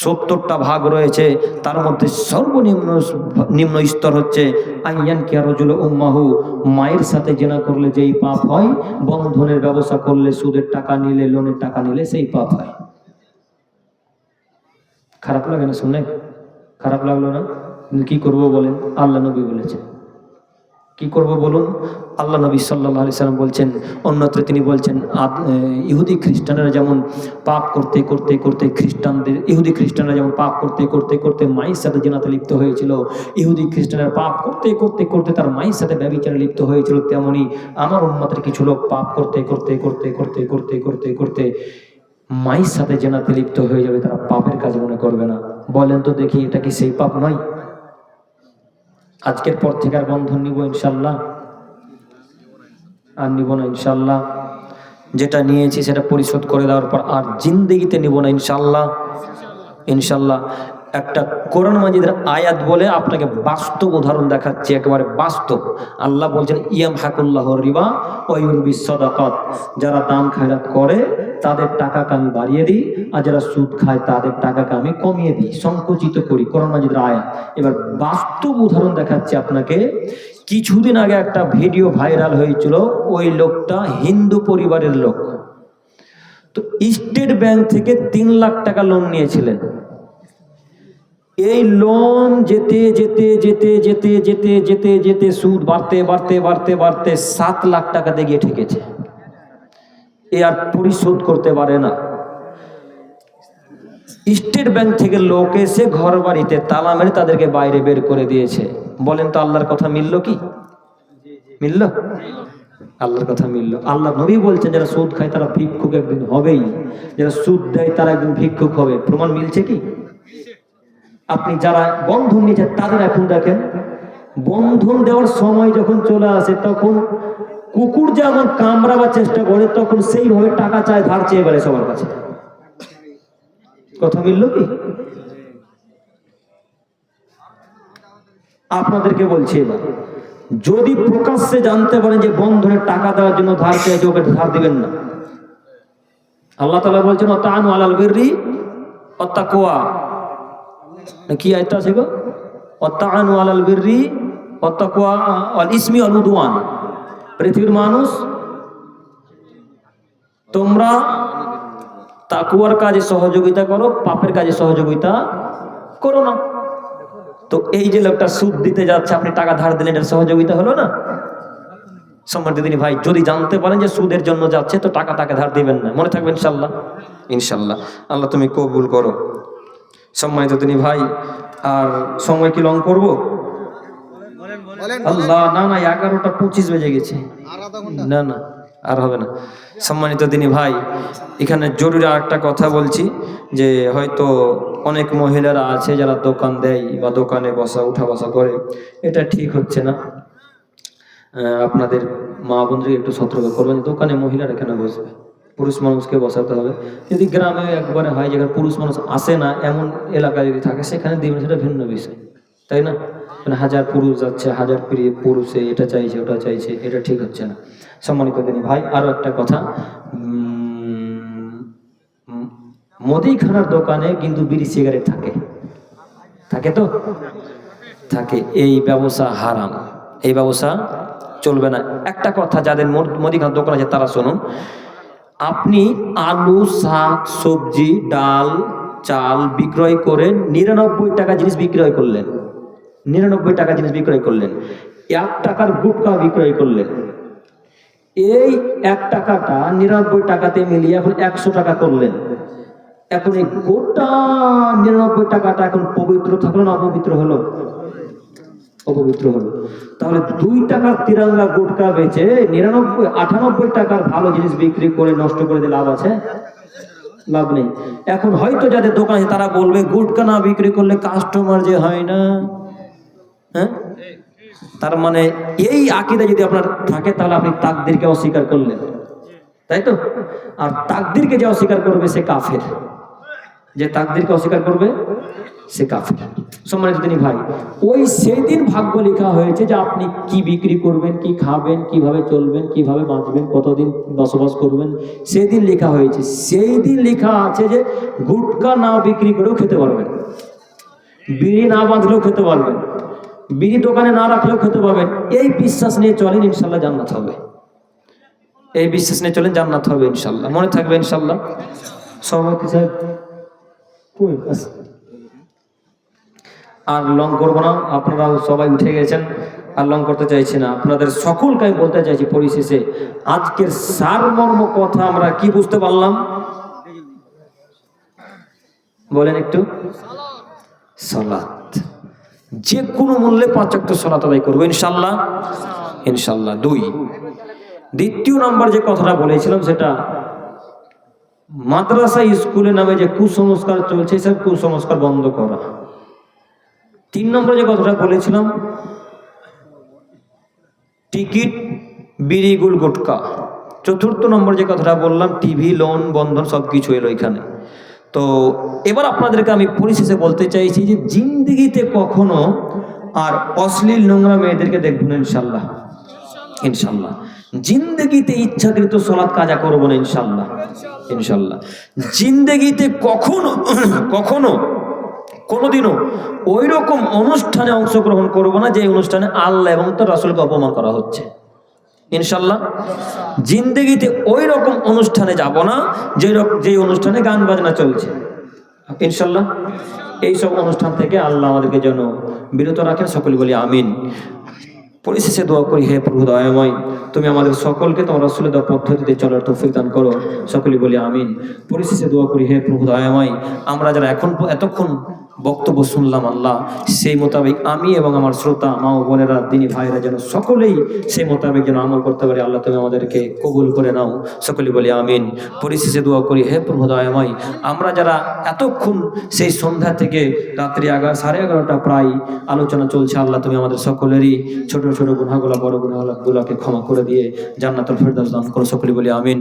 70টা ভাগ রয়েছে। তার মধ্যে নিম্ন স্তর হচ্ছে আইয়ান কিয়া রাজুল উম্মাহু, মায়ের সাথে জেনা করলে যেই পাপ হয়, বন্ধনের ব্যবসা করলে, সুদের টাকা নিলে, লোনের টাকা নিলে সেই পাপ হয়। খারাপ লাগে না শুনে? খারাপ লাগলো না? কি করব বলেন? আল্লাহ নবী বলেছেন। কি করব বলুন? আল্লাহ নবী সাল্লাল্লাহু আলাইহি সাল্লাম বলছেন, অন্যত্র তিনি বলছেন ইহুদি খ্রিস্টানরা যেমন পাপ করতে করতে করতে ইহুদি খ্রিস্টানরা যেমন পাপ করতে করতে করতে মায়ের সাথে জিনাতে লিপ্ত হয়েছিল, ইহুদি খ্রিস্টানরা পাপ করতে করতে করতে তার মায়ের সাথে ব্যভিচারে লিপ্ত হয়েছিল, তেমনি আমার উম্মতের কিছু লোক পাপ করতে করতে করতে করতে করতে করতে করতে মায়ের সাথে জিনাতে লিপ্ত হয়ে যাবে, তারা পাপের কাজ মনে করবে না। বলেন তো দেখি, এটা কি সেই পাপ নয়? আজকের পর থেকে আর বন্ধন নিব ইনশাল্লাহ? আর নিব না ইনশাল্লাহ। যেটা নিয়েছি সেটা পরিশোধ করে দেওয়ার পর আর জিন্দেগিতে নিব না ইনশাল্লাহ। ইনশাল্লাহ। একটা কোরআন মাজিদের আয়াত বলে আপনাকে বাস্তব উদাহরণ দেখাচ্ছি, একেবারে বাস্তব। আল্লাহ বলছেন ইয়ামহাকুল্লাহুর রিবা ওয়া ইউরবিস সাদাকাত, যারা দান খয়রাত করে তাদের টাকাকে আমি বাড়িয়ে দিই, আর যারা সুদ খায় তাদের টাকাকে আমি কমিয়ে দিই, সংকুচিত করি। কোরআন মাজিদের আয়াত। এবার বাস্তব উদাহরণ দেখাচ্ছি আপনাকে। কিছুদিন আগে একটা ভিডিও ভাইরাল হয়েছিল, ওই লোকটা হিন্দু পরিবারের লোক, তো স্টেট ব্যাংক থেকে 3 লাখ টাকা লোন নিয়েছিলেন। এই লোন যেতে যেতে যেতে যেতে যেতে যেতে যেতে সুদ বাড়তে বাড়তে বাড়তে বাড়তে 7 লাখ টাকাতে গিয়ে ঠেকেছে। এ আর পরিশোধ করতে পারে না। স্টেট ব্যাংক থেকে লোক এসে ঘর বাড়িতে তালা মেরে তাদেরকে বাইরে বের করে দিয়েছে। বলেন তো আল্লাহর কথা মিলল কি? মিলল? আল্লাহর কথা মিলল। আল্লাহ নবী বলছেন যারা সুদ খায় তারা ভিক্ষুক একদিন হবেই, যারা সুদ দেয় তারা একদিন ভিক্ষুক হবে। প্রমাণ মিলছে কি? আপনি যারা বন্ধন নিয়েছেন তাদের এখন দেখেন, বন্ধন দেওয়ার সময় যখন চলে আসে তখন কুকুর যেমন কামড়াবার চেষ্টা করে, তখন সেইভাবে টাকা চায়, ধার চেয়ে বেড়ে সবার কাছে। কথা মিলল কি? আপনাদেরকে বলছি, এবার যদি প্রকাশ্যে জানতে পারেন যে বন্ধনের টাকা দেওয়ার জন্য ধার চেয়েছে, ওকে ধার দিবেন না। আল্লাহ তাআলা বলছেন ওয়াতাআনু আলাল বিররি ওয়াত তাকওয়া, কি আয়াতটা আছে গো? ওয়াতাআনু আলাল বিররি ওয়াত তাকওয়া ওয়াল ইসমি ওয়াল উদওয়ান। পৃথিবীর মানুষ, তোমরা তাকওয়ার কাজে সহযোগিতা করো, পাপের কাজে সহযোগিতা করো না। তো এই যে লোকটা সুদ দিতে যাচ্ছে, আপনি টাকা ধার দিলেন, এটা সহযোগিতা হলো না? সম্মানিত দিনী ভাই, যদি জানতে পারেন যে সুদের জন্য যাচ্ছে তো টাকা তাকে ধার দিবেন না। মনে থাকবে ইনশাল্লাহ। ইনশাল্লাহ। আল্লাহ তুমি কবুল করো। সম্মানিত দিনী ভাই, আর সময় কি লং করবো? আল্লাহ, না না 11:25 বেজে গেছে। না না, আর হবে না। সম্মানিত দিনী ভাই, এখানে জরুরি আরেকটা কথা বলছি, যে হয়তো অনেক মহিলারা আছে যারা দোকান দেয় বা দোকানে বসা উঠা বসা করে, এটা ঠিক হচ্ছে না। আপনাদের মা বোনদেরকে একটু সতর্ক করবেন, দোকানে মহিলারা কেন বসবে, পুরুষ মানুষকে বসাতে হবে। যদি গ্রামে একবারে হয় যেখানে পুরুষ মানুষ আসে না এমন এলাকা যদি থাকে, সেখানে দিবেন, সেটা ভিন্ন বিষয়, তাই না? মানে 1000 পুরুষ যাচ্ছে, 1000 পুরুষে এটা চাইছে ওটা চাইছে, এটা ঠিক হচ্ছে না। সম্মানিত দিনী ভাই, আরো একটা কথা, মুদিখানার দোকানে কিন্তু বিড়ি সিগারেট থাকে, থাকে তো থাকে। এই ব্যবসা হারাম, এই ব্যবসা চলবে না। একটা কথা, যাদের মুদিখানার দোকান আছে তারা শুনুন, আপনি আলু, শাক, সবজি, ডাল, চাল বিক্রয় করে 99 টাকা জিনিস বিক্রয় করলেন, 99 টাকা জিনিস বিক্রয় করলেন, 1 টাকার গুটকা বিক্রয় করলেন, এই 1 টাকাটা 99 টাকাতে মিলিয়ে এখন 100 টাকা করলেন। এখন এই গোটা 99 টাকাটা এখন পবিত্র থাকলো না অপবিত্র হলো? অপবিত্র হলো। তাহলে 2 টাকার তিরাঙ্গা গুটকা বেচে 98 টাকার ভালো জিনিস বিক্রি করে নষ্ট করে দিলে লাভ আছে? লাভ নেই। এখন হয়তো যাদের দোকান আছে তারা বলবে গুটকা না বিক্রি করলে কাস্টমার যে হয় না। হ্যাঁ, তার মানে এই আকীদা যদি আপনার থাকে তাহলে আপনি তাকদীরকে অস্বীকার করলেন, তাই তো? আর তাকদীরকে যে অস্বীকার করবে সে কাফের। যে তাকদীরকে অস্বীকার করবে সে কাফের। সম্মানিত দিনী ভাই, ওই সেই দিন ভাগ্য লেখা হয়েছে যে আপনি কি বিক্রি করবেন, কি খাবেন, কিভাবে চলবেন, কিভাবে বাঁচবেন, কতদিন বসবাস করবেন, সেই দিন লেখা হয়েছে। সেই দিন লেখা আছে যে গুটকা না বিক্রি করেও খেতে পারবেন, বিড়ি না বাঁধলেও খেতে পারবেন, বিড়ি দোকানে না রাখলেও খেতে পারবেন। এই বিশ্বাস নিয়ে চলেন, ইনশাল্লাহ জান্নাত হবে। এই বিশ্বাস নিয়ে চলেন, জান্নাত হবে ইনশাল্লাহ। মনে থাকবে ইনশাল্লাহ। সভাপতি সাহেব কই আছে? আর লং করবো না, আপনারা সবাই উঠে গেছেন, আর লং করতে চাইছি না। আপনাদের সকলকে আমি বলতে চাইছি পরিশেষে আজকের সারমর্ম কথা আমরা কি বুঝতে পারলাম বলেন একটু? সালাত, যে কোনো মূল্যে 5 ওয়াক্ত সালাত আদায় করবো ইনশাল্লাহ। ইনশাল্লাহ। 2, দ্বিতীয় নাম্বার যে কথাটা বলেছিলাম সেটা মাদ্রাসা স্কুলে নামে যে কুসংস্কার চলছে সব কুসংস্কার বন্ধ করা। 3 নম্বরে যে কথাটা বলেছিলাম টিকিট, বিড়ি, গুল, গুটকা। 4র্থ নম্বর যে কথাটা বললাম টিভি, লোন, বন্ধন সবকিছু এলো এখানে। তো এবার আপনাদেরকে আমি পরিশেষে বলতে চাইছি যে জিন্দেগিতে কখনো আর অশ্লীল নোংরা মেয়েদেরকে দেখবো না ইনশাল্লাহ। ইনশাল্লাহ। জিন্দেগিতে ইচ্ছাকৃত সালাত কাজা করবো না ইনশাল্লাহ। ইনশাল্লাহ। জিন্দেগিতে কখনো কখনো কোনোদিনও ওই রকম অনুষ্ঠানে অংশগ্রহণ করবো না যে অনুষ্ঠানে আল্লাহ এবং তার রাসূলকে অপমান করা হচ্ছে ইনশাল্লাহ। জিন্দেগিতে ওই রকম অনুষ্ঠানে যাব না যে অনুষ্ঠানে গান বাজনা চলছে ইনশাল্লাহ। এইসব অনুষ্ঠান থেকে আল্লাহ আমাদেরকে যেন বিরত রাখেন, সকলে বলি আমিন। পরিশেষে দোয়া করি, হে প্রভু দয়াময়, তুমি আমাদের সকলকে তোমার রাসূলের দেওয়া পদ্ধতিতে চলার তৌফিক দান করো, সকলে বলি আমিন। পরিশেষে দোয়া করি, হে প্রভু দয়াময়, আমরা যারা এতক্ষণ বক্তব্য শুনলাম আল্লাহ, সেই মোতাবেক আমি এবং আমার শ্রোতা মা ও বোনেরা, দিনী ভাইরা যেন সকলেই সেই মোতাবেক যেন আমল করতে পারি। আল্লাহ তুমি আমাদেরকে কবুল করে নাও, সকলে বলি আমিন। পরিশেষে দোয়া করি, হে প্রভু দয়াময়, আমরা যারা এতক্ষণ সেই সন্ধ্যা থেকে রাত্রি 11:30 প্রায় আলোচনা চলছে, আল্লাহ তুমি আমাদের সকলেরই ছোট ছোট গুনাহগুলো, বড় গুনাহগুলোকে ক্ষমা করে দিয়ে জান্নাতুল ফেরদাউস দান করো, সকলে বলি আমিন।